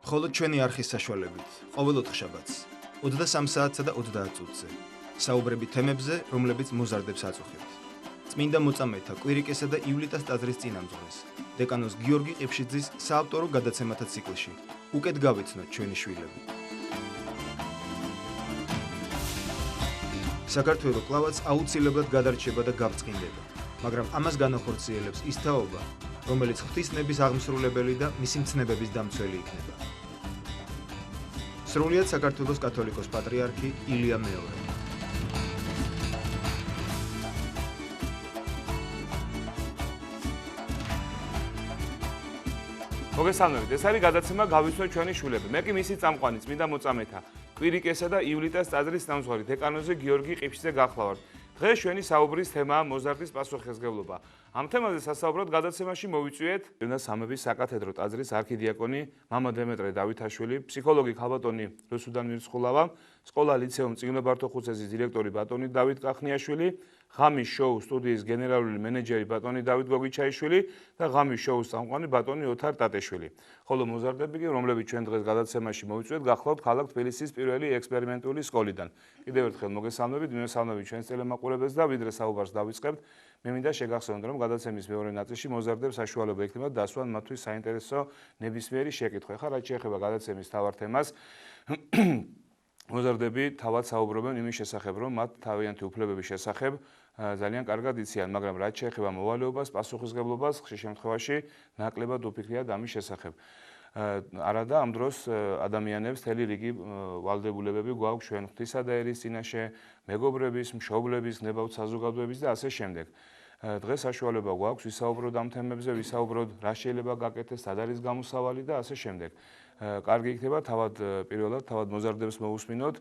მხოლოდ ჩვენი არხის საშუალებით, ყოველ ოთხშაბათს, 23 საათსა და 30 წუთზე, საუბრები თემებზე, რომლებიც მოზარდებს აწუხებთ. წმინდა მოწამეთა კვირიკესა და ივლიტას ტაძრის წინამძღვრს, დეკანოს გიორგი ყიფშიძის საავტორო გადაცემათა ციკლში, უკეთ გავეცნოთ ჩვენი შვილები. საქართველო კლავაც აუცილებლად გადარჩება და გაბრწყინდება, მაგრამ ამას განახორციელებს ის თაობა, რომელიც ღვთისნების აღმსრულებელი და მისი მცნებების დამცველი იქნება. სრულიად საქართველოს კათოლიკოს პატრიარქი ილია მეორე. მოგესალმებით, ეს არის გადაცემა გავიცნოთ ჩვენი შვილები. მე კი მისი წამყვანი წმინდა მოწამეთა კვირიკესა და ივლიტას ტაძრის წინამძღვარი დეკანოზე გიორგი ყიფშიძე გახლავართ. დღეს ჩვენი საუბრის თემაა მოზარდის პასუხისმგებლობა. ამ თემაზე სასაუბროდ გადაცემაში მოვიწვიეთ წმინდა სამების საკათედრო ტაძრის არქიდიაკონი მამა დემეტრე დავითაშვილი, ფსიქოლოგი ქალბატონი რუსუდან მირცხულავა, სკოლა ლიცეუმ წიგნო ბართოხუცესის დირექტორი ბატონი დავით კახნიაშვილი, ღამის შოუ სტუდიის გენერალური მენეჯერი ბატონი დავით გოგიჩაიშვილი და ღამის შოუს წამყვანი ბატონი ოთარ ტატეშვილი. ხოლო მოზარდები კი, რომლებიც ჩვენ დღეს გადაცემაში მოვიწვიეთ, გახლავთ ქალაქ თბილისის პირველი ექსპერიმენტული სკოლიდან. კიდევ ერთხელ მოგესალმებით, მივესალმებით ჩვენს ტელემაყურებელს და ვიდრე საუბარს დავიწყებთ, მე მინდა შეგახსენოთ, რომ გადაცემის მეორე ნაწილში მოზარდებს საშუალება ექნება დასვან მათთვის საინტერესო ნებისმიერი შეკითხვა. ხა რაც შეეხება გადაცემის მთავარ თემას, მოზარდები თავად საუბრობენ იმის შესახებ, რომ მათ თავიანთი უფლებების შესახებ ძალიან კარგად იციან, მაგრამ რაც შეეხება მოვალეობას, პასუხისმგებლობას, ხშირ შემთხვევაში ნაკლებად უფიქრიათ ამის შესახებ. არადა ამ დროს ადამიანებს მთელი რიგი ვალდებულებები გვაქვს ჩვენ ღვთისა და ერის წინაშე, მეგობრების, მშობლების, ნებავთ საზოგადოების და ასე შემდეგ. დღეს საშუალება გვაქვს ვისაუბროთ ამ თემებზე, ვისაუბროთ რა შეიძლება გაკეთდეს, სად არის გამოსავალი და ასე შემდეგ. კარგი იქნება პირველად თავად მოზარდებს მოусმინოთ,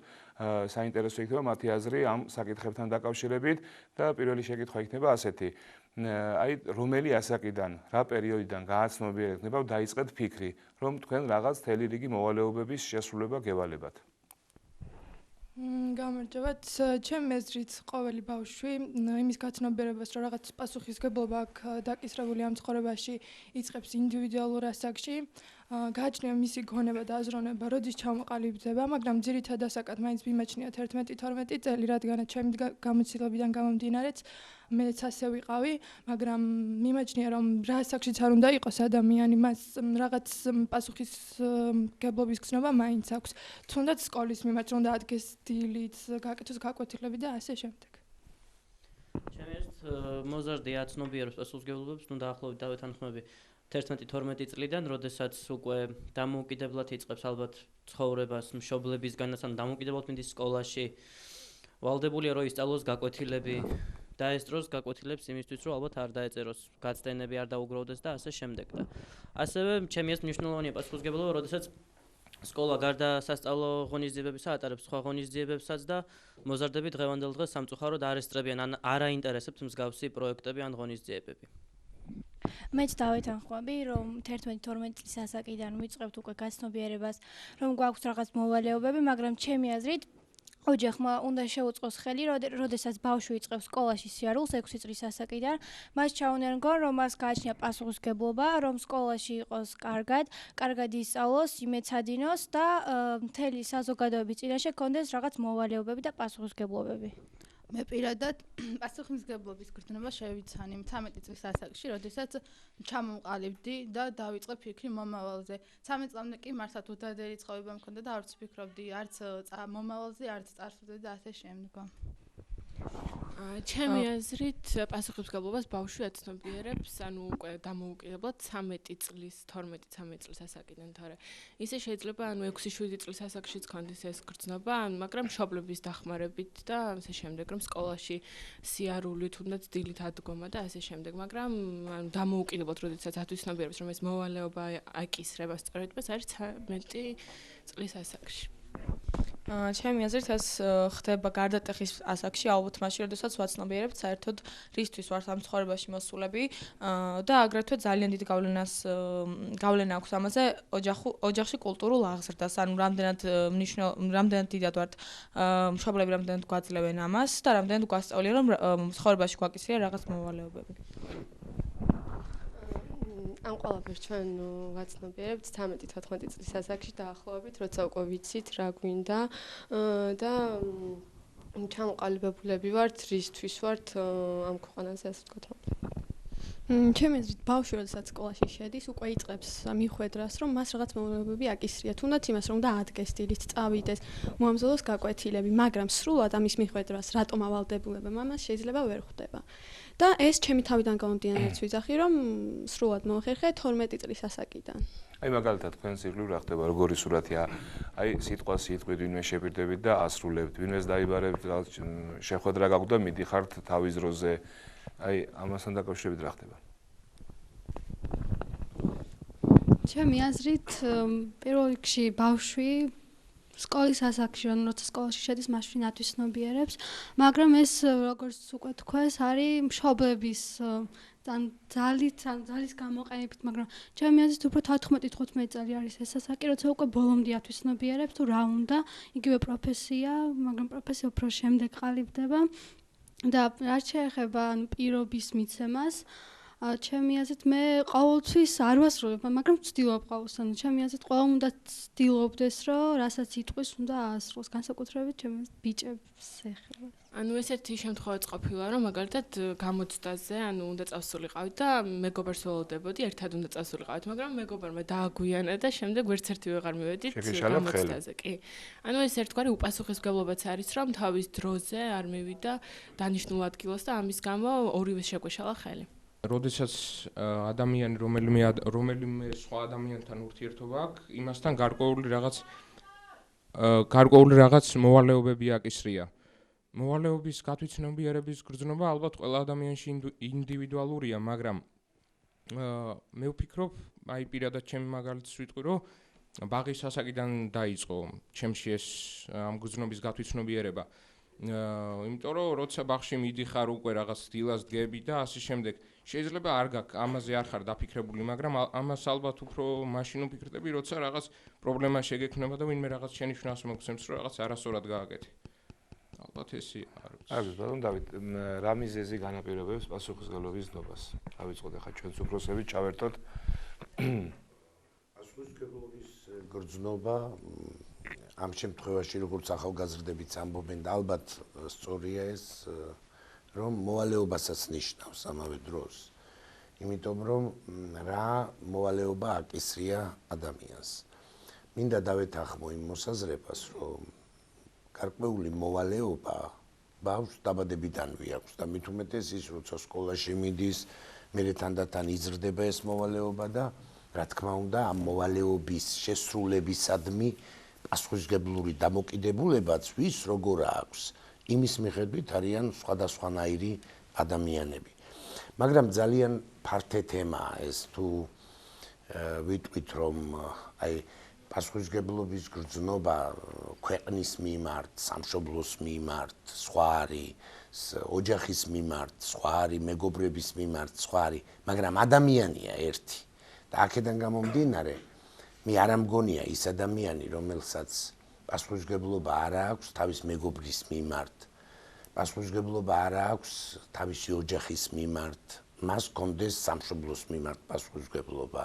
საინტერესო იქნება მათი აზრი ამ საკითხებთან დაკავშირებით და პირველი შეკითხვა იქნება ასეთი. აი რომელი ასაკიდან, რა პერიოდიდან გააცნობიერებთ, ნებავთ დაიწყეთ ფიქრი, რომ თქვენ რაღაც მთელი რიგი მოვალეობების შესრულება გევალებათ. გამარჯობათ, ჩემი აზრით ყოველი ბავშვი იმის გაცნობიერებას, რომ რაღაც პასუხისმგებლობა აქვს დაკისრებული ამ ცხოვრებაში, იწყებს ინდივიდუალურ ასაკში. გააჩნია მისი გონება და აზროვნება, როდის ჩამოყალიბდება, მაგრამ ძირითად ასაკად მაინც მიმაჩნიათ 11-12 წელი, რადგანაც ჩემი გამოცდილებიდან გამომდინარეც მეც ასე ვიყავი, მაგრამ მიმაჩნია, რომ რა ასაკშიც არ უნდა იყოს ადამიანი, მას რაღაც პასუხისმგებლობის გზნობა მაინც აქვს. თუნდაც სკოლის მიმართ უნდა ადგეს დილით, გაკეთოს გაკვეთილები და ასე შემდეგ. ჩემი აზრით, მოზარდი აცნობიერებს პასუხისმგებლობებს, ნუ დაახლოებით დავეთანხმები 11-12 წლიდან, როდესაც უკვე დამოუკიდებლად იწყებს ალბათ ცხოვრებას, მშობლებისგანაც, ან დამოუკიდებლად მიდის სკოლაში. ვალდებულია რომ ისწავლოს გაკვეთილები, დაესწროს გაკვეთილებს იმისთვის, რომ ალბათ არ დაეწეროს, გაცდენები არ დაუგროვდეს და ასე შემდეგ. და ასევე ჩემი აზრით მნიშვნელოვანია პასუხისმგებლობა, როდესაც სკოლა გარდა სასწავლო ღონისძიებებისა ატარებს სხვა ღონისძიებებსაც და მოზარდები დღევანდელ დღეს სამწუხაროდ არ ესწრებიან, ან არ აინტერესებთ მსგავსი პროექტები ან ღონისძიებები. მეც დავეთანხმები, რომ 11-12 წლის ასაკიდან ვიწყებთ უკვე გაცნობიერებას, რომ გვაქვს რაღაც მოვალეობები, მაგრამ ჩემი აზრით ოჯახმა უნდა შეუწყოს ხელი, როდესაც ბავშვი იწყებს სკოლაში სიარულს 6 წლის ასაკიდან, მას ჩაუნერგონ, რომ მას გააჩნია პასუხისმგებლობა, რომ სკოლაში იყოს კარგად ისწავლოს, იმეცადინოს და მთელი საზოგადოების წინაშე ჰქონდეს რაღაც მოვალეობები და პასუხისმგებლობები. მე პირადად პასუხისმგებლობის გრძნობა შევიცანი 13 წლის ასაკში, როდესაც ჩამოვყალიბდი და დავიწყე ფიქრი მომავალზე. 13 წლამდე კი მართლაც უდადელი ცხოვრება მქონდა და არც ვფიქრობდი არც მომავალზე, არც წარსულზე და ასე შემდგომ. ჩემი აზრით პასუხისმგებლობას ბავშვი აცნობიერებს, ანუ უკვე დამოუკიდებლად 13 წლის, 12-13 წლის ასაკიდან, თორე ისე შეიძლება ანუ 6-7 წლის ასაკშიც ქონდეს ეს გრძნობა, მაგრამ მშობლების დახმარებით და ასე შემდეგ, რომ სკოლაში სიარული თუნდაც დილით ადგომა და ასე შემდეგ, მაგრამ ანუ დამოუკიდებლად როდესაც ათვისნობიერებს, რომ ეს მოვალეობა აკისრება სწორედებას არის 13 წლის ასაკში. ჩემი აზრით ეს ხდება გარდატეხის ასაკში, ალბათ მაშინ, როდესაც ვაცნობიერებთ საერთოდ რისთვის ვართ ამ ცხოვრებაში მოსულები და აგრეთვე ძალიან დიდ გავლენა აქვს ამაზე ოჯახში კულტურულ აღზრდას, ანუ რამდენად დიდად ვართ მშობლები, რამდენად გვაძლევენ ამას და რამდენად გვასწავლიან, რომ ცხოვრებაში გვაკისრია რაღაც მოვალეობები. ამ ყველაფერს ჩვენ ვაცნობიერებთ 13-14 წლის ასაკში დაახლოებით, როცა უკვე ვიცით რა გვინდა და ჩამოყალიბებულები ვართ, რისთვის ვართ ამ ქვეყანაზე, ასე ვთქვათ. ჩემი აზრით, ბავშვი როდესაც სკოლაში შედის, უკვე იწყებს მიხვედრას, რომ მას რაღაც მოვლენები აკისრია, თუნდაც იმას, რომ დაადგეს დილით, წავიდეს, მოამზადოს გაკვეთილები, მაგრამ სრულად ამის მიხვედრას რატომ ავალდებულებენ, ამას შეიძლება ვერ ხვდება. და ეს ჩემი თავიდან გამომდინარე რაც ვიძახი, რომ სრულად მოახერხე 12 წლის ასაკიდან. აი მაგალითად თქვენს ირგვლივ რა ხდება, როგორი სურათია? აი სიტყვით ვინმე შეპირდებით და ასრულებთ, ვინმეს დაიბარებთ, შეხვედრა გაქვთ და მიდიხართ თავის დროზე. აი ამასთან დაკავშირებით რა ხდება? ჩემი აზრით, პირველ რიგში ბავშვი სკოლის ასაკში, როცა სკოლაში შედის, მაშინ ათვისნობიერებს, მაგრამ ეს როგორც უკვე თქვეს, არის მშობლების ძალის გამოყენებით, მაგრამ ჩემი აზრით უფრო 14-15 წელი არის ეს ასაკი, როცა უკვე ბოლომდე ათვისნობიერებს თუ რა უნდა, იგივე პროფესია, მაგრამ პროფესია უფრო შემდეგ ყალიბდება და რაც შეეხება პირობის მიცემას, ჩემი აზრით მე ყოველთვის არ ვასრულებ, მაგრამ ვცდილობ ყოველს, ანუ ჩემი აზრით ყველა უნდა ცდილობდეს, რომ რასაც იტყვის, უნდა აასრულოს, განსაკუთრებით ჩემი ბიჭებს ეხება. ანუ ესეთი შემთხვევაც ყოფილა, რომ მაგალითად გამოცდაზე, ანუ უნდა წავსულიყავით და მეგობარს ველოდებოდი, ერთად უნდა წავსულიყავით, მაგრამ მეგობარმა დააგვიანა და შემდეგ ვერც ერთი ვეღარ მივედით გამოცდაზე. კი. ანუ ეს ერთგვარი უპასუხისმგებლობაც არის, რომ თავის დროზე არ მივიდა დანიშნულ ადგილას და ამის გამო ორივე შეგვეშალა ხელი. როდესაც ადამიანი რომელიმე სხვა ადამიანთან ურთიერთობა აქვს, იმასთან გარკვეული რაღაც მოვალეობები აკისრია. მოვალეობის გათვითცნობიერების გრძნობა ალბათ ყველა ადამიანში ინდივიდუალურია, მაგრამ მე ვფიქრობ, აი პირადად ჩემი მაგალითს ვიტყვი, რომ ბაღის ასაკიდან დაიწყო ჩემში ეს ამ გრძნობის გათვითცნობიერება. იმიტომ რომ როცა ბაღში მიდიხარ უკვე რაღაც დილას დგები და ასე შემდეგ, შეიძლება არ გაქვს ამაზე არ ხარ დაფიქრებული, მაგრამ ამას ალბათ უფრო მაშინ ვფიქრდები, როცა რაღაც პრობლემა შეგექმნება და ვინმე რაღაც შენიშვნას მოგცემს, რომ რაღაც არასწორად გააკეთე. ალბათ ესე არის. არის, ბატონ დავით, რა მიზეზი განაპირობებს პასუხისმგებლობის ნობას? დავიწყოთ ახლა ჩვენც უფროსები ჩავერთოთ. პასუხისმგებლობის გრძნობა ამ შემთხვევაში როგორც ახალგაზრდებიც ამბობენ და ალბათ სწორია ეს, რომ მოვალეობასაც ნიშნავს ამავე დროს. იმიტომ რომ რა მოვალეობა აკისრია ადამიანს. მინდა დავეთანხმო იმ მოსაზრებას, რომ გარკვეული მოვალეობა ბავშვს დაბადებიდანვე აქვს და მით უმეტეს ის, როცა სკოლაში მიდის, მერე თანდათან იზრდება ეს მოვალეობა და რა თქმა უნდა, ამ მოვალეობის შესრულებისადმი პასუხისმგებლური დამოკიდებულებაც ვის როგორ აქვს, იმის მიხედვით არიან სხვადასხვანაირი ადამიანები. მაგრამ ძალიან ფართე თემაა ეს თუ ვიტყვით რომ აი პასუხისმგებლობის გრძნობა ქვეყნის მიმართ, სამშობლოს მიმართ, სხვა არის ოჯახის მიმართ, სხვა არის მეგობრების მიმართ, სხვა არის, მაგრამ ადამიანია ერთი. და აქედან გამომდინარე, მე არ ამგონია ის ადამიანი, რომელსაც პასუხისმგებლობა არ აქვს თავის მეგობრის მიმართ, პასუხისმგებლობა არ აქვს თავისი ოჯახის მიმართ, მას კონდეს სამშობლოს მიმართ პასუხისმგებლობა.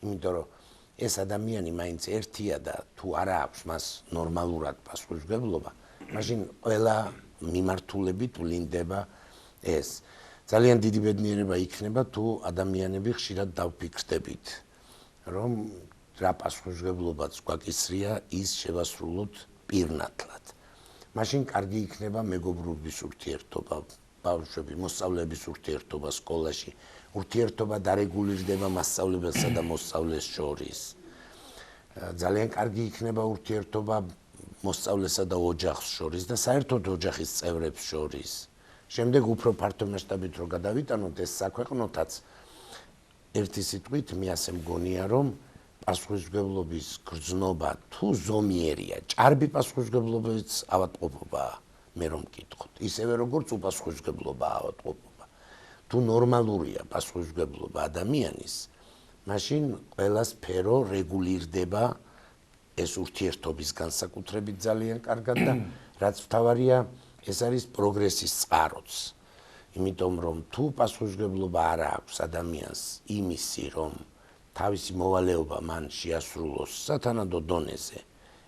იმიტომ რომ ეს ადამიანი მაინც ერთია და თუ არ აქვს მას ნორმალურად პასუხისმგებლობა, მაშინ ყველა მიმართულებით ვლინდება ეს. ძალიან დიდი ბედნიერება იქნება თუ ადამიანები ხშირად დავფიქრდებით, რომ რა პასუხისმგებლობაც გვაკისრია, ის შევასრულოთ პირნათლად. მაშინ კარგი იქნება მეგობრობის ურთიერთობა, ბავშვები, მოსწავლეების ურთიერთობა სკოლაში, ურთიერთობა დარეგულირდება მასწავლებელსა და მოსწავლეს შორის. ძალიან კარგი იქნება ურთიერთობა მოსწავლესა და ოჯახს შორის და საერთოდ ოჯახის წევრებს შორის. შემდეგ უფრო ფართო მასშტაბით რო გადავიტანოთ ეს საქვეყნოთაც ერთი სიტყვით მე ასე მგონია რომ პასუხისმგებლობის გრძნობა თუ ზომიერია, ჭარბი პასუხისმგებლობაც ავადმყოფობაა, მე რომ მკითხოთ. ისევე როგორც უპასუხისმგებლობა ავადმყოფობა. თუ ნორმალურია პასუხისმგებლობა ადამიანის, მაშინ ყველა სფერო რეგულირდება ეს ურთიერთობის განსაკუთრებით ძალიან კარგად და რაც მთავარია, ეს არის პროგრესის წყაროც. იმიტომ რომ თუ პასუხისმგებლობა არ აქვს ადამიანს იმისი, რომ თავისი მოვალეობა მან შეასრულოს სათანადო დონეზე,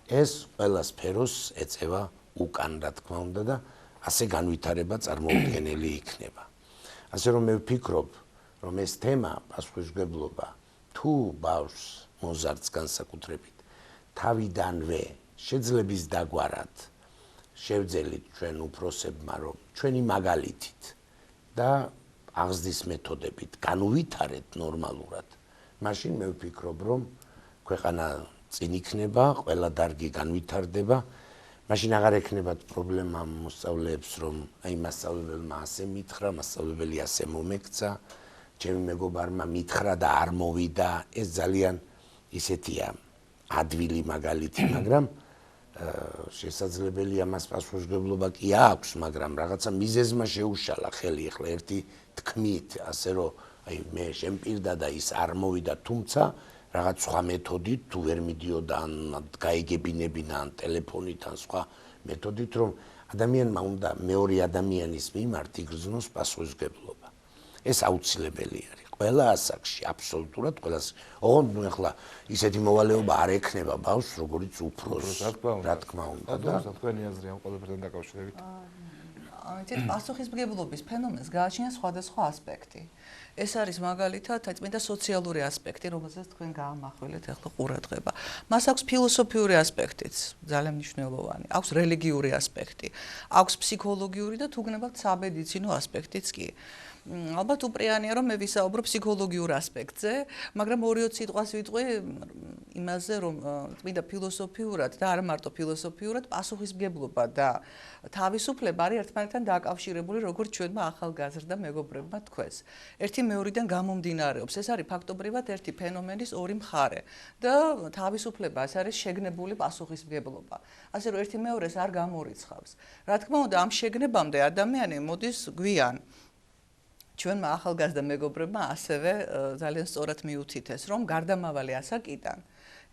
ეს ყველა სფეროს ეწევა უკან, რა თქმა უნდა და ასე განვითარება წარმოუდგენელი იქნება. ასე რომ მე ვფიქრობ, რომ ეს თემა პასუხისმგებლობა თუ ბავშვს მოზარდს განსაკუთრებით თავიდანვე შეძლების დაგვარად შევძელით ჩვენ უფროსებმა, რომ ჩვენი მაგალითით და აღზრდის მეთოდებით განუვითარეთ ნორმალურად, მაშინ მე ვფიქრობ, რომ ქვეყანა წინ იქნება, ყველა დარგი განვითარდება, მაშინ აღარ ექნებათ პრობლემა მოსწავლეებს, რომ აი მასწავლებელმა ასე მითხრა, მასწავლებელი ასე მომექცა, ჩემი მეგობარმა მითხრა და არ მოვიდა, ეს ძალიან ისეთია ადვილი მაგალითი, მაგრამ შესაძლებელია მას პასუხისმგებლობა კი აქვს, მაგრამ რაღაცა მიზეზმა შეუშალა ხელი, ახლა ერთი თქმით, ასე რომ აი მე შემპირდა და ის არ მოვიდა, თუმცა რაღაც სხვა მეთოდით თუ ვერ მიდიოდა ან გაიგებინებინა ან ტელეფონით ან სხვა მეთოდით, რომ ადამიანმა უნდა მეორე ადამიანის მიმართ იგრძნოს პასუხისმგებლობა. ეს აუცილებელი არის. ყველა ასაკში, აბსოლუტურად ყველას. ოღონდ ნუ ახლა ისეთი მოვალეობა არ ექნება ბავშვს, როგორც უფროსს, რა თქმა უნდა. და თქვენი აზრი ამ ყველაფერთან დაკავშირებით? იცით, პასუხისმგებლობის ფენომენს გააჩნია სხვადასხვა ასპექტი. ეს არის მაგალითად წმინდა სოციალური ასპექტი, რომელზეც თქვენ გაამახვილეთ ახლა ყურადღება. მას აქვს ფილოსოფიური ასპექტიც, ძალიან მნიშვნელოვანი. აქვს რელიგიური ასპექტი, აქვს ფსიქოლოგიური და თუ გნებავთ სამედიცინო ასპექტიც კი. ალბათ უპრიანია რომ მე ვისაუბრო ფსიქოლოგიურ ასპექტზე, მაგრამ 2-3 სიტყვას ვიტყვი იმაზე, რომ წმინდა ფილოსოფიურად და არა მარტო ფილოსოფიურად პასუხისმგებლობა და თავისუფლება არის ერთმანეთთან დაკავშირებული, როგორც ჩვენმა ახალგაზრდა მეგობრებმა თქვეს. ერთი მეორიდან გამომდინარეობს, ეს არის ფაქტობრივად ერთი ფენომენის ორი მხარე და თავისუფლება ეს არის შეგნებული პასუხისმგებლობა. ასე რომ ერთი მეორეს არ გამორიცხავს. რა თქმა უნდა, ამ შეგნებამდე ადამიანი მოდის გვიან. ჩვენმა ახალგაზრდა მეგობრებმა ასევე ძალიან სწორად მიუთითეს, რომ გარდამავალი ასაკიდან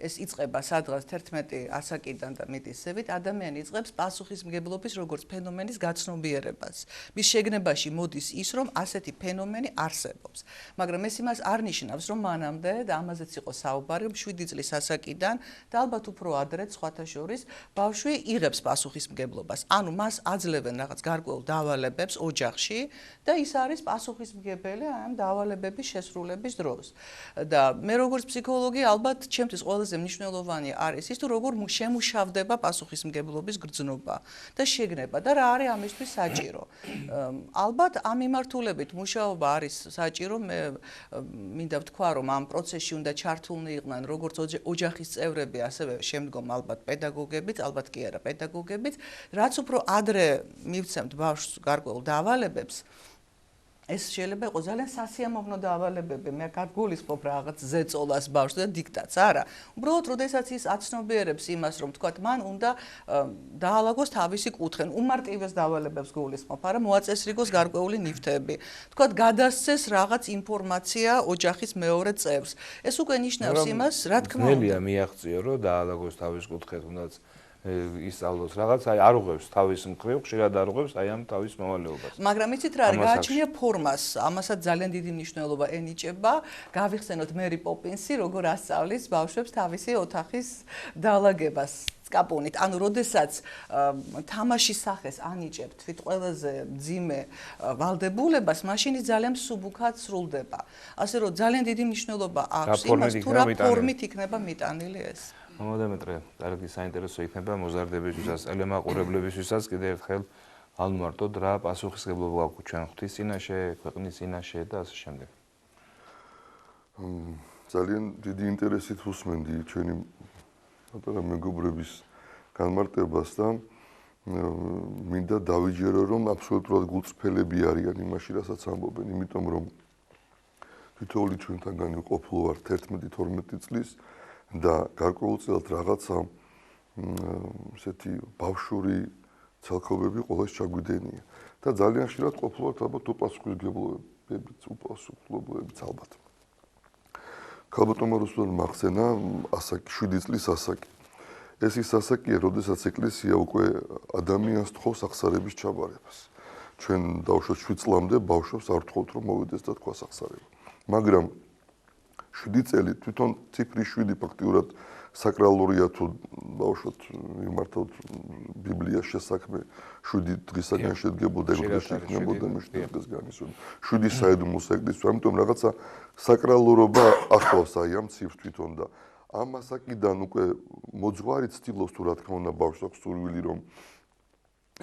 ეს იწყება სადღაც 11 ასაკიდან და მიდისევით, ადამიანი იწყებს პასუხისმგებლობის როგორც ფენომენის გაცნობიერებას. მის შეგნებაში მოდის ის, რომ ასეთი ფენომენი არსებობს. მაგრამ ეს იმას არ ნიშნავს, რომ მანამდე და ამაზეც იყო საუბარი, რომ 7 წლის ასაკიდან და ალბათ უფრო ადრეც სხვათა შორის ბავშვი იღებს პასუხისმგებლობას. ანუ მას აძლევენ რაღაც გარკვეულ დავალებებს ოჯახში და ის არის პასუხისმგებელი ამ დავალებების შესრულების დროს. და მე როგორც ფსიქოლოგი ალბათ ჩემთვის ყველაზე მნიშვნელოვანი არის ის, თუ როგორ შემუშავდება პასუხისმგებლობის გრძნობა და შეგნება და რა არის ამისთვის საჭირო. ალბათ ამ მიმართულებით მუშაობა არის საჭირო, მე მინდა ვთქვა, რომ ამ პროცესში უნდა ჩართულნი იყვნენ როგორც ოჯახის წევრები, ასევე შემდგომ ალბათ პედაგოგებიც, ალბათ კი არა პედაგოგებიც, რაც უფრო ადრე მივცემთ ბავშვს გარკვეულ დავალებებს, ეს შეიძლება იყოს ძალიან სასიამოვნო დავალებები, მე არ გულისხმობ რაღაც ზეწოლას ბავშვს და დიქტატს, არა. უბრალოდ, როდესაც ის აცნობიერებს იმას, რომ თქვათ, მან უნდა დაალაგოს თავისი კუთხე, უმარტივეს დავალებებს გულისხმობ, არა, მოაწესრიგოს გარკვეული ნივთები. თქვათ, გადასცეს რაღაც ინფორმაცია ოჯახის მეორე წევრს. ეს უკვე ნიშნავს იმას, რა თქმა უნდა. ნელია მიაღწიო, რომ დაალაგოს თავის კუთხე, თუნდაც ისწავლოს რაღაც, აი არ უღებს თავის მხრივ, ხშირად არ უღებს აი ამ თავის მოვალეობას. მაგრამ იცით რა არის, გააჩნია ფორმას, ამასაც ძალიან დიდი მნიშვნელობა ენიჭება. გავიხსენოთ მერი პოპინსი, როგორ ასწავლის ბავშვებს თავისი ოთახის დაალაგებას. კაპონით, ანუ როდესაც თამაშის სახეს ანიჭებთ თვით ყველაზე ძიმე ვალდებულებას, მაშინ ის ძალიან მსუბუქად სრულდება. ასე რომ ძალიან დიდი მნიშვნელობა აქვს იმას, თუ რა ფორმით იქნება მიტანილი ეს. მომდემეტრე, კარგი საინტერესო იქნება მოზარდებისთვისაც, ელემაყურებლებისთვისაც კიდევ ერთხელ ალმარტოდ რა პასუხისმგებლობა აქვს ჩვენ ღვთის წინაშე, ქვეყნის წინაშე და ასე შემდეგ. ძალიან დიდი ინტერესით ვუსმენდი ჩვენი პატარა მეგობრების განმარტებას და მინდა დავიჯერო, რომ აბსოლუტურად გულწრფელები არიან იმაში, რასაც ამბობენ, იმიტომ რომ თითოეული ჩვენთანგანი ყოფილ ვართ 11-12 წლის და გარკვეულწილად რაღაცა ესეთი ბავშვური ცალკეობები ყოველს ჩაგვიდენია და ძალიან ხშირად ყოფილ ვართ ალბათ უპასუხებლობებიც ალბათ. ქალბატონმა რუსლანმა მახსენა ასაკი 7 წლის ასაკი. ეს ის ასაკია, როდესაც ეკლესია უკვე ადამიანს თხოვს აღსარების ჩაბარებას. ჩვენ დავუშვათ 7 წლამდე ბავშვებს არ თხოვთ რომ მოვიდეს და თქვას აღსარება. მაგრამ 7 წელი თვითონ ციფრი 7 ფაქტიურად საკრალურია თუ ბავშვად მიმართავთ ბიბლიის შესაქმე 7 დღისაგან შედგებოდა დღეში იქნებოდა მე 7 დღეს განისვენ 7 საიდუმლო სექტის ამიტომ რაღაცა საკრალურობა ახლავს აი ამ ციფრს თვითონ და ამ ასაკიდან უკვე მოძღვარი ცდილობს თუ რა თქმა უნდა ბავშვს აქვს სურვილი რომ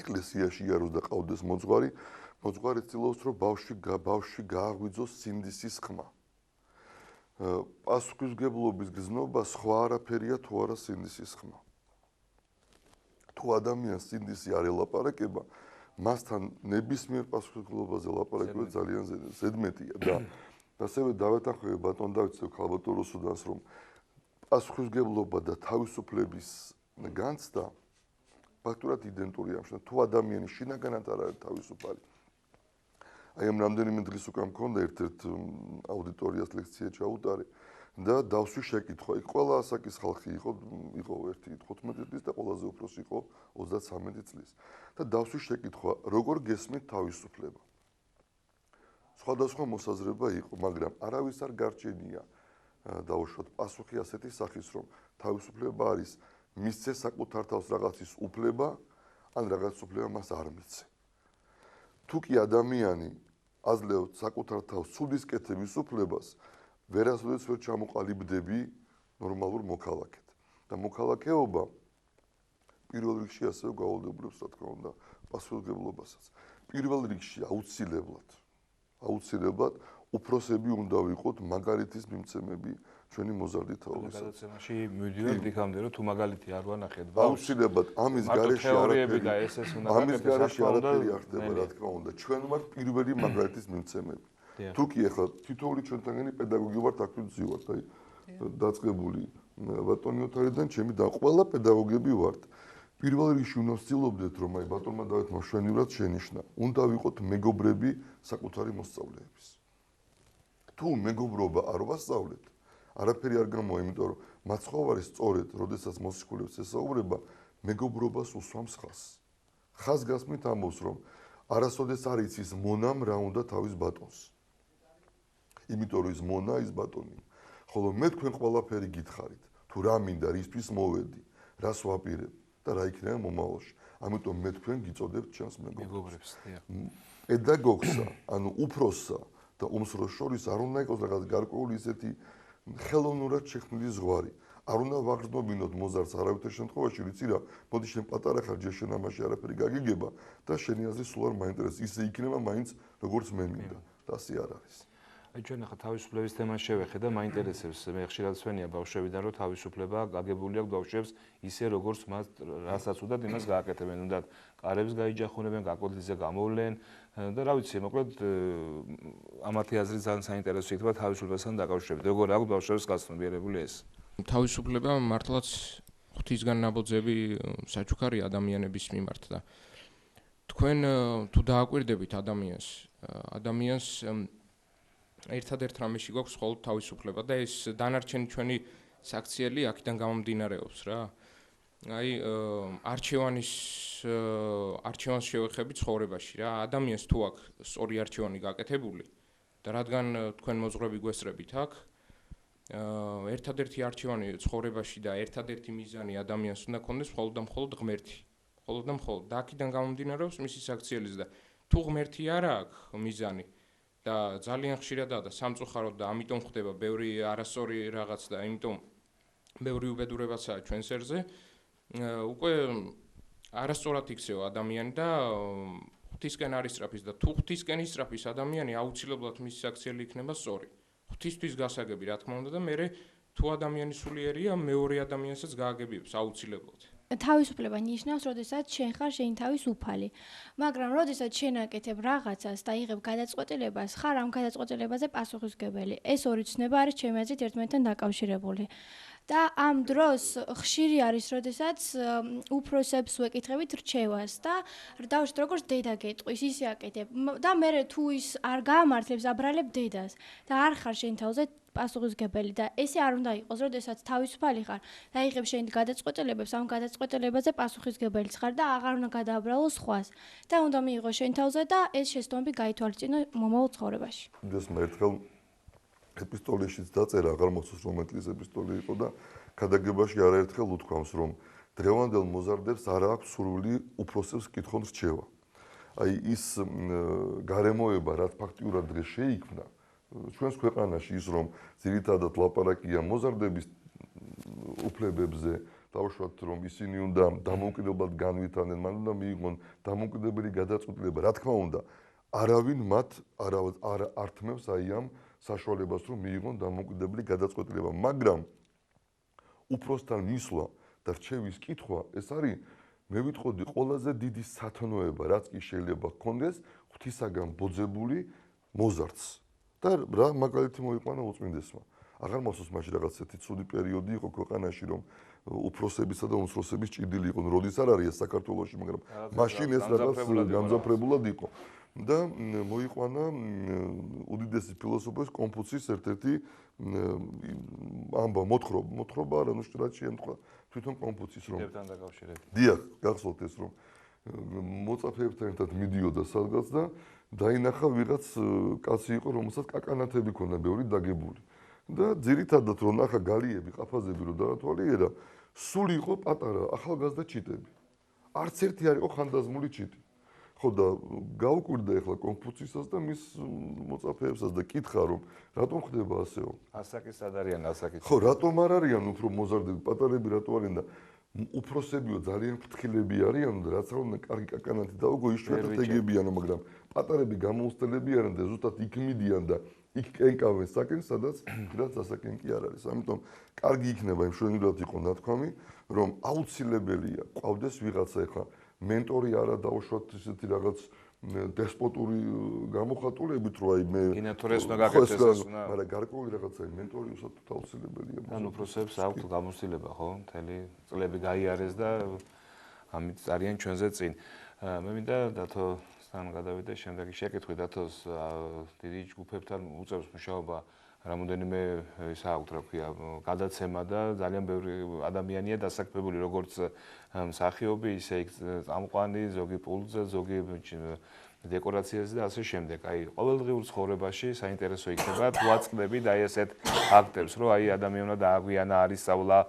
ეკლესიაში იაროს და ყავდეს მოძღვარი ცდილობს რომ ბავშვი გააღვიძოს სინდისის ხმა პასუხისმგებლობის გზნობა სხვა არაფერია თუ არა სინდისის ხმა. თუ ადამიანს სინდისი არ ელაპარაკება, მასთან ნებისმიერ პასუხისმგებლობაზე ლაპარაკება ძალიან ზედმეტია და ასევე დავეთანხმები ბატონ დავითს ქალბატონოსუდანს რომ პასუხისმგებლობა და თავისუფლების განცდა ფაქტურად იდენტურია ამჟამად თუ ადამიანი შინაგანად არ არის თავისუფალი აი ამ რამდენიმე დღის უკვე მქონდა ერთ-ერთ აუდიტორიას ლექცია ჩაუტარე და დავსვი შეკითხვა. იქ ყველა ასაკის ხალხი იყო ერთი 15 წლის და ყველაზე უფროსი იყო 33 წლის. და დავსვი შეკითხვა, როგორ გესმით თავისუფლება? სხვადასხვა მოსაზრება იყო, მაგრამ არავის არ გარჩენია დაუშვათ პასუხი ასეთი სახის, რომ თავისუფლება არის მისცე საკუთარ თავს რაღაცის უფლება, ან რაღაც უფლება მას არ მისცე. თუ კი ადამიანი აძლევთ საკუთარ თავს ცუდის კეთების უფლებას, ვერასოდეს ვერ ჩამოყალიბდები ნორმალურ მოქალაქედ. და მოქალაქეობა პირველ რიგში ასევე გავალდებულებს, რა თქმა უნდა, პასუხისმგებლობასაც. პირველ რიგში აუცილებლად უფროსები უნდა ვიყოთ მაგალითის მიმცემები ჩვენი მოზარდი თაობისა. გადაცემაში მივიდივართ იქამდე, რომ თუ მაგალითი არ ვანახეთ აუცილებლად ამის გარეშე არაფერი არ ხდება, რა თქმა უნდა. ჩვენ ვართ პირველი მაგალითის მიმცემები. თუ კი ახლა თითოეული ჩვენთანგანი პედაგოგი ვართ აქ ვზივართ, აი დაწყებული ბატონი ოთარიდან ჩემი და ყველა პედაგოგები ვართ. პირველ რიგში უნდა ვცდილობდეთ, რომ აი ბატონმა დავითმა მშვენივრად შენიშნა, უნდა ვიყოთ მეგობრები საკუთარი მოსწავლეების. თუ მეგობრობა არ ვასწავლეთ, არაფერი არ გამოვა, იმიტომ რომ მაცხოვარი სწორედ, როდესაც მოსიხულებს ესაუბრება, მეგობრობას უსვამს ხაზს. ხაზგასმით ამბობს, რომ არასოდეს არ იცის მონამ რა უნდა თავის ბატონს. იმიტომ რომ ის მონა ის ბატონია. ხოლო მე თქვენ ყველაფერი გითხარით, თუ რა მინდა, რისთვის მოვედი, რას ვაპირებ და რა იქნება მომავალში. ამიტომ მე თქვენ გიწოდებთ ჩემს მეგობრებს. პედაგოგსა, ანუ უფროსსა და უმსროს შორის არ უნდა იყოს რაღაც გარკვეული ისეთი ხელოვნურად შექმნილი ზღვარი. არ უნდა ვაღრძნობინოთ მოზარდს არავითარ შემთხვევაში, ვიცი რა, მოდი შენ პატარა ხარჯია შენ ამაში არაფერი გაგიგება და შენი აზრი სულ არ მაინტერესებს. ისე იქნება მაინც როგორც მე მინდა და ასე არ არის. აი ჩვენ ახლა თავისუფლების თემას შევეხე და მაინტერესებს მე ხშირად ვსვენია ბავშვებიდან რომ თავისუფლება გაგებული აქვს ბავშვებს ისე როგორც მას რასაც უნდათ იმას გააკეთებენ, უნდათ კარებს გაიჯახუნებენ, გაკოდლიზე გამოვლენ და რა ვიცი, მოკლედ ამათი აზრი ძალიან საინტერესო იქნება თავისუფლებასთან დაკავშირებით. როგორ აქვს ბავშვებს გასწნობიერებული ეს? თავისუფლება მართლაც ღვთისგან ნაბოძები საჩუქარი ადამიანების მიმართ და თქვენ თუ დააკვირდებით ადამიანს ერთადერთ რამეში გვაქვს მხოლოდ თავისუფლება და ეს დანარჩენი ჩვენი საქციელი აქედან გამომდინარეობს რა. აი არჩევანს შევეხები ცხოვრებაში რა. ადამიანს თუ აქვს სწორი არჩევანი გაკეთებული და რადგან თქვენ მოძღვრები გვესწრებით აქ ერთადერთი არჩევანი ცხოვრებაში და ერთადერთი მიზანი ადამიანს უნდა ქონდეს მხოლოდ და მხოლოდ ღმერთი. მხოლოდ და მხოლოდ და აქედან გამომდინარეობს მისი საქციელის და თუ ღმერთი არ აქვს მიზანი და ძალიან ხშირადაა და სამწუხაროდ და ამიტომ ხდება ბევრი არასწორი რაღაც და ამიტომ ბევრი უბედურებაცაა ჩვენ სერზე უკვე არასწორად იქცევა ადამიანი და ღვთისკენ არის სწრაფის და თუ ღვთისკენ ისწრაფის ადამიანი აუცილებლად მისი საქციელი იქნება სწორი. ღვთისთვის გასაგები რა თქმა უნდა და მე თუ ადამიანი სულიერია მეორე ადამიანსაც გააგებიებს აუცილებლად. თავისუფლება ნიშნავს, როდესაც შენ ხარ შენი თავის უფალი. მაგრამ როდესაც შენ აკეთებ რაღაცას და იღებ გადაწყვეტილებას, ხარ ამ გადაწყვეტილებაზე პასუხისმგებელი. ეს ორი ცნება არის ჩემი აზრით ერთმანეთთან დაკავშირებული. და ამ დროს ხშირი არის, როდესაც უფროსებს ვეკითხებით რჩევას და დავუშვით როგორც დედა გეტყვის, ისე აკეთებ. და მე თუ ის არ გაამართლებს, აბრალებ დედას და არ ხარ შენ თავზე პასუხისმგებელი და ესე არ უნდა იყოს, როდესაც თავისუფალი ხარ და იღებ შენ გადაწყვეტილებებს, ამ გადაწყვეტილებაზე პასუხისმგებელიც ხარ და აღარ უნდა გადააბრალო სხვას და უნდა მიიღო შენ თავზე და ეს შეცდომები გაითვალისწინო მომავალ ცხოვრებაში. ეს მერთხელ ეპისტოლეშიც დაწერა, აღარ მოხსოვს რომელი ეპისტოლე იყო და ქადაგებაში არაერთხელ უთქვამს, რომ დღევანდელ მოზარდებს არ აქვს სურვილი უფროსებს კითხონ რჩევა. აი ის გარემოება, რაც ფაქტიურად დღეს შეიქმნა, ჩვენს ქვეყანაში ის რომ ძირითადად ლაპარაკია მოზარდების უფლებებზე, დავუშვათ რომ ისინი უნდა დამოუკიდებლად განვითარდნენ, მან უნდა მიიღონ დამოუკიდებელი გადაწყვეტილება, რა თქმა უნდა, არავინ მათ არ ართმევს აი ამ საშუალებას რომ მიიღონ დამოუკიდებელი გადაწყვეტილება, მაგრამ უფროსთან მისვლა და რჩევის კითხვა ეს არის მე ვიტყოდი ყველაზე დიდი სათნოება, რაც კი შეიძლება ჰქონდეს ღვთისაგან ბოძებული მოზარდს. და რა მაგალითი მოიყვანა უწმინდესმა. აღარ მახსოვს მაშინ რაღაც ერთი ცუდი პერიოდი იყო ქვეყანაში, რომ უფროსებისა და უმცროსების ჭიდილი იყო. როდის არ არის ეს საქართველოში, მაგრამ მაშინ ეს რაღაც გამძაფრებულად იყო. და მოიყვანა უდიდესი ფილოსოფოს კონფუცის ერთ-ერთი ამბავ მოთხრობა არა ნუ რა შეემთხვა თვითონ კონფუცის რომ დებთან დაკავშირებით. დიახ, გახსოვთ ეს რომ მოწაფეებთან ერთად მიდიოდა სადღაც და დაინახა ვიღაც კაცი იყო, რომელსაც კაკანათები ჰქონდა ბევრი დაგებული. და ძირითადად რომ ნახა გალიები, ყაფაზები რომ დაათვალიერა, სულ იყო პატარა ახალგაზრდა ჩიტები. არც ერთი არ იყო ხანდაზმული ჩიტი. ხო და გაუკვირდა ახლა კონფუცისას და მის მოწაფეებსაც და კითხა რომ რატომ ხდება ასეო? ასაკი სად არიან ასაკი? ხო, რატომ არ არიან უფრო მოზარდები, პატარები რატო არიან და უფროსებიო ძალიან ფრთხილები არიან და რაც არ უნდა კარგი კაკანათი დაუგო იშვიათად ეგებიანო, მაგრამ პატარები გამოუსწელები არიან და ზუსტად იქ მიდიან და იქ კენკავენ საკენს, სადაც რაც ასაკენკი არ არის. ამიტომ კარგი იქნება იმ მშვენივრად იყო ნათქვამი, რომ აუცილებელია ყავდეს ვიღაცა ახლა მენტორი არა დაუშვათ ისეთი რაღაც დესპოტური გამოხატულებით რო აი მე ინათურეს უნდა გაკეთდეს ეს უნდა მაგრამ გარკვეული რაღაცა მენტორი უბრალოდ აუცილებელია. ან უფროსებს აქვთ გამოცდილება ხო? მთელი წლები გაიარეს და ამით არიან ჩვენზე წინ. მე მინდა დათოსთან გადავიდე შემდეგი შეკითხვით დათოს დიდი ჯგუფებთან უწევს მუშაობა რამოდენიმე ისა აქვთ რა ქვია გადაცემა და ძალიან ბევრი ადამიანია დასაქმებული როგორც მსახიობი ისე წამყვანი ზოგი პულზე ზოგი დეკორაციაზე და ასე შემდეგ. აი ყოველდღიურ ცხოვრებაში საინტერესო იქნება თუ აწყდები და აი ესეთ ფაქტებს რომ აი ადამიანმა დააგვიანა არის სწავლა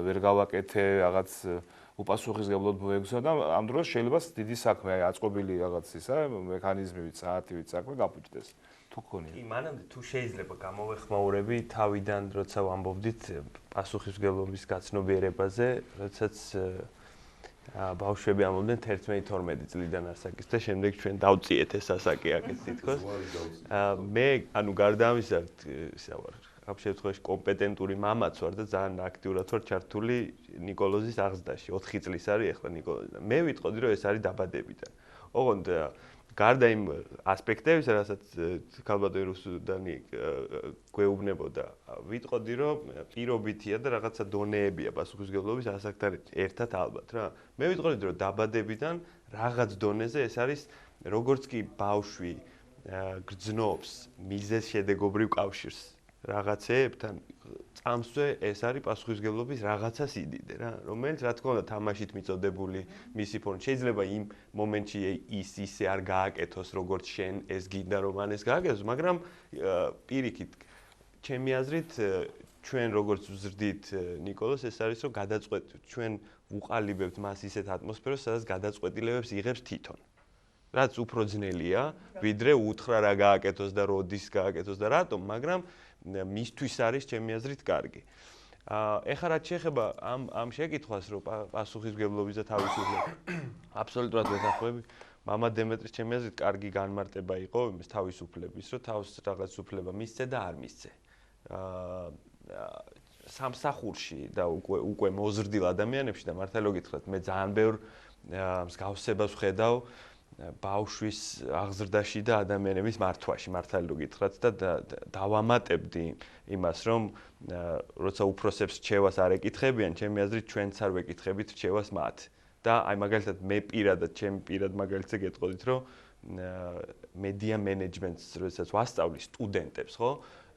ვერ გავაკეთე რაღაც უპასუხისმგებლოდ მოეგზო და ამ დროს შეიძლება დიდი საქმე აი აწყობილი რაღაც ისა მექანიზმივით საათივით საქმე გაფუჭდეს. თუ გქონია. კი, მანამდე თუ შეიძლება გამოვეხმაურები თავიდან, როცა ვამბობდით პასუხისმგებლობის გაცნობიერებაზე, როდესაც ბავშვები ამბობდნენ 11-12 წლიდან ასაკის და შემდეგ ჩვენ დავწიეთ ეს ასაკი აქეთ თითქოს. მე, ანუ გარდა ამისა, ისა ვარ, ამ შემთხვევაში კომპეტენტური მამაც ვარ და ძალიან აქტიურად ვარ ჩართული ნიკოლოზის აღზრდაში. 4 წლის არის ახლა ნიკოლოზი. მე ვიტყოდი, რომ ეს არის დაბადებიდან. ოღონდ გარდა იმ ასპექტებისა, რასაც ქალბატონი რუსუდანი გვეუბნებოდა, ვიტყოდი, რომ პირობითია და რაღაცა დონეებია პასუხისმგებლობის ასაკთან ერთად ალბათ რა. მე ვიტყოდი, რომ დაბადებიდან რაღაც დონეზე ეს არის როგორც კი ბავშვი გრძნობს მიზეზ შედეგობრივ კავშირს რაღაცეებთან წამსვე ეს არის პასუხისმგებლობის რაღაცა სიდიდე რა, რომელიც რა თქმა უნდა თამაშით მიწოდებული მისი ფორმით შეიძლება იმ მომენტში ის ისე არ გააკეთოს როგორც შენ ეს გინდა რომ ან ეს გააკეთოს, მაგრამ პირიქით ჩემი აზრით ჩვენ როგორც ვზრდით ნიკოლოს ეს არის რომ ჩვენ ვუყალიბებთ მას ისეთ ატმოსფეროს სადაც გადაწყვეტილებებს იღებს თვითონ. რაც უფრო ძნელია, ვიდრე უთხრა რა გააკეთოს და როდის გააკეთოს და რატომ, მაგრამ მისთვის არის ჩემი აზრით კარგი. ეხლა რაც შეეხება ამ შეკითხვას, რომ პასუხისმგებლობის და თავისუფლების აბსოლუტურად ვეთანხმები, მამა დემეტრის ჩემი აზრით კარგი განმარტება იყო იმის თავისუფლების, რომ თავს რაღაც უფლება მისცე და არ მისცე. სამსახურში და უკვე მოზრდილ ადამიანებში და მართალი გითხრათ, მე ძალიან ბევრ მსგავსებას ვხედავ ბავშვის აღზრდაში და ადამიანების მართვაში, მართალი რო გითხრათ და დავამატებდი იმას, რომ როცა უფროსებს რჩევას არ ეკითხებიან, ჩემი აზრით ჩვენც არ ვეკითხებით რჩევას მათ. და აი მაგალითად მე პირადად, ჩემი პირად მაგალითზე გეტყოდით, რომ მედია მენეჯმენტს, როდესაც ვასწავლი სტუდენტებს, ხო?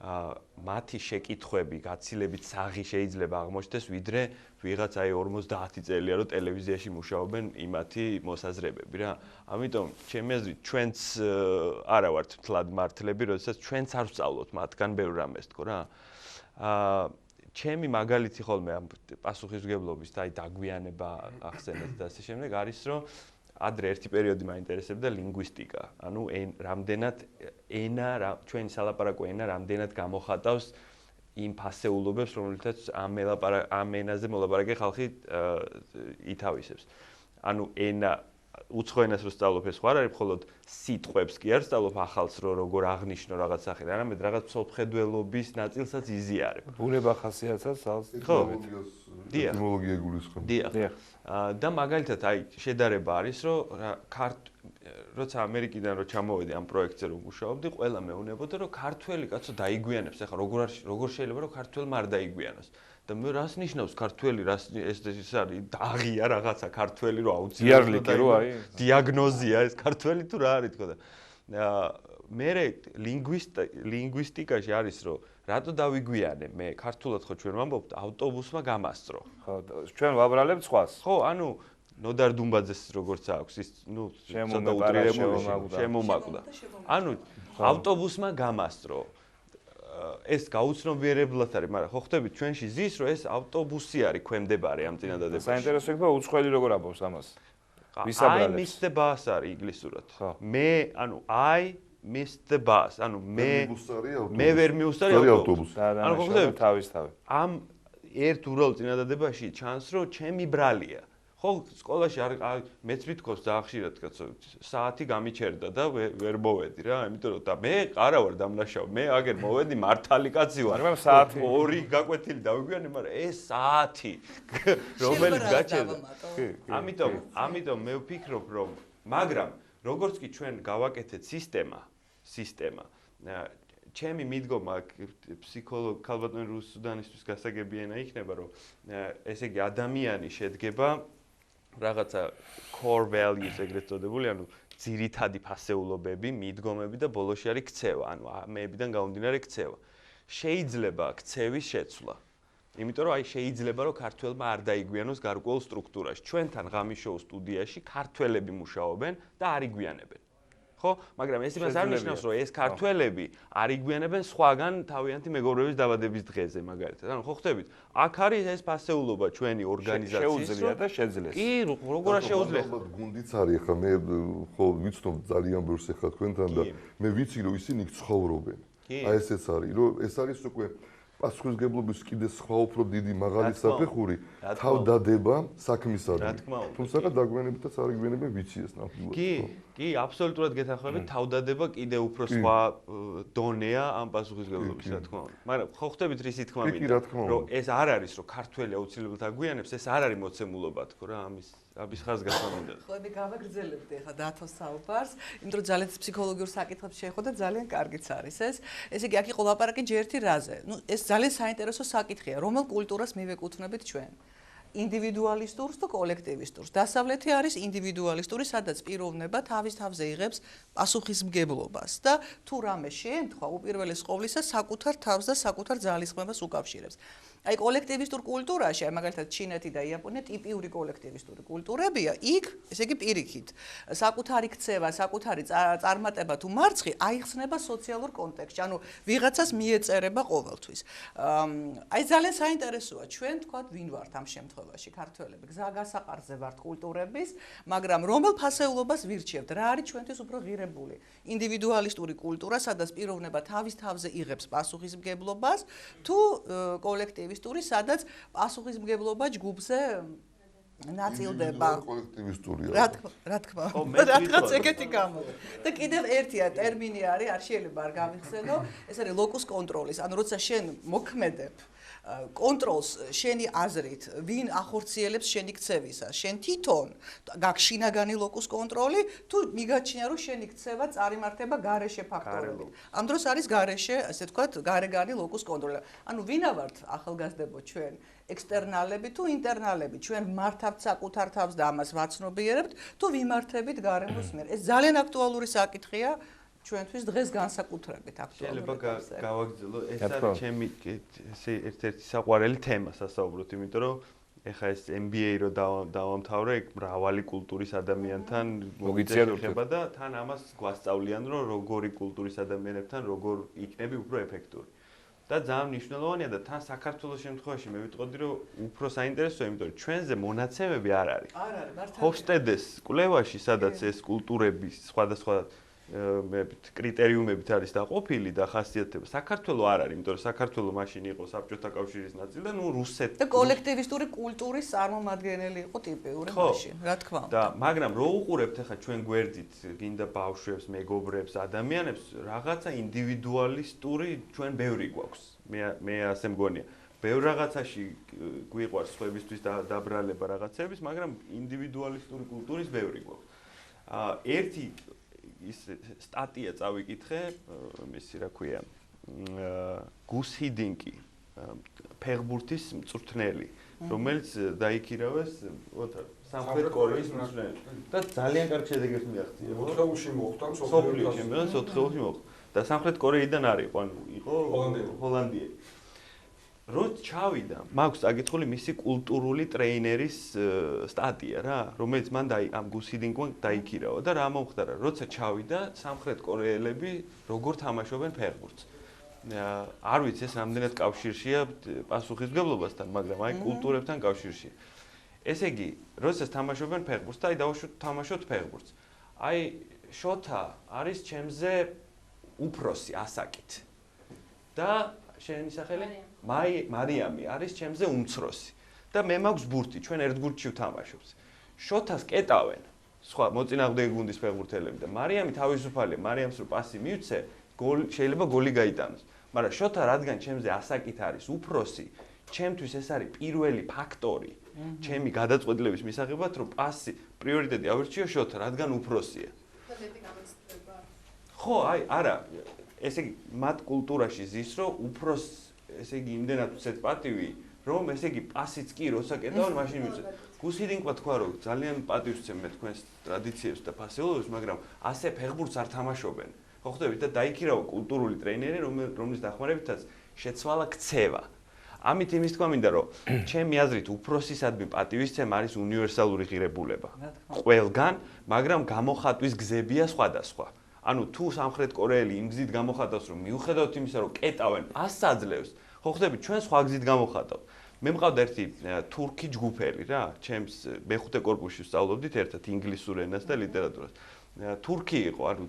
მათი შეკითხვები გაცილებით საღი შეიძლება აღმოჩნდეს, ვიდრე ვიღაც აი 50 წელია რომ ტელევიზიაში მუშაობენ იმათი მოსაზრებები რა. ამიტომ ჩემი აზრით ჩვენც არა ვართ მთლად მართლები, როდესაც ჩვენც არ ვსწავლოთ მათგან ბევრ რამეს თქო რა. ჩემი მაგალითი ხოლმე ამ პასუხისმგებლობის და აი დაგვიანება ახსენეთ და ასე შემდეგ არის რომ ადრე ერთი პერიოდი მაინტერესებდა ლინგვისტიკა. ანუ რამდენად ჩვენი სალაპარაკო ენა რამდენად გამოხატავს იმ ფასეულობებს, რომელთაც ამ ენაზე მოლაპარაკე ხალხი ითავისებს. ანუ ენა უცხო ენას რო სწავლობ ეს ხარ არის მხოლოდ სიტყვებს კი არ სწავლობ ახალს რო როგორ აღნიშნო რაღაც სახით, არამედ რაღაც მსოფლმხედველობის ნაწილსაც იზიარებ. ბუნება ხასიათსაც ეტიმოლოგია გულისხმობს. დიახ. და მაგალითად აი შედარება არის რომ როცა ამერიკიდან რო ჩამოვედი ამ პროექტზე რომ მუშაობდი, ყველა მეუბნებოდა რომ ქართველი კაცო დაიგვიანებს. ეხლა როგორ შეიძლება რომ ქართველმა არ დაიგვიანოს? და მე რას ნიშნავს ქართველი, რას ეს არის დაღია რაღაცა ქართველი რო აუცილებლად დიაგნოზია ეს ქართველი თუ რა არის თქო და მე ლინგვისტიკაში არის რომ რატო დავიგვიანე მე ქართულად ხო ჩვენ ვამბობთ ავტობუსმა გამასწრო. ხო ჩვენ ვაბრალებთ სხვას. ხო ანუ ნოდარ დუმბაძეს როგორც აქვს ის ნუ შემომაკვდა. ანუ ავტობუსმა გამასწრო. ეს გაუცნობიერებლად არის, მაგრამ ხო ხდებით ჩვენში ზის რომ ეს ავტობუსი არის ქვემდებარე ამ წინადადებაში. საინტერესო იქნება უცხოელი როგორ ამბობს ამას. I missed the bus არის ინგლისურად. მე ანუ I missed the bus. ანუ მე ვერ მივუსწარი ავტობუსს. ანუ ხო ხდებით თავისთავად. ამ ერთ უბრალოდ წინადადებაში ჩანს რომ ჩემი ბრალია. ხო სკოლაში მეც მithkos ძალიან ხშირად კაცო საათი გამიჩერდა და ვერ მოვედი რა, იმიტომ რომ და მე არა ვარ დამნაშავე, მე აგერ მოვედი მართალი კაცი ვარ. მაგრამ საათი ორი გაკვეთილი დავიგვიანე, მაგრამ ეს საათი რომელიც გაჩერდა. ამიტომ მე ვფიქრობ რომ მაგრამ როგორც კი ჩვენ გავაკეთეთ სისტემა ჩემი მიდგომა ფსიქოლოგ ქალბატონი რუსუდანისთვის გასაგებიენა იქნება რომ ესე იგი ადამიანი შედგება რაღაცა core values ეგრეთ წოდებული, ანუ ძირითადი ფასეულობები, მიდგომები და ბოლოში არის ქცევა, ანუ ამებიდან გამომდინარე ქცევა. შეიძლება ქცევის შეცვლა. იმიტომ რომ აი შეიძლება რომ ქართველმა არ დაიგვიანოს გარკვეულ სტრუქტურაში. ჩვენთან ღამის შოუ სტუდიაში ქართველები მუშაობენ და არ იგვიანებენ. ხო, მაგრამ ეს იმას არ ნიშნავს, რომ ეს ქართველები არ იგვიანებენ სხვაგან თავიანთი მეგობრების დაბადების დღეზე, მაგალითად. ანუ ხო ხდებით, აქ არის ეს ფასეულობა ჩვენი ორგანიზაციის. შეუძლია და შეძლეს. კი, როგორ არ შეუძლია? გუნდიც არის, ხა მე ხო ვიცნობ ძალიან ბევრს ახლა თქვენთან და მე ვიცი რომ ისინი ცხოვრობენ. აი ესეც არის, რომ ეს არის უკვე პასუხისმგებლობის კიდე სხვა უფრო დიდი მაღალი საფეხური თავდადება საქმისადმი. თუმცა დაგვიანებითაც არ იგვიანებენ ვიცი ეს ნამდვილად. კი, აბსოლუტურად გეთანხმებით, თავდადება კიდე უფრო სხვა დონეა ამ პასუხისმგებლობის, რა თქმა უნდა. მაგრამ ხო ხდებით რისი თქმა მინდა, რომ ეს არ არის, რომ ქართველი აუცილებლად აგვიანებს, ეს არ არის მოცემულობა თქო რა, ამის ხაზგასმა მინდა. ხო, მე გავაგრძელებდი ახლა დათოს საუბარს, იმიტომ რომ ძალიან ფსიქოლოგიურ საკითხებს შეეხო და ძალიან კარგიც არის ეს. ესე იგი, აქ იყო ლაპარაკი ჯერ ერთი რაზე. ნუ ეს ძალიან საინტერესო საკითხია, რომელ კულტურას მივეკუთვნებით ჩვენ. ინდივიდუალისტურს თუ კოლექტივისტურს. დასავლეთი არის ინდივიდუალისტური, სადაც პიროვნება თავის თავზე იღებს პასუხისმგებლობას და თუ რამე შეემთხვა, უპირველეს ყოვლისა საკუთარ თავს და საკუთარ ძალისხმევას უკავშირებს. აი კოლექტივისტურ კულტურაში, აი მაგალითად ჩინეთი და იაპონია ტიპიური კოლექტივისტური კულტურებია. იქ, ესე იგი პირიქით, საკუთარი ქცევა, საკუთარი წარმატება თუ მარცხი აიხსნება სოციალურ კონტექსტში. ანუ ვიღაცას მიეწერება ყოველთვის. აი ძალიან საინტერესოა, ჩვენ თქვათ ვინ ვართ ამ შემთხვევაში ქართველები. გზა გასაყარზე ვართ კულტურების, მაგრამ რომელ ფასეულობას ვირჩევთ? რა არის ჩვენთვის უფრო ღირებული? ინდივიდუალისტური კულტურა, სადაც პიროვნება თავის თავზე იღებს პასუხისმგებლობას, თუ კოლექტივისტური, სადაც პასუხისმგებლობა ჯგუფზე ნაწილდება. კოლექტივისტურია. რა თქმა უნდა, რადგან ეგეთი გამოვა. და კიდევ ერთია ტერმინი არის, არ შეიძლება არ გავიხსენო, ეს არის ლოკუს კონტროლის. ანუ როცა შენ მოქმედებ კონტროლს შენი აზრით, ვინ ახორციელებს შენი ქცევისა? შენ თვითონ გაქვს შინაგანი ლოკუს კონტროლი, თუ მიგაჩნია რომ შენი ქცევა წარიმართება გარეშე ფაქტორებით. ამ დროს არის გარეშე, ასე ვთქვათ, გარეგანი ლოკუს კონტროლი. ანუ ვინა ვართ ახალგაზრდებო ჩვენ? ექსტერნალები თუ ინტერნალები? ჩვენ მართავთ საკუთარ თავს და ამას ვაცნობიერებთ, თუ ვიმართებით გარემოს მიერ? ეს ძალიან აქტუალური საკითხია. ჩვენთვის დღეს განსაკუთრებით აქტუალურია. შეიძლება გავაგრძელო, ეს არის ჩემი ერთ-ერთი საყვარელი თემა სასაუბროთ, იმიტომ რომ ეხა ეს MBA რო დავამთავრე, მრავალი კულტურის ადამიანთან მოგიწევება და თან ამას გვასწავლიან, რომ როგორი კულტურის ადამიანებთან როგორ იქნები უფრო ეფექტური. და ძალიან მნიშვნელოვანია და თან საქართველოს შემთხვევაში მე ვიტყოდი, რომ უფრო საინტერესოა, იმიტომ რომ ჩვენზე მონაცემები არ არის. არ არის, მართალია. ჰოფსტედეს კვლევაში, სადაც ეს კულტურების სხვადასხვა კრიტერიუმებით არის დაყოფილი და ხასიათდება. საქართველოს არ არის, იმიტომ რომ საქართველოს მაშინ იყო საბჭოთა კავშირის ნაწილი და ნუ რუსეთი და კოლექტივისტური კულტურის წარმომადგენელი იყო ტიპიური მაშინ, რა თქმა უნდა. და მაგრამ რო უყურებთ ახლა ჩვენ გვერდით, გინდა ბავშვებს, მეგობრებს, ადამიანებს, რაღაცა ინდივიდუალისტური ჩვენ ბევრი გვაქვს. მე ასე მგონია. ბევრ რაღაცაში გვიყვარს სხვებისთვის დაბრალება რაღაცების, მაგრამ ინდივიდუალისტური კულტურის ბევრი გვაქვს. ერთი ის სტატია წავიკითხე, მისი რა ქვია, გუს ჰიდინკი, ფეხბურთის მწვრთნელი, რომელიც დაიქირავეს სამხრეთ კორეის მწვრთნელი და ძალიან კარგ შედეგებს მიაღწია. 4-ში მოხვდა მსოფლიო ჩემპიონატს 4-ში მოხვდა და სამხრეთ კორეიდან არის, იყო ჰოლანდიელი. როდ ჩავიდა, მაქვს წაკითხული მისი კულტურული ტრეინერის სტატია რა, რომელიც მან ამ გუს ჰიდინკმა დაიქირავა და რა მომხდარა, როცა ჩავიდა სამხრეთ კორეელები როგორ თამაშობენ ფეხბურთს. არ ვიცი ეს რამდენად კავშირშია პასუხისმგებლობასთან, მაგრამ აი კულტურებთან კავშირშია. ესე იგი, როცა თამაშობენ ფეხბურთს და აი დავთამაშოთ ფეხბურთს. აი შოთა არის ჩემზე უფროსი ასაკით. და შენი სახელი? მარიამი არის ჩემზე უმცროსი და მე მაქვს ბურთი, ჩვენ ერთ ბურთში ვთამაშობთ. შოთას კეტავენ სხვა მოწინააღმდეგე გუნდის ფეხბურთელები და მარიამი თავისუფალია, მარიამს რო პასი მივცე, შეიძლება გოლი გაიტანოს. მაგრამ შოთა რადგან ჩემზე ასაკით არის უფროსი, ჩემთვის ეს არის პირველი ფაქტორი, ჩემი გადაწყვეტილების მისაღებად, რომ პასი პრიორიტეტი ავირჩიო შოთა, რადგან უფროსია. ხო, აი, არა, ესე იგი, მათ კულტურაში ზის, რომ უფროს ესე იგი იმდენად უცეთ პატივი, რომ ესე იგი პასიც კი როცა კეტავენ, მაშინ მივცეთ. გუს ჰიდინკმა თქვა, რომ ძალიან პატივს ვცემ მე თქვენს ტრადიციებს და ფასეულობებს, მაგრამ ასე ფეხბურთს არ თამაშობენ. ხო ხვდებით და დაიქირავა კულტურული ტრეინერი, რომლის დახმარებითაც შეცვალა ქცევა. ამით იმის თქვა მინდა, რომ ჩემი აზრით უფროსისადმი პატივისცემა არის უნივერსალური ღირებულება. ყველგან, მაგრამ გამოხატვის გზებია სხვადასხვა. ანუ თუ სამხრეთ კორეელი იმ გზით გამოხატავს, რომ მიუხედავად იმისა, რომ კეტავენ პასს აძლევს, ხო ხვდებით, ჩვენ სხვა გზით გამოხატავთ. მე მყავდა ერთი თურქი ჯგუფელი რა, ჩემს მეხუთე კორპუსში ვსწავლობდით ერთად ინგლისურ ენას და ლიტერატურას. თურქი იყო, ანუ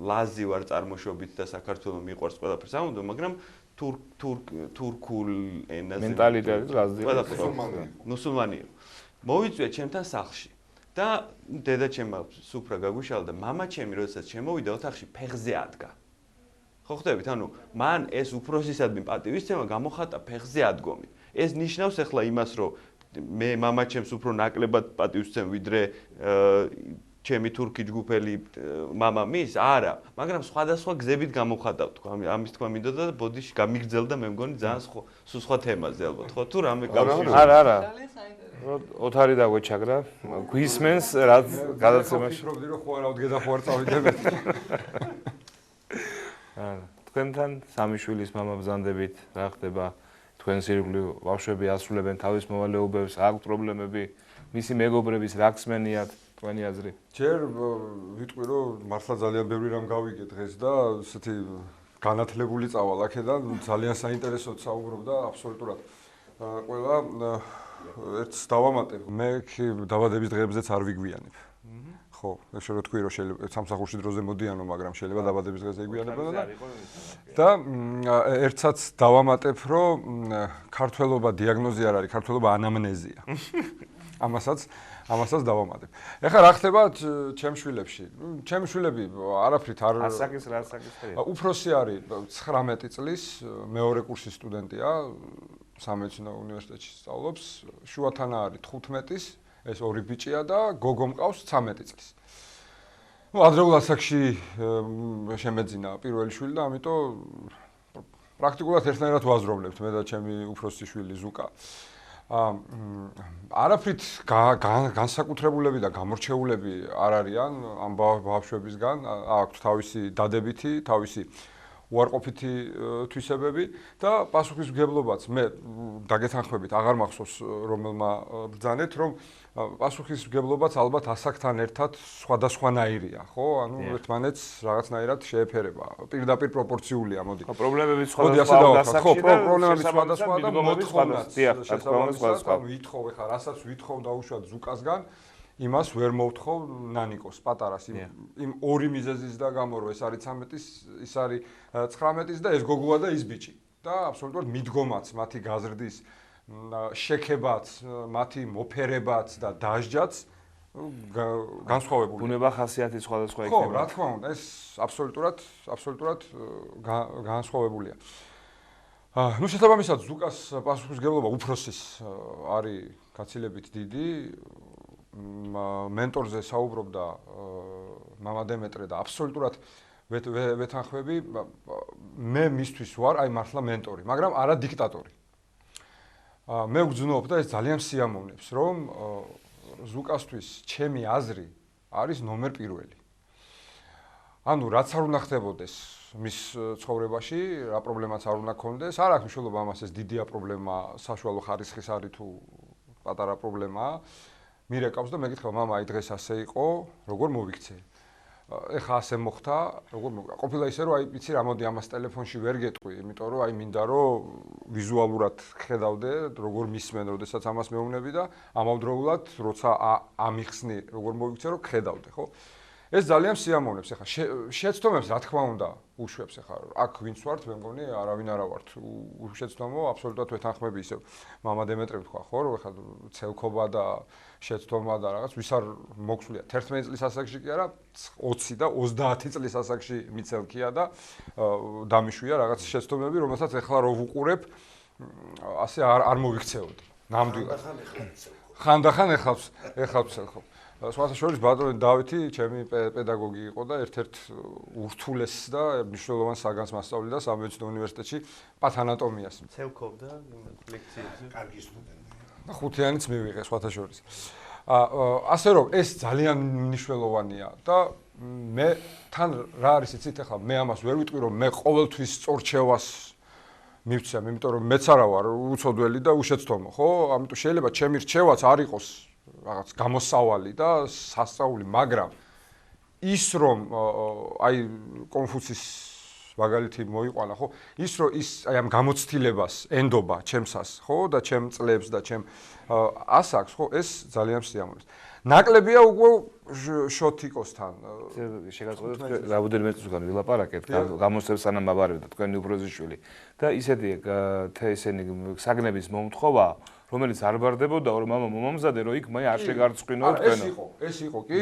ლაზი ვარ წარმოშობით და საქართველოს მიყვარს ყველაფერს ამბობ, მაგრამ თურქულ ენაზე მენტალიტეტი ლაზი მუსულმანი იყო. მოვიწვია ჩემთან სახლში. და დედა ჩემმა სუფრა გაგვიშალა და მამა ჩემი როდესაც შემოვიდა ოთახში ფეხზე ადგა. ხო ხვდებით, ანუ მან ეს უფროსისადმი პატივისცემა გამოხატა ფეხზე ადგომით. ეს ნიშნავს ახლა იმას, რომ მე მამა ჩემს უფრო ნაკლებად პატივისცემ ვიდრე ჩემი თურქი ჯგუფელი მამა მის, არა, მაგრამ სხვადასხვა გზებით გამოხატავ თქვა. ამის თქვა მინდოდა და ბოდიში გამიგრძელდა მე მგონი ძალიან სხვა თემაზე ალბათ, ხო თუ რამე კავშირი. არა. ოთარი დაგვეჩაგრა, გვისმენს რაც გადაცემაში. ვფიქრობდი რომ ხო არა ვდგედა ხო არ წავიდებით. არა, თქვენთან სამი შვილის მამა ბრძანდებით, რა ხდება? თქვენს ირგვლივ ბავშვები ასრულებენ თავის მოვალეობებს, აქვს პრობლემები, მისი მეგობრების რა ხსმენიათ, თქვენი აზრი? ჯერ ვიტყვი რომ მართლა ძალიან ბევრი რამ გავიგე დღეს და ესეთი განათლებული წავალ აქედან, ძალიან საინტერესოდ საუბრობდა აბსოლუტურად. ყველა ერთს დავამატებ, მე დაბადების დღეებზეც არ ვიგვიანებ. ხო, ესე რომ თქვი რომ შეიძლება სამსახურში დროზე მოდიანო, მაგრამ შეიძლება დაბადების დღეზე იგვიანებოდა და ერთსაც დავამატებ, რომ ქართველობა დიაგნოზი არ არის, ქართველობა ანამნეზია. ამასაც დავამატებ. ეხლა რა ხდება ჩემ შვილებში? ჩემი შვილები არაფრით არ ასაკის რა ასაკისია? უფროსი არის 19 წლის, მეორე კურსის სტუდენტია, სამედიცინო უნივერსიტეტში სწავლობს, შუათანა არის 15-ის, ეს ორი ბიჭია და გოგო მყავს 13 წლის. ნუ ადრეულ ასაკში შემეძინა პირველი შვილი და ამიტომ პრაქტიკულად ერთნაირად ვაზრობლებთ მე და ჩემი უფროსი შვილი ზუკა. არაფრით განსაკუთრებულები და გამორჩეულები არ არიან ამ ბავშვებისგან, აქვთ თავისი დადებითი, თავისი უარყოფითი თვისებები და პასუხისმგებლობაც მე დაგეთანხმებით აღარ მახსოვს რომელმა ბრძანეთ, რომ პასუხისმგებლობაც ალბათ ასაკთან ერთად სხვადასხვანაირია, ხო? ანუ ერთმანეთს რაღაცნაირად შეეფერება. პირდაპირ პროპორციულია, მოდი. ხო, პრობლემები სხვადასხვა ხო, პრობლემები სხვადასხვა და მოთხოვნაც შესაბამისად, ვითხოვ ხა, რასაც ვითხოვ დაუშვათ ზუკასგან, იმას ვერ მოვთხოვ ნანიკოს, პატარას იმ ორი მიზეზის და გამო რომ ეს არის 13-ის, ის არის 19-ის და ეს გოგოა და ის ბიჭი. და აბსოლუტურად მიდგომაც, მათი გაზრდის შექებაც, მათი მოფერებაც და დასჯაც განსხვავებული. ბუნება ხასიათის სხვადასხვა იქნება. ხო, რა თქმა უნდა, ეს აბსოლუტურად განსხვავებულია. ნუ შესაბამისად, ზუკას პასუხისმგებლობა უფროსის არის გაცილებით დიდი. მენტორზე საუბრობდა მამა დემეტრე და აბსოლუტურად ვეთანხმები, მე მისთვის ვარ აი მართლა მენტორი, მაგრამ არა დიქტატორი. მე ვგრძნობ და ეს ძალიან სიამოვნებს, რომ ზუკასთვის ჩემი აზრი არის ნომერ პირველი. ანუ რაც არ უნდა ხდებოდეს მის ცხოვრებაში, რა პრობლემაც არ უნდა ქონდეს, არ აქვს მნიშვნელობა ამას ეს დიდია პრობლემა, საშუალო ხარისხის არის თუ პატარა პრობლემაა. მირეკავს და მეკითხა მამა, აი დღეს ასე იყო, როგორ მოვიქცე? ეხა ასე მოხდა, როგორ მოვიქცე? ყოფილა ისე რომ აი ვიცი რა მოდი ამას ტელეფონში ვერ გეტყვი, იმიტომ რომ აი მინდა რომ ვიზუალურად ხედავდე, როგორ მისმენ, როდესაც ამას მეუბნები და ამავდროულად როცა ამიხსნი, როგორ მოვიქცე, რომ ხედავდე, ხო? ეს ძალიან სიამოვნებს, ეხა შეცდომებს რა თქმა უნდა უშვებს, ეხა აქ ვინც ვართ, მე მგონი არავინ არა ვართ. შეცდომო აბსოლუტურად ვეთანხმები ისევ მამა დემეტრე თქვა, ხო, რომ ეხა ცელქობა და შეცდომა და რაღაც ვის არ მოგვსულია 11 წლის ასაკში კი არა 20 და 30 წლის ასაკში მიცელქია და დამიშვია რაღაც შეცდომები, რომელსაც ეხლა რო ვუყურებ ასე არ მოვიქცეოდი. ნამდვილად. ხანდახან ეხავს ხო. სხვათა შორის ბატონი დავითი ჩემი პედაგოგი იყო და ერთ-ერთ ურთულეს და მნიშვნელოვან საგანს მასწავლიდა სამედიცინო უნივერსიტეტში პათანატომიას. ცელქობდა ლექციებზე. კარგი სტუდენტი. და ხუთიანიც მივიღე სხვათა შორის. ასე რომ ეს ძალიან მნიშვნელოვანია და მე თან რა არის იცით ახლა მე ამას ვერ ვიტყვი რომ მე ყოველთვის სწორჩევას მივცემ, იმიტომ რომ მეც არა ვარ უცოდველი და უშეცდომო, ხო? ამიტომ შეიძლება ჩემი რჩევაც არ იყოს რაღაც გამოსავალი და სასწაული, მაგრამ ის რომ აი კონფუცის მაგალითი მოიყვანა, ხო? ის რომ ის აი ამ გამოცდილებას ენდობა ჩემსას, ხო? და ჩემ წლებს და ჩემ ასაკს, ხო? ეს ძალიან სიამოვნებს. ნაკლებია უკვე შოთიკოსთან. შეგაწყვეტეთ, რამოდენიმე წუთგან ვილაპარაკეთ, გამოსცემს სანამ აბარებდა თქვენი უფროსიშვილი და ისეთი ესენი საგნების მომთხოვა რომელიც არ ბარდებოდა რომ მამა მომამზადე რომ იქ მე არ შეგარწყვინო თქვენო. ეს იყო კი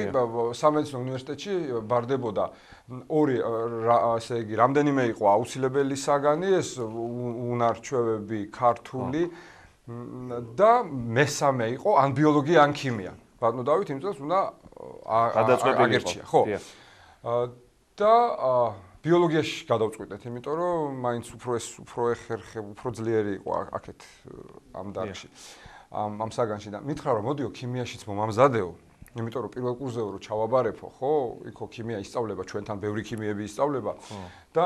სამედიცინო უნივერსიტეტში ბარდებოდა ორი ასე იგი რამდენიმე იყო აუცილებელი საგანი ეს უნარჩვევები ქართული და მესამე იყო ან ბიოლოგია ან ქიმია. ბატონო დავით იმ წელს უნდა აგერჩია, ხო? და ბიოლოგიაში გადავწყვიტეთ, იმიტომ რომ მაინც უფრო ეხერხებ, უფრო ძლიერი იყო აქეთ ამ დარგში. ამ საგანში და მითხრა რომ მოდიო ქიმიაშიც მომამზადეო, იმიტომ რომ პირველ კურსზე რომ ჩავაბარებო, ხო? იქო ქიმია ისწავლება, ჩვენთან ბევრი ქიმიები ისწავლება და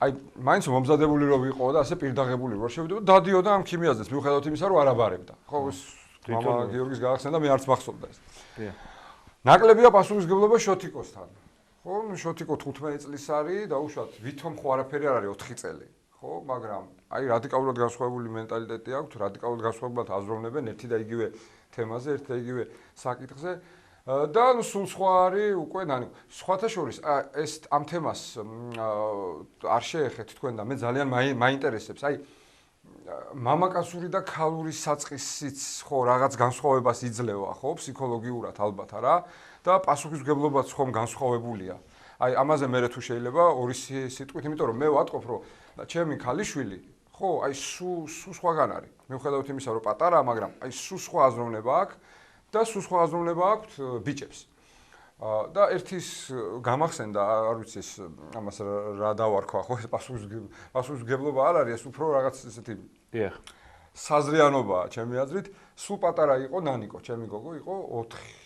აი მაინც მომზადებული რო ვიყო და ასე პირდაღებული რო შევიდო და დადიოდა ამ ქიმიაზეც, მიუხედავად იმისა რომ არ აბარებდა. ხო, ეს მამა გიორგის გაახსენდა, მე არც მახსოვდა ეს. ნაკლებია პასუხისმგებლობა შოთიკოსთან. ხო, შოთიკო 15 წლის არის და უშუალოდ ვითომ ხო არაფერი არ არის 4 წელი, ხო, მაგრამ აი რადიკალურად განსხვავებული მენტალიტეტი აქვს, რადიკალურად განსხვავებულად აზროვნებენ ერთი და იგივე თემაზე, ერთი და იგივე საკითხზე და ნუ სულ სხვა არის უკვე ნანი. სხვათა შორის ეს ამ თემას არ შეეხეთ თქვენ და მე ძალიან მაინტერესებს. აი მამაკაცური და ქალური საწყისიც ხო რაღაც განსხვავებას იძლევა, ხო, ფსიქოლოგიურად ალბათ არა და პასუხისმგებლობაც ხომ განსხვავებულია. აი ამაზე მე თუ შეიძლება ორი სიტყვით, იმიტომ რომ მე ვატყობ, რომ ჩემი ქალიშვილი, ხო, აი სულ სხვაგან არის. მიუხედავად იმისა, რომ პატარაა, მაგრამ აი სულ სხვა აზროვნება აქვს და სულ სხვა აზროვნება აქვს ბიჭებს. და ერთის გამახსენდა, არ ვიცი ეს ამას რა დავარქვა, ხო, ეს პასუხისმგებლობა არ არის, ეს უფრო რაღაც ესეთი საზრიანობაა ჩემი აზრით. სულ პატარა იყო ნანიკო, ჩემი გოგო იყო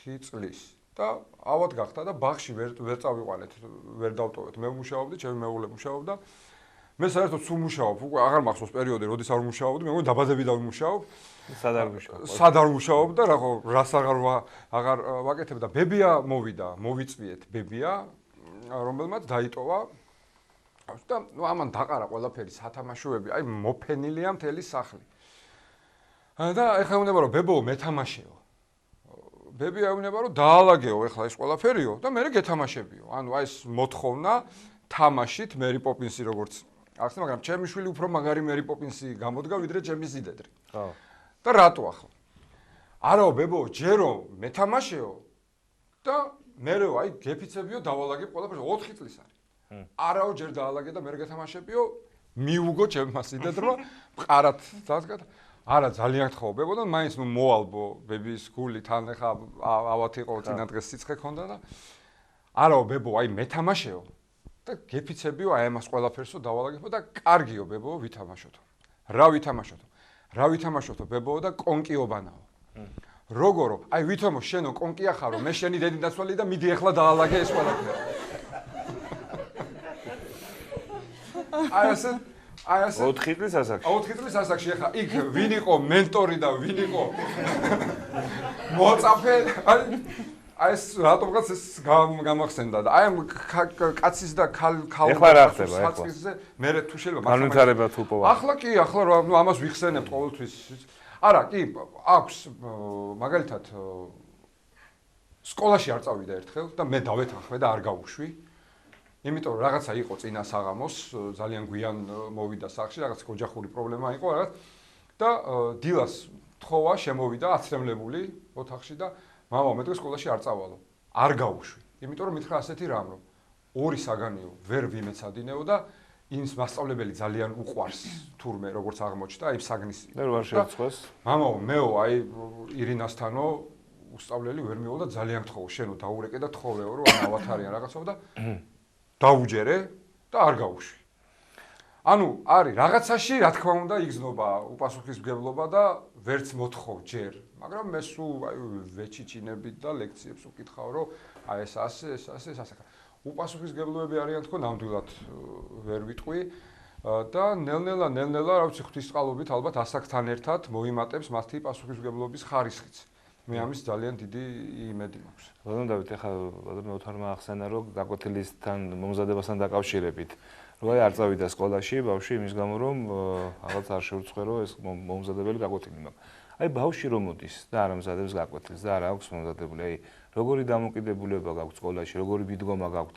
4 წლის და ავად გახდა და ბაღში ვერ წავიყვანეთ, ვერ დავტოვეთ. მე ვმუშაობდი, ჩემი მეუღლე მუშაობდა. მე საერთოდ სულ მუშაობ, უკვე აღარ მახსოვს პერიოდი, როდის არ ვმუშაობდი, მე დაბადებიდან ვმუშაობ. სად არ ვმუშაობ და რას აღარ ვაკეთებ და ბებია მოვიდა, მოვიწვიეთ ბებია, რომელმაც დაიტოვა და ამან დაყარა ყველაფერი სათამაშოები, აი მოფენილია მთელი სახლი. და ეხლა უნდა რომ ბებო მეთამაშეო. ბებია უნდა რომ დაალაგეო ეხლა ეს ყველაფერიო და მე გეთამაშებიო. ანუ აი ეს მოთხოვნა თამაშით მერი პოპინსი როგორც ახლა, მაგრამ ჩემი შვილი უფრო მაგარი მერი პოპინსი გამოდგა ვიდრე ჩემი სიდედრი. ხო. და რატო ახლა? არაო ბებო, ჯერო მეთამაშეო და მერეო აი გეფიცებიო დავალაგებ ყველაფერს 4 წლის არის. არაო ჯერ დაალაგე და მე გეთამაშებიო, მიუგო ჩემმა სიდედრმა, მყარად დასგა. არა ძალიან გთხოვ ბებო და მაინც მოალბო ბების გული თან ახლა ავათ იყო წინა დღეს სიცხე ქონდა და არაო ბებო აი მეთამაშეო და გეფიცებიო აი ამას ყველაფერსო დავალაგებო და კარგიო ბებო ვითამაშოთო. რა ვითამაშოთო? რა ვითამაშოთო ბებო და კონკიობანაო. როგორო? აი ვითომო შენო კონკია ხარო, მე შენი დედი დაცვალი და მიდი ახლა დაალაგე ეს ყველაფერი. აი ასე 4 წლის ასაკში. 4 წლის ასაკში ახლა იქ ვინ იყო მენტორი და ვინ იყო მოწაფე? აი ეს რატომღაც ეს გამახსენდა და აი ამ კაცის და ეხლა რა ხდება ახლა? მე თუ შეიძლება განვითარება თუ პოვა. ახლა კი, ახლა ამას ვიხსენებთ ყოველთვის. არა, კი, აქვს მაგალითად სკოლაში არ წავიდა ერთხელ და მე დავეთანხმე და არ გავუშვი. იმიტომ რომ რაღაცა იყო წინა საღამოს, ძალიან გვიან მოვიდა სახლში, რაღაც ოჯახური პრობლემა იყო რაღაც და დილას თხოვა შემოვიდა აცრემლებული ოთახში და მამა მე დღეს სკოლაში არ წავალო. არ გავუშვი. იმიტომ რომ მითხრა ასეთი რამ რომ ორი საგანიო ვერ ვიმეცადინეო და ის მასწავლებელი ძალიან უყვარს თურმე როგორც აღმოჩნდა აი საგნის. მე რო არ შეეცხვეს. მამაო, მეო აი ირინასთანო უსწავლელი ვერ მივალ და ძალიან გთხოვ შენო დაურეკე და თხოვეო რომ ავათ არიან რაღაცაო და დაუჯერე და არ გავუშვი. ანუ არის რაღაცაში რა თქმა უნდა იგზნობა უპასუხისმგებლობა და ვერც მოთხოვ ჯერ, მაგრამ მე სულ აი ვეჩიჩინებით და ლექციებს უკითხავ რომ აი ეს ასე უპასუხისმგებლოები არიან თქო ნამდვილად ვერ ვიტყვი და ნელ-ნელა რა ვიცი ღვთისწყალობით ალბათ ასაკთან ერთად მოიმატებს მათი პასუხისმგებლობის ხარისხიც. მე ამის ძალიან დიდი იმედი მაქვს. ბატონო დავით, ახლა ბატონო ოთარმა ახსენა რომ გაკვეთილისთან მომზადებასთან დაკავშირებით რომ აი არ წავიდა სკოლაში ბავშვი იმის გამო რომ რაღაც არ შეუცხვე რომ ეს მომზადებელი გაკვეთილი მაქვს. აი ბავშვი რომ მოდის და არ ამზადებს გაკვეთილს და არ აქვს მომზადებული, აი როგორი დამოკიდებულება გაქვს სკოლაში, როგორი მიდგომა გაქვთ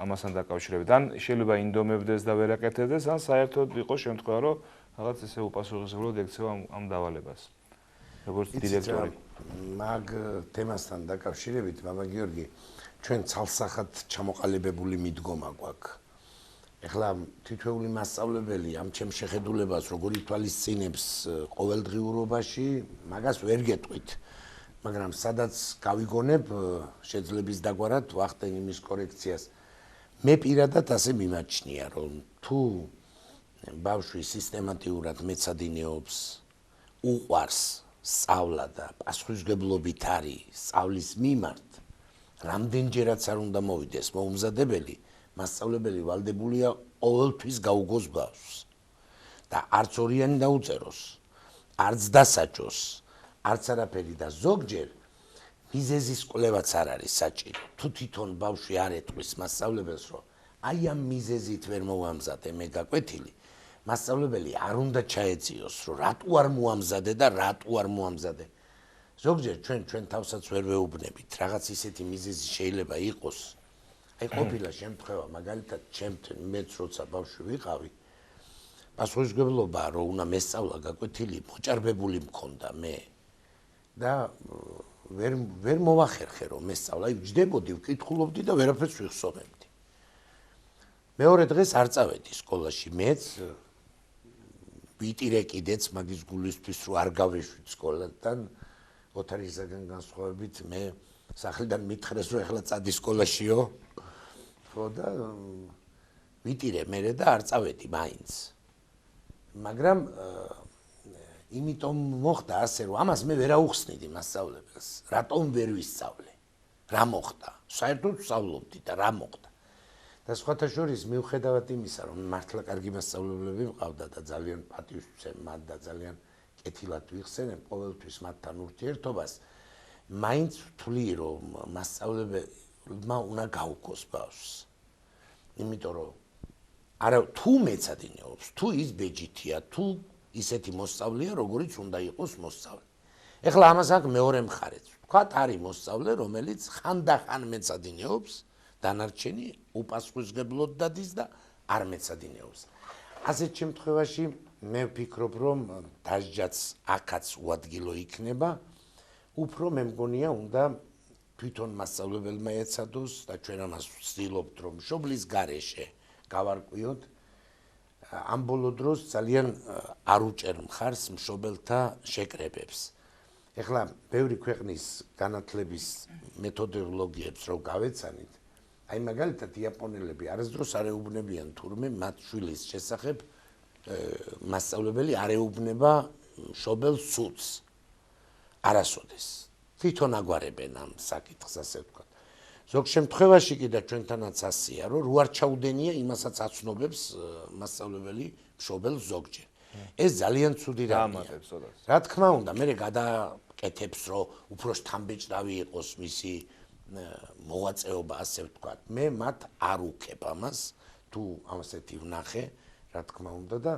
ამასთან დაკავშირებით. ან შეიძლება ინდომებდეს და ვერ აკეთებდეს, ან საერთოდ იყო შემთხვევა რომ რაღაც ესე უპასუხისმგებლოდ ექცევა ამ დავალებას. როგორც დირექტორი. მაგ თემასთან დაკავშირებით, მამა გიორგი, ჩვენ ცალსახად ჩამოყალიბებული მიდგომა გვაქვს. ეხლა თითოეული მასწავლებელი ამ ჩემ შეხედულებას როგორ ითვალისწინებს ყოველდღიურობაში, მაგას ვერ გეტყვით. მაგრამ სადაც გავიგონებ შეძლების დაგვარად ვახდენ იმის კორექციას. მე პირადად ასე მიმაჩნია, რომ თუ ბავშვი სისტემატიურად მეცადინეობს, უყვარს სწავლა და პასუხისმგებლობით არის სწავლის მიმართ, რამდენჯერაც არ უნდა მოვიდეს მოუმზადებელი, მასწავლებელი ვალდებულია ყოველთვის გაუგოს ბავშვს და არც ორიანი დაუწეროს, არც დასაჯოს, არც არაფერი და ზოგჯერ მიზეზის კვლევაც არ არის საჭირო. თუ თვითონ ბავშვი არ ეტყვის მასწავლებელს, რომ აი ამ მიზეზით ვერ მოვამზადე მე გაკვეთილი, მასწავლებელი არ უნდა ჩაეწიოს, რომ რატო არ მოამზადე და რატო არ მოამზადე. ზოგჯერ ჩვენ თავსაც ვერ ვეუბნებით, რაღაც ისეთი მიზეზი შეიძლება იყოს. აი ყოფილა შემთხვევა, მაგალითად, ჩემთან მეც როცა ბავშვი ვიყავი, პასუხისმგებლობა რომ უნდა მესწავლა გაკვეთილი, მოჭარბებული მქონდა მე და ვერ მოვახერხე რომ მესწავლა, აი ვჯდებოდი, ვკითხულობდი და ვერაფერს ვიხსოვებდი. მეორე დღეს არ წავედი სკოლაში, მეც ვიტირე კიდეც მაგის გულისთვის რომ არ გავეშვით სკოლიდან, ოთარისაგან განსხვავებით მე სახლიდან მითხრეს რომ ეხლა წადი სკოლაშიო. ხო და ვიტირე მე და არ წავედი მაინც. მაგრამ იმიტომ მოხდა ასე, რომ ამას მე ვერ აუხსნიდი მასწავლებელს. რატომ ვერ ვისწავლე? რა მოხდა? საერთოდ ვსწავლობდი და რა მოხდა? და სხვათა შორის მიუხედავად იმისა, რომ მართლა კარგი მასწავლებლები მყავდა და ძალიან პატივს ვცემ მათ და ძალიან კეთილად ვიხსენებ ყოველთვის მათთან ურთიერთობას, მაინც ვთვლი, რომ მასწავლებელმა უნდა გაუქოს ბავშვს. იმიტომ რომ არა თუ მეცადინეობს, თუ ის ბეჯითია, თუ ისეთი მოსწავლეა, როგორიც უნდა იყოს მოსწავლე. ეხლა ამას აქვს მეორე მხარეც. ვთქვათ, არის მოსწავლე, რომელიც ხანდახან მეცადინეობს, დანარჩენი უპასუხისმგებლოდ დადის და არ მეცადინეობს. ასეთ შემთხვევაში მე ვფიქრობ, რომ დასჯაც აქაც უადგილო იქნება, უფრო მე მგონია უნდა თვითონ მასწავლებელმა ეცადოს და ჩვენ ამას ვცდილობთ, რომ მშობლის გარეშე გავარკვიოთ. ამ ბოლო დროს ძალიან არ უჭერ მხარს მშობელთა შეკრებებს. ეხლა ბევრი ქვეყნის განათლების მეთოდოლოგიებს რო გავეცანით, აი მაგალითად იაპონელები არასდროს არ ეუბნებიან თურმე მათ შვილის შესახებ მასწავლებელი არ ეუბნება მშობელს სულს. არასოდეს. თვითონ აგვარებენ ამ საკითხს, ასე ვთქვათ. ზოგ შემთხვევაში კიდე ჩვენთანაც ასეა, რომ რო არ ჩაუდენია იმასაც აცნობებს მასწავლებელი მშობელს ზოგჯერ. ეს ძალიან ცუდი რამეა. რა თქმა უნდა, მე გადაკეთებს, რომ უფრო შთამბეჭდავი იყოს მისი მოღვაწეობა, ასე ვთქვათ. მე მათ არ უქებ ამას, თუ ამასეთი ვნახე, რა თქმა უნდა და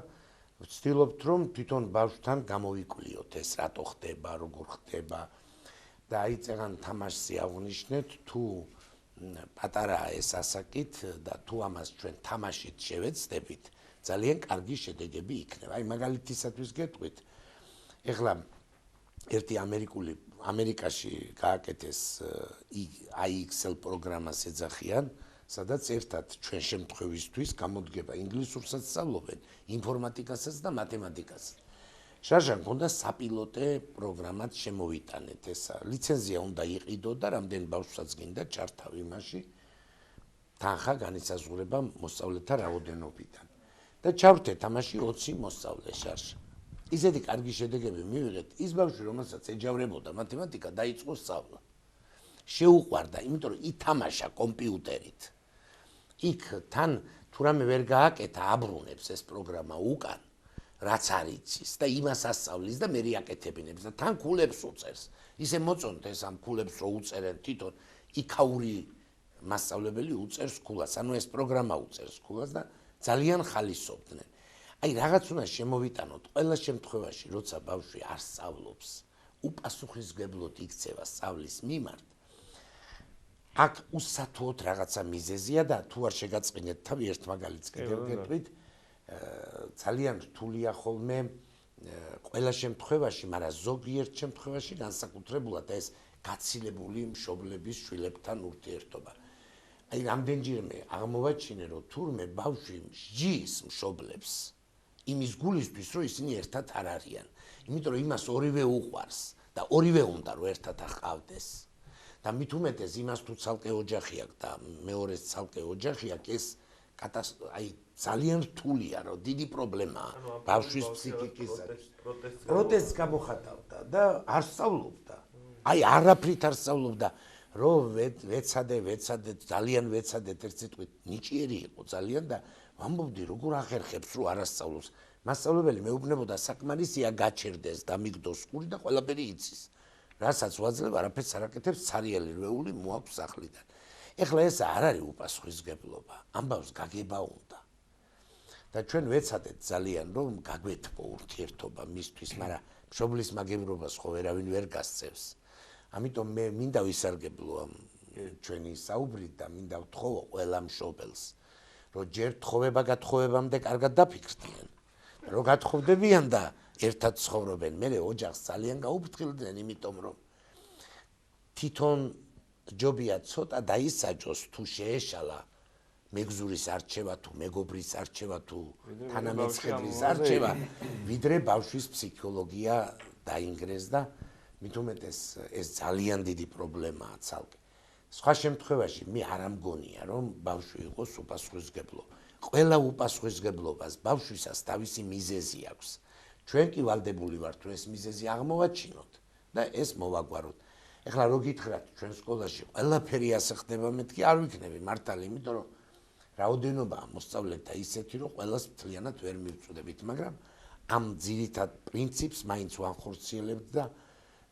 ვცდილობთ, რომ თვითონ ბავშვთან გამოვიკვლიოთ ეს რატო ხდება, როგორ ხდება და აი წეგან თამაშზე აღნიშნეთ, თუ პატარაა ეს ასაკით და თუ ამას ჩვენ თამაშით შევეცდებით, ძალიან კარგი შედეგები იქნება. აი მაგალითისათვის გეტყვით, ეხლა ერთი ამერიკაში გააკეთეს IXL პროგრამას ეძახიან, სადაც ერთად ჩვენ შემთხვევისთვის გამოდგება ინგლისურსაც სწავლობენ, ინფორმატიკასაც და მათემატიკასაც. შარჟან გონდა საპილოტე პროგრამად შემოვიტანეთ ესა. ლიცენზია უნდა იყიდო და რამდენ ბავშვსაც გინდა ჩართავი იმაში. თანხა განისაზღვრება მოსწავლეთა რაოდენობიდან. და ჩავრთეთ ამაში 20 მოსწავლე შარჟან. ისეთი კარგი შედეგები მივიღეთ, ის ბავშვი, რომელსაც ეჯავრებოდა მათემატიკა, დაიწყო სწავლა. შეუყვარდა, იმიტომ რომ ითამაშა კომპიუტერით. იქ თან თუ რამე ვერ გააკეთა, აბრუნებს ეს პროგრამა უკან. რაც არ იცის და იმას ასწავლის და მე რეაკეთებინებს და თან ქულებს უწერს. ისე მოწონთ ეს ამ ქულებს რო უწერენ თვითონ იქაური მასწავლებელი უწერს ქულას, ანუ ეს პროგრამა უწერს ქულას და ძალიან ხალისობდნენ. აი რაღაც უნდა შემოვიტანოთ ყველა შემთხვევაში, როცა ბავშვი არ სწავლობს, უპასუხისმგებლოდ იქცევა სწავლის მიმართ. აქ უსათუოდ რაღაცა მიზეზია და თუ არ შეგაწყინეთ თავი ერთ მაგალითს კიდევ გეტყვით. ძალიან რთულია ხოლმე ყველა შემთხვევაში, მაგრამ ზოგიერთ შემთხვევაში განსაკუთრებულად ეს გაცილებული მშობლების შვილებთან ურთიერთობა. აი რამდენჯერმე აღმოვაჩინე, რომ თურმე ბავშვი სჯის მშობლებს იმის გულისთვის, რომ ისინი ერთად არ არიან. იმიტომ რომ იმას ორივე უყვარს და ორივე უნდა რომ ერთად აღყავდეს. და მით უმეტეს იმას თუ ცალკე ოჯახი აქვს და მეორეს ცალკე ოჯახი აქვს, ეს აი ძალიან რთულია, რომ დიდი პრობლემაა ბავშვის ფსიქიკისათვის. პროტესტს გამოხატავდა და არ სწავლობდა. აი არაფრით არ სწავლობდა, რომ ვეცადე, ძალიან ვეცადეთ ერთ სიტყვით, ნიჭიერი იყო ძალიან და ვამბობდი, როგორ ახერხებს, რომ არ ასწავლოს. მასწავლებელი მეუბნებოდა, საკმარისია გაჩერდეს და მიგდოს ყური და ყველაფერი იცის. რასაც ვაძლევ, არაფერს არ აკეთებს, ცარიელი რვეული მოაქვს სახლიდან. ეხლა ეს არ არის უპასუხისმგებლობა, ამბავს გაგება უნდა. და ჩვენ ვეცადეთ ძალიან, რომ გაგვეთბო ურთიერთობა მისთვის, მაგრამ მშობლის მაგებრობას ხო ვერავინ ვერ გასწევს. ამიტომ მე მინდა ვისარგებლო ამ ჩვენი საუბრით და მინდა ვთხოვო ყველა მშობელს, რომ ჯერ თხოვება-გათხოვებამდე კარგად დაფიქრდნენ, რომ გათხოვდებიან და ერთად ცხოვრობენ, მერე ოჯახს ძალიან გაუფრთხილდნენ, იმიტომ რომ თვითონ ჯობია ცოტა დაისაჯოს თუ შეეშალა მეგზურის არჩევა თუ მეგობრის არჩევა თუ თანამეცხედრის არჩევა, ვიდრე ბავშვის ფსიქოლოგია დაინგრეს და მით უმეტეს ეს ძალიან დიდი პრობლემაა ცალკე. სხვა შემთხვევაში მე არ ამგონია, რომ ბავშვი იყოს უპასუხისმგებლო. ყველა უპასუხისმგებლობას ბავშვისას თავისი მიზეზი აქვს. ჩვენ კი ვალდებული ვართ რომ ეს მიზეზი აღმოვაჩინოთ და ეს მოვაგვაროთ. ეხლა რო გითხრათ ჩვენ სკოლაში ყველაფერი ასე ხდება, მეთქი არ ვიქნები მართალი, იმიტომ რომ რაოდენობაა მოსწავლეთა ისეთი, რომ ყველას მთლიანად ვერ მივწოდებით, მაგრამ ამ ძირითად პრინციპს მაინც ვანხორციელებთ და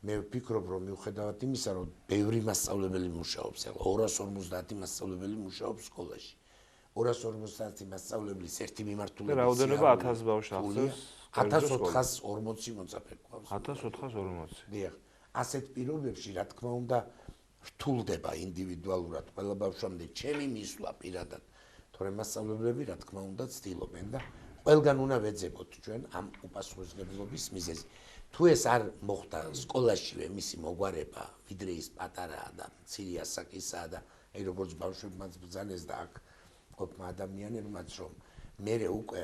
მე ვფიქრობ, რომ მიუხედავად იმისა, რომ ბევრი მასწავლებელი მუშაობს, ეხლა 250 მასწავლებელი მუშაობს სკოლაში. 250 მასწავლებლის ერთი მიმართულებით რაოდენობა 1000 ბავშვს ახსოვს 1440 მოწაფე გვყავს 1440 დიახ ასეთ პირობებში რა თქმა უნდა რთულდება ინდივიდუალურად ყველა ბავშვამდე ჩემი მისვლა პირადად თორემ მასწავლებლები რა თქმა უნდა ცდილობენ და ყველგან უნდა ვეძებოთ ჩვენ ამ უპასუხისმგებლობის მიზეზი თუ ეს არ მოხდა სკოლაშივე მისი მოგვარება ვიდრე ის პატარაა და მცირე ასაკისაა და აი როგორც ბავშვებმაც ბრძანეს და აქ ყოფნა ადამიანებმაც რომ მე უკვე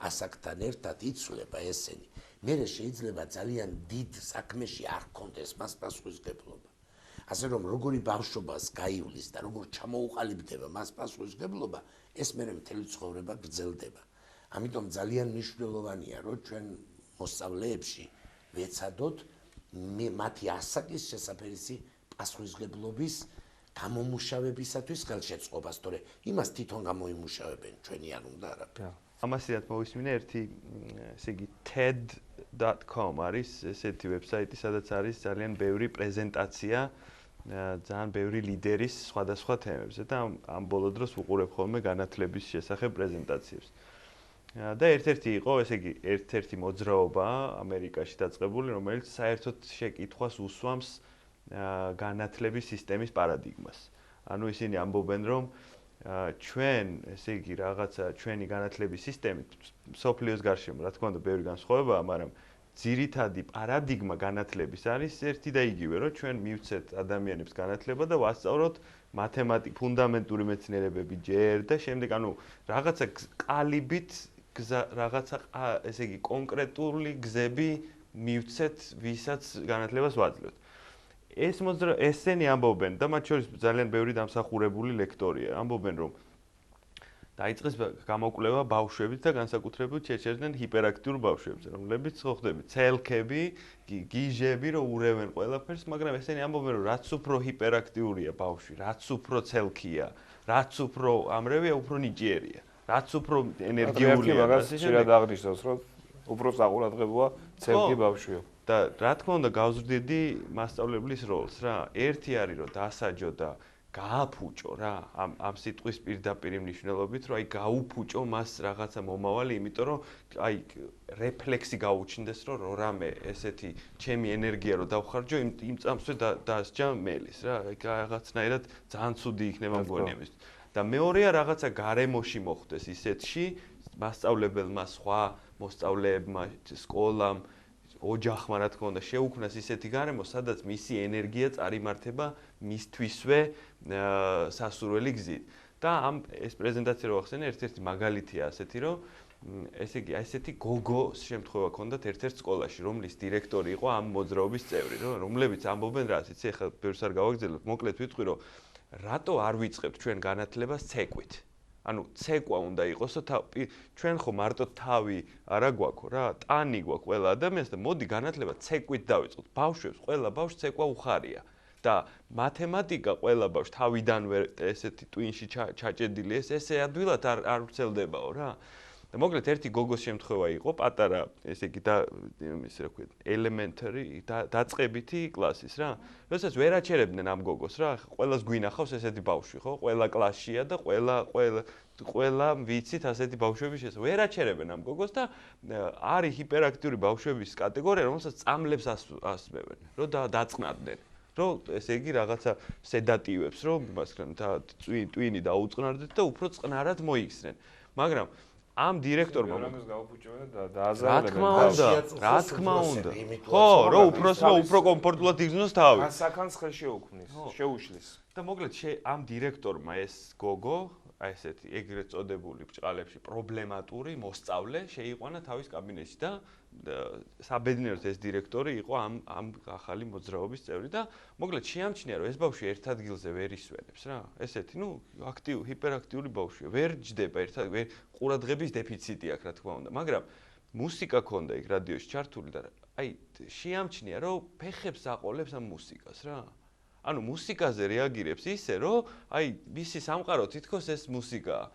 ასაკთან ერთად იცვლება ესენი მე შეიძლება ძალიან დიდ საქმეში არ გქონდეს მას პასუხისმგებლობა ასე რომ როგორი ბავშვობას გაივლის და როგორ ჩამოუყალიბდება მას პასუხისმგებლობა ეს მე მთელი ცხოვრება გრძელდება ამიტომ ძალიან მნიშვნელოვანია რომ ჩვენ მოსწავლეებში ვეცადოთ მათი ასაკის შესაფერისი პასუხისმგებლობის გამომუშავებისათვის ხელშეწყობას, თორე იმას თვითონ გამოიმუშავებენ ჩვენი არ უნდა არაფერი. ამასიათ მოვისმინე ერთი ესე იგი TED.com არის ესეთი ვებსაიტი, სადაც არის ძალიან ბევრი პრეზენტაცია ძალიან ბევრი ლიდერის სხვადასხვა თემებზე და ამ ბოლო დროს ვუყურებ ხოლმე განათლების შესახებ პრეზენტაციებს. და ერთ-ერთი იყო, ესე იგი, ერთ-ერთი მოძრაობა ამერიკაში დაწყებული, რომელიც საერთოდ შეკითხვას უსვამს განათლების სისტემის პარადიგმას. ანუ ისინი ამბობენ, რომ ჩვენ, ესე იგი, რაღაცა ჩვენი განათლების სისტემით სოფლიოს გარშემო, რა თქმა უნდა, ბევრი განსხვავებაა, მაგრამ ძირითადი პარადიგმა განათლების არის ერთი და იგივე, რომ ჩვენ მივცეთ ადამიანებს განათლება და ვასწავლოთ მათემატიკა, ფუნდამენტური მეცნიერებები ჯერ და შემდეგ, ანუ რაღაცა ყალიბით რაღაცა ესე იგი კონკრეტული გზები მივცეთ, ვისაც განათლებას ვაძლევთ. ესენი ამბობენ და მათ შორის ძალიან ბევრი დამსახურებული ლექტორია. ამბობენ, რომ დაიწყეს გამოკვლევა ბავშვებით და განსაკუთრებით შეჩერდნენ ჰიპერაქტიურ ბავშვებზე, რომლებიც ხო ხდები, ცელქები, გიჟები, რომ ურევენ ყველაფერს, მაგრამ ესენი ამბობენ, რომ რაც უფრო ჰიპერაქტიურია ბავშვი, რაც უფრო ცელქია, რაც უფრო ამრევია, უფრო ნიჭიერია. რაც უფრო ენერგიულია, მაგას შეიძლება აღნიშნოს, რომ უფრო საყურადღებოა ცელქი ბავშვიო. და რა თქმა უნდა გავზრდიდი მასწავლებლის როლს რა. ერთი არის რომ დასაჯო და გააფუჭო რა ამ სიტყვის პირდაპირ მნიშვნელობით, რომ აი გაუფუჭო მას რაღაცა მომავალი, იმიტომ რომ აი რეფლექსი გაუჩნდეს, რომ რამე ესეთი ჩემი ენერგია რომ დავხარჯო, იმ წამსვე დასჯა მელის რა. აი რაღაცნაირად ძალიან ცუდი იქნება მგონი ამის. და მეორეა რაღაცა გარემოში მოხდეს ისეთში მასწავლებელმა სხვა მოსწავლეებმა სკოლამ ოჯახმა რა თქმა უნდა შეუქმნას ისეთი გარემო სადაც მისი ენერგია წარიმართება მისთვისვე სასურველი გზით და ამ ეს პრეზენტაცია რო ახსენე ერთ-ერთი მაგალითია ასეთი რომ ესე იგი ასეთი გოგოს შემთხვევა ქონდათ ერთ-ერთ სკოლაში რომლის დირექტორი იყო ამ მოძრაობის წევრი რომლებიც ამბობენ რა იცი ახლა ბევრს არ გავაგრძელებ მოკლედ ვიტყვი რომ რატო არ ვიწყებთ ჩვენ განათლებას ცეკვით ანუ ცეკვა უნდა იყოსო ჩვენ ხო მარტო თავი არა გვაქვს რა ტანი გვაქვს ყველა ადამიანს და მოდი განათლება ცეკვით დავიწყოთ ბავშვებს ყველა ბავშვს ცეკვა უხარია და მათემატიკა ყველა ბავშვს თავიდანვე ესეთი ტვინში ჩაჭედილი ესე ადვილად არ ვრცელდებაო რა და მოკლედ ერთი გოგოს შემთხვევა იყო პატარა ესე იგი და ისე რა ქვია elementary დაწყებითი კლასის რა როდესაც ვერ აჩერებდნენ ამ გოგოს რა ყველას გვინახავს ესეთი ბავშვი ხო ყველა კლასშია და ყველა ვიცით ასეთი ბავშვები შესაძლოა ვერ აჩერებენ ამ გოგოს და არის ჰიპერაქტიური ბავშვების კატეგორია რომელსაც წამლებს ასმევენ რომ დაწყნარდნენ რომ ესე იგი რაღაცა სედატივებს რომ მასთან ტვინი დაუწყნარდეთ და უფრო წყნარად მოიქცნენ მაგრამ ამ დირექტორმა რა თქმა უნდა ხო რომ უფრო კომფორტულად იგრძნოს თავი ან საქანს ხელში შეუქმნის შეუშლის და მოკლედ ამ დირექტორმა ეს გოგო აი ესეთი ეგრეთ წოდებული ბჭყალებში პრობლემატური მოსწავლე შეიყვანა თავის კაბინეტში და საბედნიეროდ ეს დირექტორი იყო ამ ახალი მოძრაობის წევრი და მოკლედ შეამჩნია რომ ეს ბავშვი ერთ ადგილზე ვერ ისვენებს რა ესეთი ნუ ჰიპერაქტიული ბავშვია ვერ ჯდება ერთ ყურადღების დეფიციტი აქვს რა თქმა უნდა მაგრამ მუსიკა ქონდა იქ რადიოში ჩართული და აი შეამჩნია რომ ფეხებს აყოლებს ამ მუსიკას რა. ანუ მუსიკაზე რეაგირებს ისე რომ აი მისი სამყარო თითქოს ეს მუსიკაა.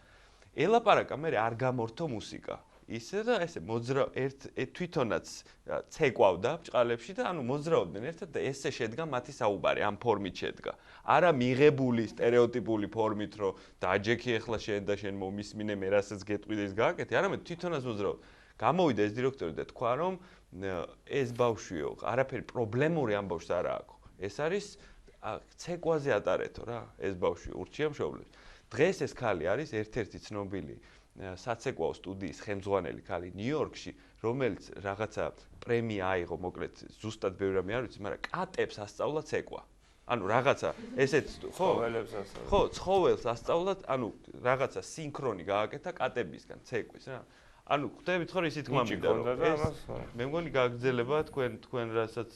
ელაპარაკა მე არ გამორთო მუსიკა. ისე და ესე მოძრა თვითონაც ცეკვავდა ბჭყალებში და ანუ მოძრაობდნენ ერთად და ესე შედგა მათი საუბარი ამ ფორმით შედგა. არა მიღებული სტერეოტიპული ფორმით რომ დაჯექი ახლა შენ და შენ მომისმინე მე რასაც გეტყვი და ის გააკეთე, არამედ თვითონაც მოძრაობ. გამოვიდა ეს დირექტორი და თქვა რომ ეს ბავშვიო, არაფერი პრობლემური ამ ბავშვს არ აქვს. ეს არის ცეკვაზე ატარეთო რა, ეს ბავშვი ურჩია მშობლებს. დღეს ეს ქალი არის ერთ-ერთი ცნობილი საცეკვაო სტუდიის ხელმძღვანელი ქალი ნიუ-იორკში, რომელიც რაღაცა პრემია აიღო, მოკლედ ზუსტად ბევრი რამე არ ვიცი, მაგრამ კატებს ასწავლა ცეკვა. ანუ რაღაცა ესეთ ხო, ცხოველს ასწავლა, ანუ რაღაცა სინქრონი გააკეთა კატებისგან ცეკვის რა. ანუ ხვდებით ხო ისიც გმამიდა რომ მე მგონი გაგრძელება თქვენ რასაც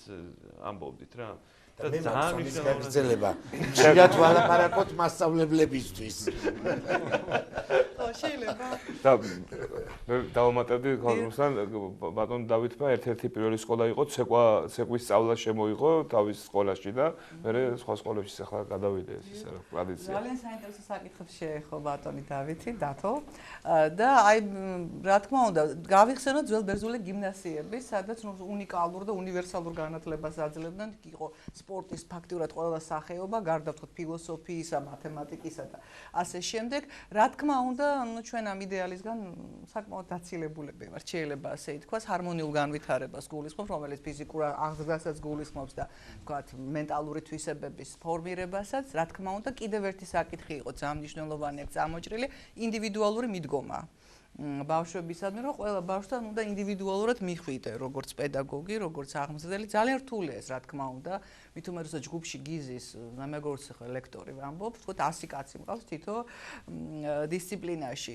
ამბობდით რა. და ძალიან მნიშვნელოვანია გაგრძელება. შეიძლება ვალაპარაკოთ მასწავლებლებისთვის. შეიძლება. და მე დავამატებდი ხალხთან ბატონ დავითმა ერთ-ერთი პირველი სკოლა იყო ცეკვის სწავლა შემოიღო თავის სკოლაში და მე სხვა სკოლებში ახლა გადავიდე ეს ისე რა ტრადიცია. ძალიან საინტერესო საკითხებს შეეხო ბატონი დავითი, დათო. და აი რა თქმა უნდა, გავიხსენოთ ძველ ბერძნული გიმნაზიები, სადაც უნიკალურ და უნივერსალურ განათლებას აძლევდნენ, იყო სპორტის ფაქტიურად ყველა სახეობა, გარდა ვთქვათ ფილოსოფიისა, მათემატიკისა და ასე შემდეგ. რა თქმა უნდა, ჩვენ ამ იდეალისგან საკმაოდ დაცილებულები ვართ, შეიძლება ასე ითქვას, ჰარმონიულ განვითარებას გულისხმობს, რომელიც ფიზიკურ აღზრდასაც გულისხმობს და ვთქვათ მენტალური თვისებების ფორმირებასაც. რა თქმა უნდა, კიდევ ერთი საკითხი იყო ძალიან მნიშვნელოვანი აქ წამოჭრილი, ინდივიდუალური მიდგომა. ბავშვებისადმი რომ ყველა ბავშვთან უნდა ინდივიდუალურად მიხვიდე, როგორც პედაგოგი, როგორც აღმზრდელი, ძალიან რთულია ეს, რა თქმა უნდა. მით უმეტეს როცა ჯგუფში გიზის, მეგობრს ხო ლექტორი ვამბობ, ვთქვათ 100 კაცი მყავს თითო დისციპლინაში.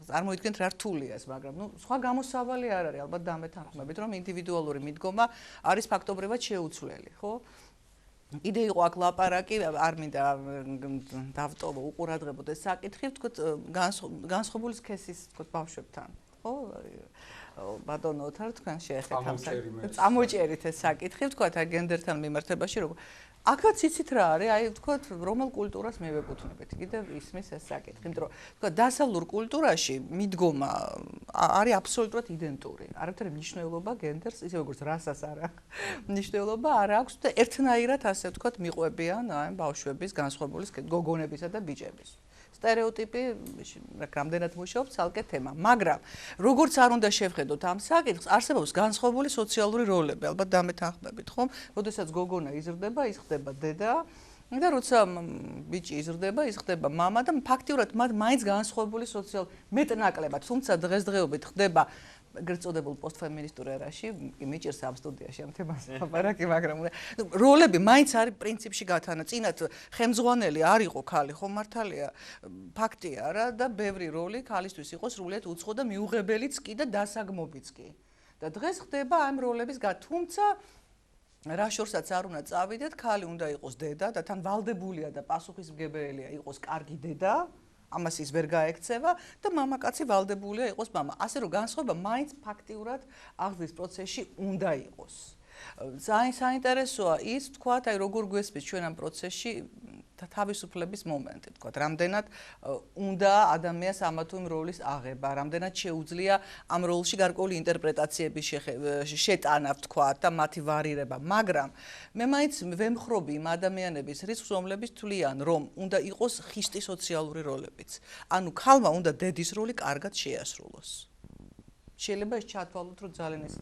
წარმოიდგინეთ რა რთულია ეს, მაგრამ სხვა გამოსავალი არ არის, ალბათ დამეთანხმებით, რომ ინდივიდუალური მიდგომა არის ფაქტობრივად შეუცვლელი, ხო? იდე იყო აქ ლაპარაკი, არ მინდა დავტოვო უყურადღებოდ ეს საკითხი, ვთქვათ განსხვავებული სქესის ვთქვათ ბავშვებთან, ხო? ბატონო ოთარ თქვენ შეეხეთ ამ საკითხს. წამოჭერით ეს საკითხი, ვთქვათ აი გენდერთან მიმართებაში როგორ აქაც იცით რა არის, აი ვთქვათ რომელ კულტურას მივეკუთვნებით. კიდევ ისმის ეს საკითხი, იმიტომ რომ ვთქვათ დასავლურ კულტურაში მიდგომა არის აბსოლუტურად იდენტური. არაფერი მნიშვნელობა გენდერს, ისე როგორც რასას არ აქვს. მნიშვნელობა არ აქვს და ერთნაირად ასე ვთქვათ მიყვებიან აი ბავშვების განსხვავებული გოგონებისა და ბიჭების. სტერეოტიპი რამდენად მუშაობს ცალკე თემა, მაგრამ როგორც არ უნდა შევხედოთ ამ საკითხს, არსებობს განსხვავებული სოციალური როლები, ალბათ დამეთანხმებით, ხომ? როდესაც გოგონა იზრდება, ის ხდება დედა და როცა ბიჭი იზრდება, ის ხდება მამა და ფაქტიურად მათ მაინც განსხვავებული სოციალური მეტნაკლებად, თუმცა დღესდღეობით ხდება ეგრეთ წოდებულ პოსტფემინისტურ ერაში, მიჭირს ამ სტუდიაში ამ თემას ლაპარაკი, მაგრამ როლები მაინც არის პრინციპში გათანა. წინათ ხელმძღვანელი არ იყო ქალი, ხო მართალია, ფაქტია რა და ბევრი როლი ქალისთვის იყო სრულიად უცხო და მიუღებელიც კი და დასაგმობიც კი. და დღეს ხდება ამ როლების თუმცა რა შორსაც არ უნდა წავიდეთ, ქალი უნდა იყოს დედა და თან ვალდებულია და პასუხისმგებელია იყოს კარგი დედა. ამას ის ვერ გაექცევა და მამაკაცი ვალდებულია იყოს მამა. ასე რომ განსხვავება მაინც ფაქტიურად აღზრდის პროცესში უნდა იყოს. ძალიან საინტერესოა ის, თქვათ, აი როგორ გვესმის ჩვენ ამ პროცესში თავისუფლების მომენტი, თქვათ, რამდენად უნდა ადამიანს ამა თუ იმ როლის აღება, რამდენად შეუძლია ამ როლში გარკვეული ინტერპრეტაციების შეტანა, თქვათ, და მათი ვარირება, მაგრამ მე მაინც ვემხრობი იმ ადამიანების რისკს, რომლებიც თვლიან, რომ უნდა იყოს ხისტი სოციალური როლებიც. ანუ ქალმა უნდა დედის როლი კარგად შეასრულოს. შეიძლება ეს ჩათვალოთ, რომ ძალიან ეს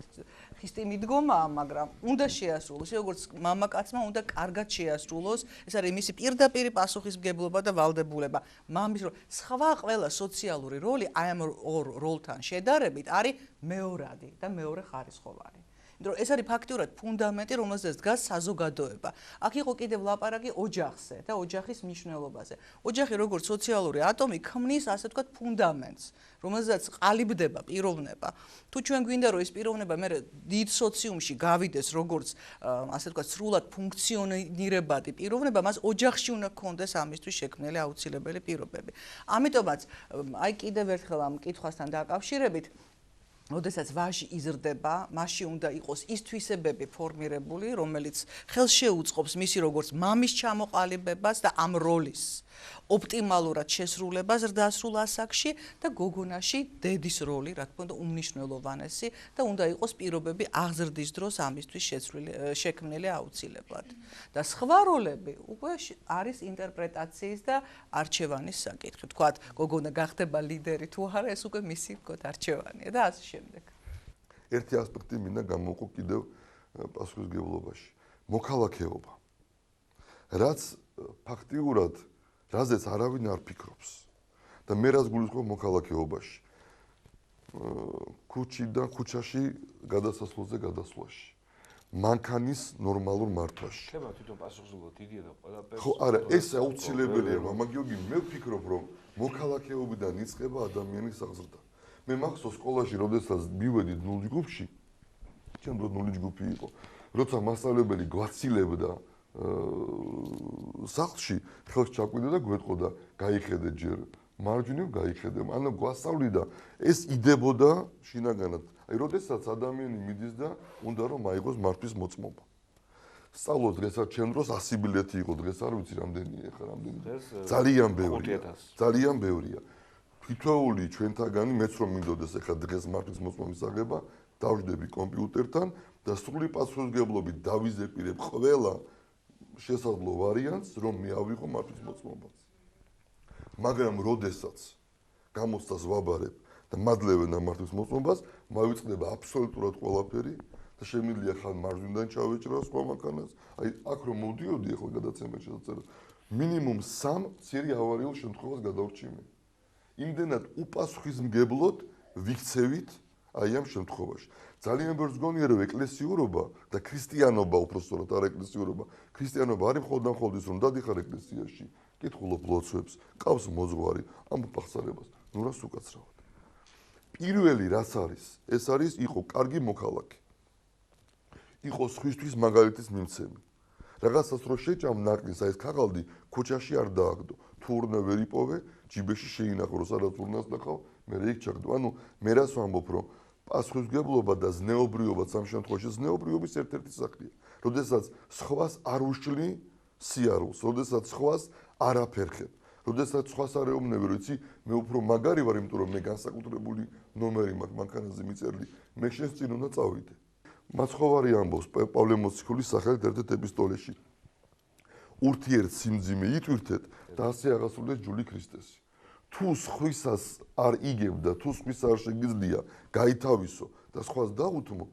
ხისტი მიდგომაა, მაგრამ უნდა შეასრულოს, როგორც მამაკაცმა უნდა კარგად შეასრულოს, ეს არის მისი პირდაპირი პასუხისმგებლობა და ვალდებულება. მამის როლი, სხვა ყველა სოციალური როლი აი ამ ორ როლთან შედარებით არის მეორადი და მეორე ხარისხოვანი. იმიტომ რომ ეს არის ფაქტიურად ფუნდამენტი, რომელზეც დგას საზოგადოება. აქ იყო კიდევ ლაპარაკი ოჯახზე და ოჯახის მნიშვნელობაზე. ოჯახი როგორც სოციალური ატომი ქმნის, ასე ვთქვათ, ფუნდამენტს, რომელზეც ყალიბდება პიროვნება. თუ ჩვენ გვინდა რომ ეს პიროვნება მე დიდ სოციუმში გავიდეს, როგორც ასე ვთქვათ, სრულად ფუნქციონირებადი პიროვნება, მას ოჯახში უნდა გქონდეს ამისთვის შექმნილი აუცილებელი პირობები. ამიტომაც აი კიდევ ერთხელ ამ კითხვასთან დაკავშირებით როდესაც ვაჟი იზრდება, მასში უნდა იყოს ის თვისებები ფორმირებული, რომელიც ხელს შეუწყობს მისი როგორც მამის ჩამოყალიბებას და ამ როლის ოპტიმალურად შესრულებას ზრდასრულ ასაკში და გოგონაში დედის როლი, რა თქმა უნდა, უმნიშვნელოვანესი და უნდა იყოს პირობები აღზრდის დროს ამისთვის შექმნილი აუცილებლად. და სხვა როლები უკვე არის ინტერპრეტაციის და არჩევანის საკითხი. თქვათ, გოგონა გახდება ლიდერი თუ არა, ეს უკვე მისი თქო არჩევანია და ასე შემდეგ. ერთი ასპექტი მინდა გამოვყო კიდევ პასუხისმგებლობაში. მოქალაქეობა. რაც ფაქტიურად რაზეც არავინ არ ფიქრობს და მე რაც გულისხმობ მოქალაქეობაში. ქუჩიდან ქუჩაში გადასასვლელზე გადასვლაში. მანქანის ნორმალურ მართვაში. ხება თვითონ პასუხისმგებლობა დიდია და ყველაფერს. ხო, არა, ეს აუცილებელია, მაგრამ გიორგი, მე ვფიქრობ, რომ მოქალაქეობიდან იწყება ადამიანის აღზრდა. მე მახსოვს სკოლაში, როდესაც მივედი 0 ჯგუფში, ჩემ დროს 0 ჯგუფი იყო. როცა მასწავლებელი გვაცილებდა სახლში, ხელს ჩაკვიდა და გვეტყოდა, გაიხედე ჯერ მარჯვნივ, გაიხედე. ანუ გვასწავლიდა, ეს იდებოდა შინაგანად. აი, როდესაც ადამიანი მიდის და უნდა რომ აიღოს მართვის მოწმობა. სწავლობს დღესაც ჩემ დროს 100 ბილეთი იყო, დღეს არ ვიცი რამდენია ხა რამდენი. ძალიან ბევრია. ძალიან ბევრია. თითოეული ჩვენთაგანი მეც რომ მინდოდეს ახლა დღეს მართვის მოწმობის აღება, დავждები კომპიუტერთან და სრული პასუხისმგებლობით დავიზეპირებ ყველა შესაძლო ვარიანტს, რომ მე ავიღო მართვის მოწმობას. მაგრამ როდესაც გამოცდას ვაბარებ და მადლევენ ამ მართვის მოწმობას, მოვიწყდება აბსოლუტურად ყველაფერი და შემიძლია ხან მარჯვნიდან ჩავეჭრა სხვა მანქანას. აი, აქ რომ მოვდიოდი ახლა გადაცემაში შესაძლოა მინიმუმ 3 ცირი ავარიულ შემთხვევას გადავრჩიმე. იმდენად უპასუხისმგებლოდ ვიქცევით აი ამ შემთხვევაში. ძალიან ბევრს გონია რომ ეკლესიურობა და ქრისტიანობა უпростоრად არ ეკლესიურობა. ქრისტიანობა არის მხოლოდ და მხოლოდ ის რომ დადიხარ ეკლესიაში, კითხულობ ლოცვებს, ყავს მოძღვარი, ამბობ აღსარებას. ნუ რას უკაცრავად. პირველი რაც არის, ეს არის იყო კარგი მოქალაქე. იყო სხვისთვის მაგალითის მიმცემი. რაღაცას რო შეჭამ ნაკლის, აი ეს ქაღალდი ქუჩაში არ დააგდო. თუ ურნა ვერ იპოვე, ჯიბეში შეინახო, რომ სადაც ურნას ნახავ, მე რეკ ჩაგდო. ანუ მე რას ვამბობ, რომ პასუხისმგებლობა და ზნეობრიობა სამ შემთხვევაში ზნეობრიობის ერთ-ერთი საქმეა. როდესაც სხვას არ უშლი სიარულს, როდესაც სხვას არ აფერხებ, როდესაც სხვას არ ეუბნები, რომ იცი, მე უფრო მაგარი ვარ, იმიტომ რომ მე განსაკუთრებული ნომერი მაქვს მანქანაზე მიწერილი, მე შენს წინ უნდა წავიდე. მაცხოვარი ამბობს პავლე მოციქულის სახელით ერთ-ერთ ეპისტოლეში. ურთიერთ სიმძიმე იტვირთეთ და ასე აღასრულეთ ჯული ქრისტესი. თუ სხვისას არ იგებ და თუ სხვის არ შეგიძლია გაითავისო და სხვას დაუთმო,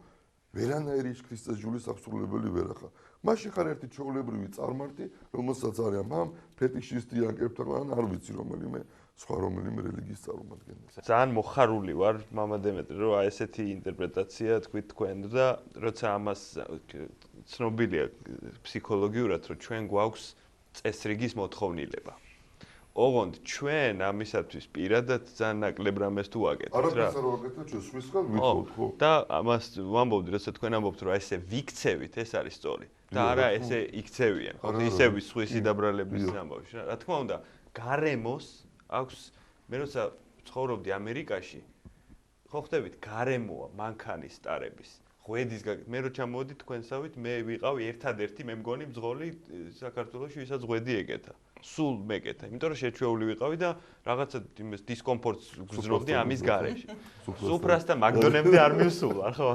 ვერანაირი ქრისტეს ჯულის აღსრულებელი ვერ ახარ. მაშინ ხარ ერთი ჩვეულებრივი წარმართი, რომელსაც არის ამ ფეტიშისტი ან კეპტაგან არ ვიცი რომელიმე სხვა რომელიმე რელიგიის წარმომადგენელი. ძალიან მოხარული ვარ მამა დემეტრი, რომ აი ესეთი ინტერპრეტაცია თქვით თქვენ და როცა ამას ცნობილია ფსიქოლოგიურად, რომ ჩვენ გვაქვს წესრიგის მოთხოვნილება. ოღონდ ჩვენ ამისათვის პირადად ძალიან ნაკლებ რამეს თუ ვაკეთებთ რა. არაფერს არ ვაკეთებ, ჩვენ სხვისგან ვითხოვთ, ხო? და ამას ვამბობდი, როცა თქვენ ამბობთ, რომ ესე ვიქცევით, ეს არის სწორი. და არა ესე იქცევიან, ხო? ისევ სხვისი დაბრალების ამბავში. რა თქმა უნდა, გარემოს აქვს მე როცა ცხოვრობდი ამერიკაში, ხო ხდებით, გარემოა მანქანის სტარების. ღვედის მე რო ჩამოვედი თქვენსავით, მე ვიყავი ერთადერთი მე მგონი მძღოლი საქართველოში, ვისაც ღვედი ეკეთა. სულ მეკეთა, იმიტომ რომ შეჩვეული ვიყავი და რაღაცა იმის დისკომფორტს გრძნობდი ამის გარეშე. სუფრასთან მაგდონემდე არ მივსულა, ხო?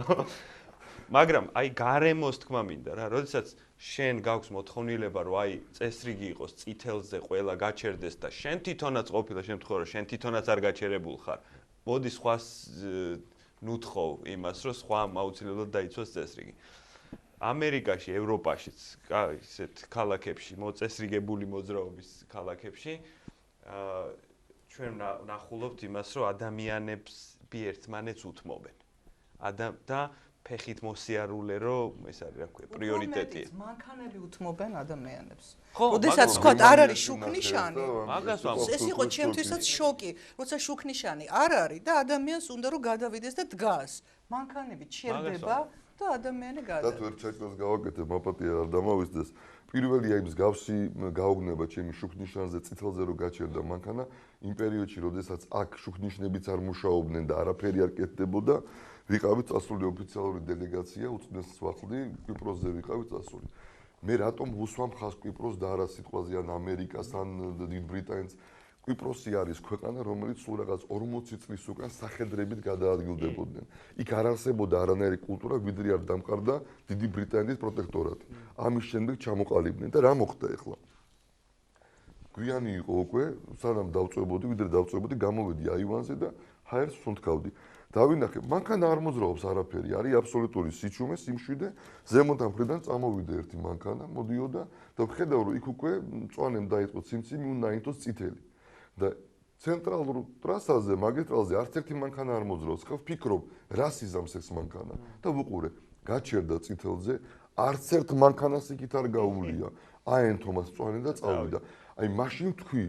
მაგრამ აი გარემოს თქმა მინდა რა, როდესაც შენ გაქვს მოთხოვნილება, რომ აი წესრიგი იყოს წითელზე ყველა გაჩერდეს და შენ თვითონაც ყოფილა შემთხვევა, რომ შენ თვითონაც არ გაჩერებულ ხარ. მოდი სხვას ნუთხოვ იმას, რომ სხვა აუცილებლად დაიცვას წესრიგი. ამერიკაში, ევროპაშიც, ისეთ ქალაქებში, მოწესრიგებული მოძრაობის ქალაქებში, ჩვენ ნახულობთ იმას, რომ ადამიანებს ერთმანეთს უთმობენ. და ფეხით მოსიარულე, რომ ეს არის, რა ქვია, პრიორიტეტია. მანქანები უთმობენ ადამიანებს. როდესაც თქვა არ არის შუქნიშანი, ეს იყო ჩემთვისაც შოკი, როცა შუქნიშანი არ არის და ადამიანს უნდა რომ გადავიდეს და დგას. მანქანები ჩერდება და ადამიანი და გადადის. თუ ერთ ჩაჭრას გავაკეთებ, მაპატია არ დამავიწყდეს. პირველი აი მსგავსი გაუგნება ჩემი შუქნიშანზე წითელზე რო გაჩერდა მანქანა, იმ პერიოდში, როდესაც აქ შუქნიშნებიც არ მუშაობდნენ და არაფერი არ კეთდებოდა, ვიყავით წასული ოფიციალური დელეგაცია, უწმეს ვახლდი, კვიპროსზე ვიყავით წასული. მე რატომ ვუსვამ ხას კვიპროს და არა სიტყვაზე ან ამერიკას ან დიდ ბრიტანეთს? კვიპროსი არის ქვეყანა, რომელიც სულ რაღაც 40 წლის უკან სახედრებით გადაადგილდებოდნენ. იქ არ არსებობდა არანაირი კულტურა, ვიდრე არ დამყარდა დიდი ბრიტანეთის პროტექტორატი. ამის შემდეგ ჩამოყალიბდნენ და რა მოხდა ახლა? გვიანი იყო უკვე, სანამ დავწვებოდი, ვიდრე დავწვებოდი, გამოვედი აივანზე და ჰაერს სუნთქავდი. დავინახე, მანქანა არ მოძრაობს არაფერი, არის აბსოლუტური სიჩუმე, სიმშვიდე, ზემოთა მხრიდან წამოვიდა ერთი მანქანა, მოდიოდა და ვხედავ, რომ იქ უკვე მწვანემ დაიწყო ციმციმი, უნდა აინთოს წითელი. და ცენტრალურ ტრასაზე, მაგისტრალზე არც ერთი მანქანა არ მოძრაობს. ხო ვფიქრობ, რას იზამს ეს მანქანა? და ვუყურე, გაჩერდა წითელზე, არც ერთ მანქანას იქით არ გაუვლია. აენთო მას მწვანე და წავიდა. აი მაშინ ვთქვი,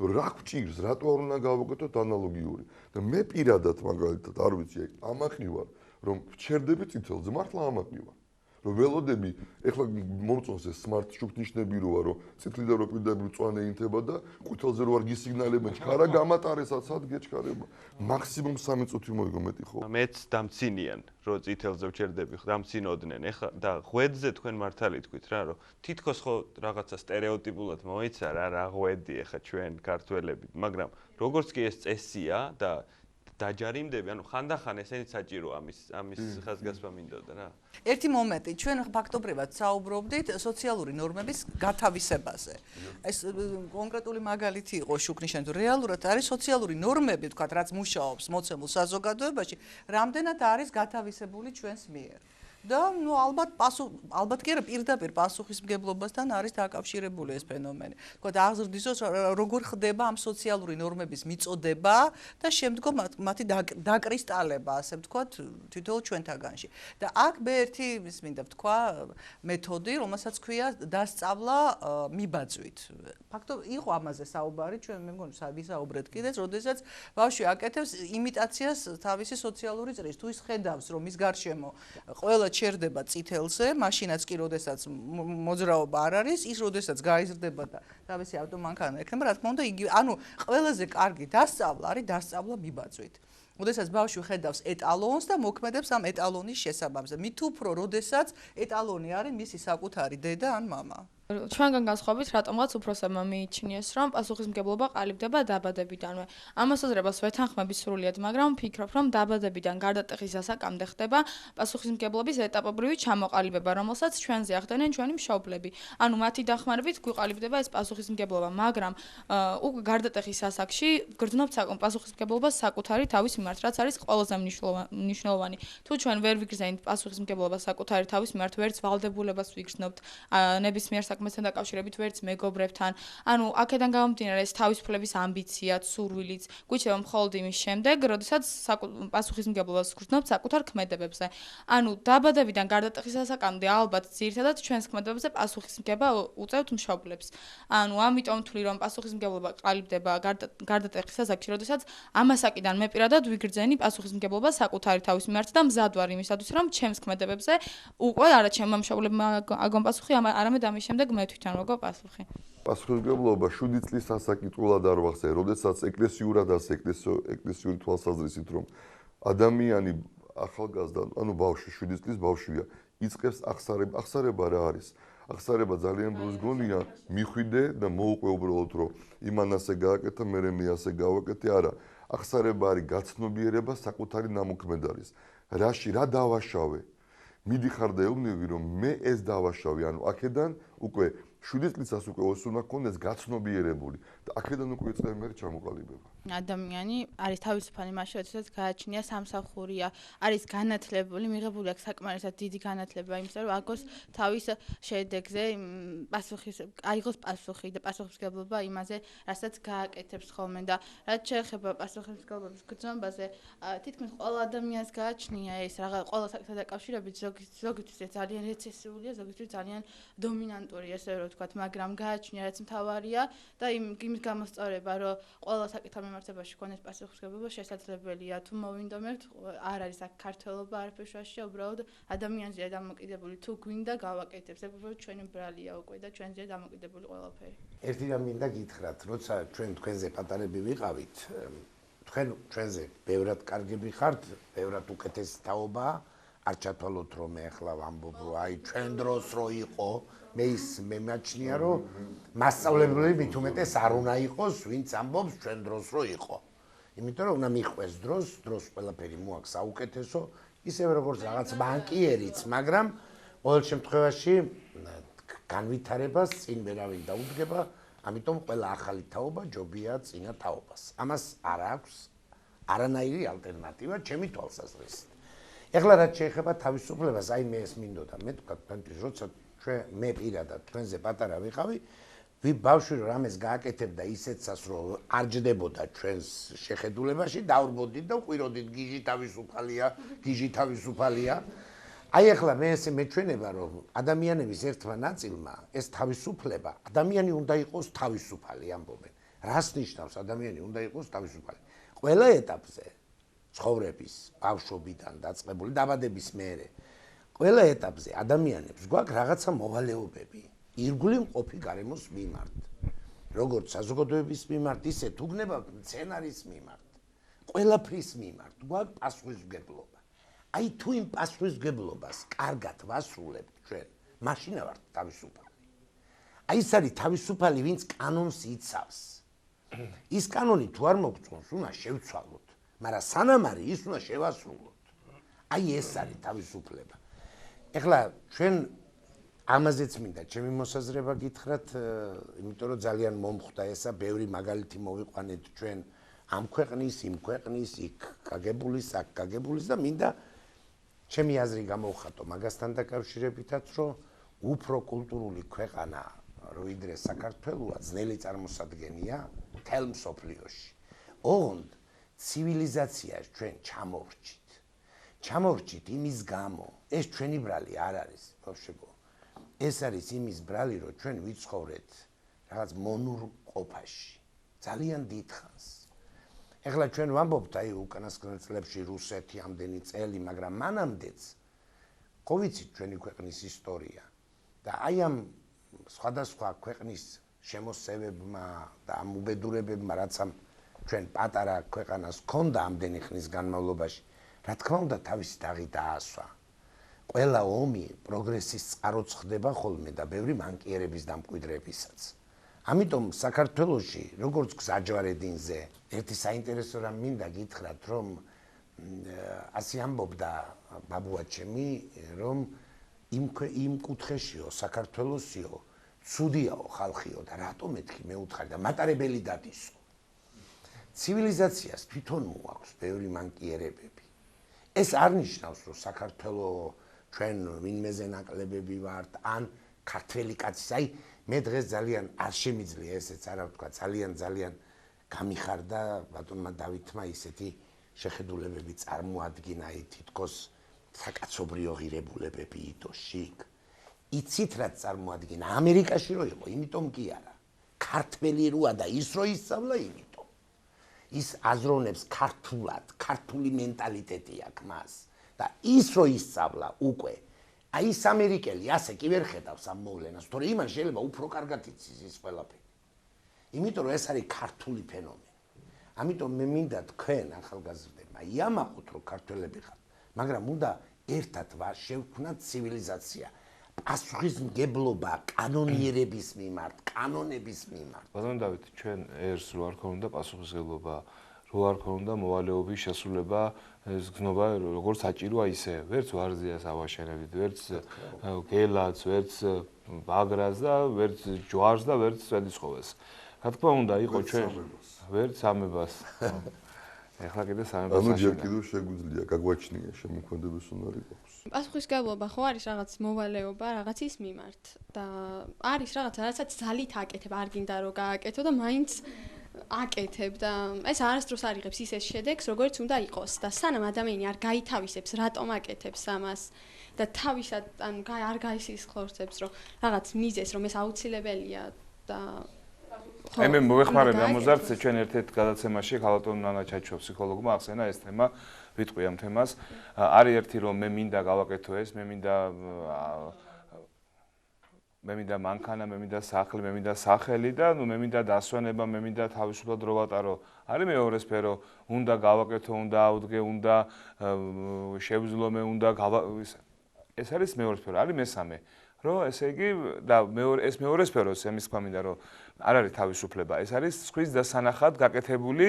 რა გვჭირს, რატო არ უნდა გავაკეთოთ ანალოგიური? და მე პირადად მაგალითად არ ვიცი, აი ამაყი ვარ, რომ ვჩერდები წითელზე, მართლა ამაყი ვარ. რომ ველოდები, ეხლა მომწონს ეს smart შუქნიშნები როა, რომ წითლიდან რო პირდაპირ მწვანე ინთება და ყვითელზე რო არ გისიგნალებენ, ჩქარა გამატარესაც სად გეჩქარება. მაქსიმუმ 3 წუთი მოიგო მეტი ხო? მეც დამცინიან, რომ წითელზე ვჩერდები, დამცინოდნენ. ეხლა და ღვედზე თქვენ მართალი თქვით რა, რომ თითქოს ხო რაღაცა სტერეოტიპულად მოიცა რა ღვედი ეხლა ჩვენ ქართველები, მაგრამ როგორც კი ეს წესია და დაჯარიმდები, ანუ ხანდახან ესენი საჭირო ამის ხაზგასმა მინდოდა რა. ერთი მომენტი, ჩვენ ფაქტობრივად საუბრობდით სოციალური ნორმების გათავისებაზე. ეს კონკრეტული მაგალითი იყო შუქნიშანი, თუ რეალურად არის სოციალური ნორმები, თქვათ, რაც მუშაობს მოცემულ საზოგადოებაში, რამდენად არის გათავისებული ჩვენს მიერ. და ნუ ალბათ კი არა პირდაპირ პასუხისმგებლობასთან არის დაკავშირებული ეს ფენომენი. თქვათ, აღზრდისოს როგორ ხდება ამ სოციალური ნორმების მიწოდება და შემდგომ მათი დაკრისტალება, ასე ვთქვათ, თითოეულ ჩვენთაგანში. და აქ მე ერთი მინდა ვთქვა მეთოდი, რომელსაც ქვია დასწავლა მიბაძვით. ფაქტობრივად იყო ამაზე საუბარი, ჩვენ მე მგონი ვისაუბრეთ კიდეც, როდესაც ბავშვი აკეთებს იმიტაციას თავისი სოციალური წრის. თუ ის ხედავს, რომ ის გარშემო ყველა ჩერდება წითელზე, მაშინაც კი როდესაც მოძრაობა არ არის, ის როდესაც გაიზრდება და თავისი ავტომანქანა ექნება, რა თქმა უნდა, იგი ანუ ყველაზე კარგი დასწავლა არის დასწავლა მიბაძვით. როდესაც ბავშვი ხედავს ეტალონს და მოქმედებს ამ ეტალონის შესაბამისად. მით უფრო როდესაც ეტალონი არის მისი საკუთარი დედა ან მამა. ჩვენგან განსხვავებით, რატომღაც უფროსებმა მიიჩნიეს, რომ პასუხისმგებლობა ყალიბდება დაბადებიდანვე. ამას აზრებას ვეთანხმები სრულიად, მაგრამ ვფიქრობ, რომ დაბადებიდან გარდატეხის ასაკამდე ხდება პასუხისმგებლობის ეტაპობრივი ჩამოყალიბება, რომელსაც ჩვენზე ახდენენ ჩვენი მშობლები. ანუ მათი დახმარებით გვიყალიბდება ეს პასუხისმგებლობა, მაგრამ უკვე გარდატეხის ასაკში გრძნობთ პასუხისმგებლობას საკუთარი თავის მიმართ, რაც არის ყველაზე მნიშვნელოვანი. თუ ჩვენ ვერ ვიგრძნით პასუხისმგებლობას საკუთარი თავის მიმართ, ვერც ვალდებულებას ვიგრძნობთ ნებისმიერ მესთან დაკავშირებით ვერც მეგობრებთან. ანუ აქედან გამომდინარე ეს თავისუფლების ამბიციაც, სურვილიც გვიჩნდება მხოლოდ იმის შემდეგ, როდესაც პასუხისმგებლობას გრძნობთ საკუთარ ქმედებებზე. ანუ დაბადებიდან გარდატეხის ასაკამდე ალბათ ძირითადად ჩვენს ქმედებებზე პასუხისმგება უწევთ მშობლებს. ანუ ამიტომ ვთვლი, რომ პასუხისმგებლობა ყალიბდება გარდატეხის ასაკში, როდესაც ამ ასაკიდან მე პირადად ვიგრძენი პასუხისმგებლობას საკუთარი თავის მიმართ და მზად ვარ იმისათვის, რომ ჩემს ქმედებებზე უკვე არა ჩემმა მშობლებმა აგონ პასუხი, არამედ ამის შემდეგ მე თვითონ მოგო პასუხი. პასუხისმგებლობა 7 წლის ასაკი ტყუილად არ ვახსენე, როდესაც ეკლესიურად ასე ეკლესიური თვალსაზრისით, რომ ადამიანი ახალგაზრდა, ანუ ბავშვი 7 წლის ბავშვია, იწყებს ახსარება რა არის? ახსარება ძალიან ბევრს გონია, მიხვიდე და მოუყვე უბრალოდ, რომ იმან ასე გააკეთა, მე ასე გავაკეთე, არა. ახსარება არის გაცნობიერება საკუთარი ნამოქმედარის. რა დავაშავე? მიდიხარ და ეუბნები, რომ მე ეს დავაშავე, ანუ აქედან უკვე 7 წლისას უკვე ეს უნდა გქონდეს გაცნობიერებული და აქედან უკვე იწყება მე ჩამოყალიბება. ადამიანი არის თავისუფალი მაშინ, როდესაც გააჩნია სამსახურია, არის განათლებული, მიღებული აქვს საკმარისად დიდი განათლება იმისა, რომ აგოს თავის შედეგზე აიღოს პასუხი და პასუხისმგებლობა იმაზე, რასაც გააკეთებს ხოლმე და რაც შეეხება პასუხისმგებლობის გრძნობაზე, თითქმის ყველა ადამიანს გააჩნია ეს რაღაც ყველა საკითხთან დაკავშირებით, ზოგისთვის ძალიან რეცესიულია, ზოგისთვის ძალიან დომინანტური, ესე რომ ვთქვათ, მაგრამ გააჩნია რაც მთავარია და იმის გამოსწორება, რომ ყველა საკითხის მიმართებაში ქონდეს პასუხისმგებლობა შესაძლებელია. თუ მოვინდომებთ, არ არის აქ ქართველობა არაფერ შუაშია, უბრალოდ ადამიანზეა დამოკიდებული. თუ გვინდა გავაკეთებთ, ეს უბრალოდ ჩვენი ბრალია უკვე და ჩვენზეა დამოკიდებული ყველაფერი. ერთი რამ მინდა გითხრათ, როცა ჩვენ თქვენზე პატარები ვიყავით, თქვენ ჩვენზე ბევრად კარგები ხართ, ბევრად უკეთესი თაობაა. არ ჩათვალოთ რომ მე ახლა ვამბობ რომ აი ჩვენ დროს რო იყო მე მემაჩნია რომ მასწავლებლები მით უმეტეს არ უნდა იყოს ვინც ამბობს ჩვენ დროს რო იყო იმიტომ რომ უნდა მიხვეს დროს ყველაფერი მოაქვს საუკეთესო ისევე როგორც რაღაც ბანკიერიც მაგრამ ყოველ შემთხვევაში განვითარებას წინ ვერავინ დაუდგება ამიტომ ყველა ახალი თაობა ჯობია წინა თაობას ამას არ აქვს არანაირი ალტერნატივა ჩემი თვალსაზრისით ეხლა რაც შეეხება თავისუფლებას, აი მე ეს მინდოდა, მე თქვა თქვენთვის, როცა მე პირადად თქვენზე პატარა ვიყავი, ბავშვი რომ რამეს გააკეთებდა ისეთსაც, რომ არ ჯდებოდა ჩვენს შეხედულებაში, დავრბოდით და ვყვიროდით გიჟი თავისუფალია. აი ეხლა მე ესე მეჩვენება, რომ ადამიანების ერთმა ნაწილმა ეს თავისუფლება, ადამიანი უნდა იყოს თავისუფალი, ამბობენ. რას ნიშნავს ადამიანი უნდა იყოს თავისუფალი? ყველა ეტაპზე ცხოვრების ბავშვობიდან დაწყებული დაბადების მერე ყველა ეტაპზე ადამიანებს გვაქვს რაღაცა მოვალეობები ირგვლივ მყოფი გარემოს მიმართ როგორც საზოგადოების მიმართ ისე თუგნება სცენარის მიმართ ყველაფრის მიმართ გვაქვს პასუხისმგებლობა აი თუ იმ პასუხისმგებლობას კარგად ვასრულებთ ჩვენ მაშინ ვართ თავისუფალი აი ეს არის თავისუფალი ვინც კანონს იცავს ის კანონი თუ არ მოგწონს უნდა შევცვალოთ მაგრამ სანამ არის ის უნდა შევასრულოთ. აი ეს არის თავისუფლება. ეხლა ჩვენ ამაზეც მინდა ჩემი მოსაზრება გითხრათ, იმიტომ რომ ძალიან მომხვდა ესა, ბევრი მაგალითი მოვიყვანეთ ჩვენ ამ ქვეყნის, იმ ქვეყნის, იქ გაგებულის, აქ გაგებულის და მინდა ჩემი აზრი გამოვხატო მაგასთან დაკავშირებითაც, რომ უფრო კულტურული ქვეყანა, ვიდრე საქართველოა, ძნელი წარმოსადგენია მთელ მსოფლიოში. ოღონდ ცივილიზაციას ჩვენ ჩამოვრჩით იმის გამო ეს ჩვენი ბრალი არ არის ბავშვებო ეს არის იმის ბრალი რომ ჩვენ ვიცხოვრეთ რაღაც მონურ ყოფაში ძალიან დიდხანს ეხლა ჩვენ ვამბობთ აი უკანასკნელ წლებში რუსეთი ამდენი წელი მაგრამ მანამდეც ხო ვიცით ჩვენი ქვეყნის ისტორია და აი ამ სხვადასხვა ქვეყნის შემოსევებმა და ამ უბედურებებმა რაც ამ ჩვენ პატარა ქვეყანას ქონდა ამდენი ხნის განმავლობაში, რა თქმა უნდა, თავისი თაღი დაასვა. ყველა ომი პროგრესის წყაროც ხდება ხოლმე და ბევრი მანკიერების დამკვიდრებისაც. ამიტომ საქართველოში, როგორც გზაჯვარედინზე, ერთი საინტერესო რამ მინდა გითხრათ, რომ ასე ამბობდა ბაბუაჩემი, რომ იმ კუთხეშიო, საქართველოსიო, ცუდიაო ხალხიო და რატო მეთქი მეუთხარი და მატარებელი დადისო. ცივილიზაციას თვითონ მოაქვს ბევრი მანკიერებები. ეს არ ნიშნავს, რომ საქართველოს ჩვენ ვინმეზე ნაკლებები ვართ, ან ქართველი კაცის, აი მე დღეს ძალიან არ შემიძლია ესეც არა ვთქვა, ძალიან გამიხარდა ბატონმა დავითმა ისეთი შეხედულებები წარმოადგინა, თითქოს საკაცობრიო ღირებულებები იდოში. იცით რაც წარმოადგინა, ამერიკაში რო იყო, იმიტომ კი არა. ქართველი როა და ის რო ისწავლა იმით. ის აზროვნებს ქართულად, ქართული მენტალიტეტი აქვს მას და ის რო ისწავლა უკვე. აი ეს ამერიკელი ასე კი ვერ ხედავს ამ მოვლენას, თორე იმან შეიძლება უფრო კარგად იცის ის ყველაფერი. იმიტომ რომ ეს არის ქართული ფენომენი. ამიტომ მე მინდა თქვენ ახალგაზრდებმა იამაყოთ რომ ქართველები ხართ, მაგრამ უნდა ერთად შევქმნათ ცივილიზაცია. პასუხისმგებლობა კანონიერების მიმართ, კანონების მიმართ. ბატონ დავით, ჩვენ ერს რო არ ქონდა პასუხისმგებლობა, რო არ ქონდა მოვალეობის შესრულება, ეს გზნობა როგორც საჭიროა ისე, ვერც ვარძიას ავაშენებდით, ვერც გელაც, ვერც ბაგრას და ვერც ჯვარს და ვერც სვედისხოვეს. რა თქმა უნდა, იყო ჩვენ ვერც ამებას. ეხლა კიდე სამებას ანუ ჯერ კიდევ შეგვიძლია გაგვაჩნია შემოქმედების უნარი გვაქვს. პასუხისმგებლობა ხო არის რაღაც მოვალეობა რაღაცის მიმართ და არის რაღაცა, რასაც ძალით აკეთებ, არ გინდა რომ გააკეთო და მაინც აკეთებ და ეს არასდროს არ იღებს ისეს შედეგს, როგორც უნდა იყოს და სანამ ადამიანი არ გაითავისებს, რატომ აკეთებს ამას და თავისად ანუ არ გაისხლორცებს, რომ რაღაც მიზეს, რომ ეს აუცილებელია და მე მოვეხმარებ ამ მოზარდს ჩვენ ერთ-ერთ გადაცემაში ქალბატონ ნანა ჩაჩო ფსიქოლოგმა ახსენა ეს თემა ვიტყვი ამ თემას არის ერთი რომ მე მინდა გავაკეთო ეს მე მინდა მანქანა მე მინდა სახლი მე მინდა სახელი და ნუ მე მინდა დასვენება მე მინდა თავისუფლად რო ვატარო არის მეორე სფერო უნდა გავაკეთო უნდა აუდგე უნდა შევძლო მე უნდა ეს არის მეორე სფერო არის მესამე რომ ესე იგი და მეორე სფეროს ამის თქვა მინდა რომ არ არის თავისუფლება ეს არის სხვის დასანახად გაკეთებული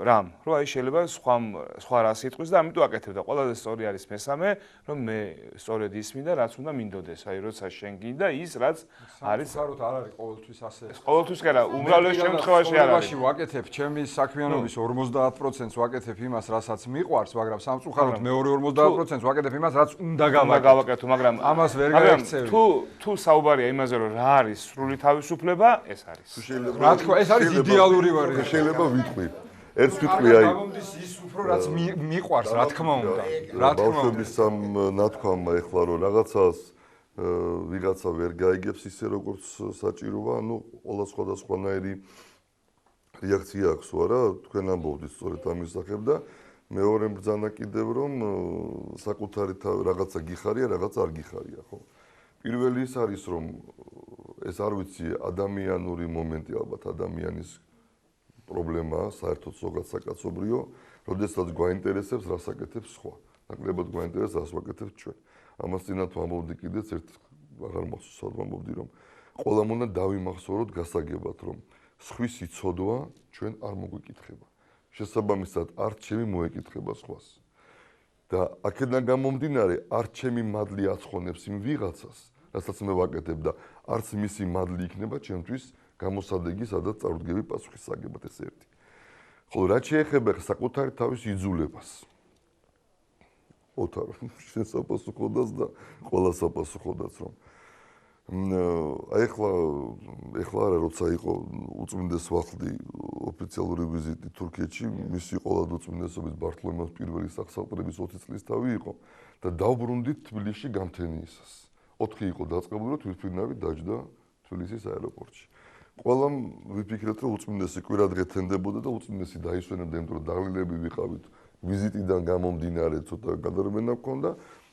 რამ რომ აი შეიძლება სხვა რას იტყვის და ამიტომ აკეთებ და ყველაზე სწორი არის მესამე რომ მე სწორედ ის მინდა რაც უნდა მინდოდეს აი როცა შენ გინდა ის რაც არის საერთოდ არ არის ყოველთვის ასე ყოველთვის კი არა უმრავლეს შემთხვევაში არ არის ვაკეთებ ჩემი საქმიანობის 50%-ს ვაკეთებ იმას რასაც მიყვარს მაგრამ სამწუხაროდ მეორე 50%-ს ვაკეთებ იმას რაც უნდა გავაკეთო მაგრამ ამას ვერ გაიქცევი თუ საუბარია იმაზე რომ რა არის სრული თავისუფლება ეს არის. რა თქმა ეს არის იდეალური ვარიანტი. შეიძლება ვიტყვი. ერთ ვიტყვი აი გამომდის ის უფრო რაც მიყვარს, რა თქმა უნდა. რა თქმა უნდა. ბავშვების ამ ნათქვამმა ეხლა რომ რაღაცას ვიღაცა ვერ გაიგებს ისე როგორც საჭიროა, ანუ ყველა სხვადასხვანაირი რეაქცია აქვს, არა? თქვენ ამბობთ სწორედ ამის სახებ და მეორე ბრძანა კიდევ რომ საკუთარი რაღაცა გიხარია, რაღაცა არ გიხარია, ხო? პირველი ის არის რომ ეს არ ვიცი ადამიანური მომენტი ალბათ ადამიანის პრობლემაა საერთოდ ზოგადად საკაცობრიო, როდესაც გვაინტერესებს რას აკეთებს სხვა. ნაკლებად გვაინტერესებს რას ვაკეთებთ ჩვენ. ამას წინათ ვამბობდი კიდეც ერთ აღარ მახსოვს ვამბობდი რომ ყველამ უნდა დავიმახსოვროთ გასაგებად რომ სხვის იცოდვა ჩვენ არ მოგვიკითხება. შესაბამისად არც ჩემი მოეკითხება სხვას. და აქედან გამომდინარე არც ჩემი მადლი აცხონებს იმ ვიღაცას რასაც მე ვაკეთებ და არც მისი მადლი იქნება ჩემთვის გამოსადეგი, სადაც წარუდგები პასუხისაგებად ეს ერთი. ხოლო რაც შეეხება საკუთარი თავის იძულებას. ოთარ, შენ საპასუხოდაც და ყველა საპასუხოდაც რომ აი ეხლა არა როცა იყო უწმინდეს ვახლდი ოფიციალური ვიზიტი თურქეთში, მისი ყოლად უწმინდესობის ბართლომეოს პირველი სახსრების 20 წლის თავი იყო და დავბრუნდით თბილისში გამთენიისას. 4 იყო დაწყებული, რომ თვითმფრინავი დაჯდა თბილისის აეროპორტში. ყველამ ვიფიქრეთ, რომ უწმინდესი კვირა დღე თენდებოდა და უწმინდესი დაისვენებდა, იმიტომ რომ დაღლილები ვიყავით ვიზიტიდან გამომდინარე ცოტა გადარმენა გქონდა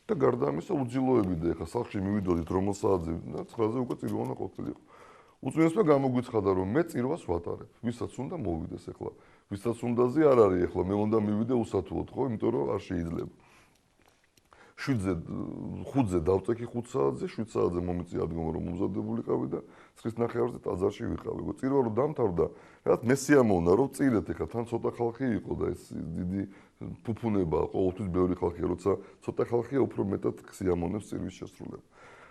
და გარდა ამისა უძილოები და ეხა სახლში მივიდოდით რომელ საათზე და 9-ზე უკვე წირვანა ყოფილიყო. უწმინდესმა გამოგვიცხადა, რომ მე წირვას ვატარებ, ვისაც უნდა მოვიდეს ეხლა. ვისაც უნდაზე არ არის ეხლა, მე უნდა მივიდე უსათუოდ, ხო, იმიტომ რომ არ შეიძლება. 5-ზე დავწექი 5 საათზე, 7 საათზე მომიწია ადგომა რომ მომზადებულიყავი და 9:30-ზე ტაძარში ვიყავი. წირვა რომ დამთავრდა, რაღაც მე სიამოვნა რომ წირეთ ეხლა თან ცოტა ხალხი იყო და ეს დიდი ფუფუნება ყოველთვის ბევრი ხალხია, როცა ცოტა ხალხია უფრო მეტად სიამოვნებს წირვის შესრულება.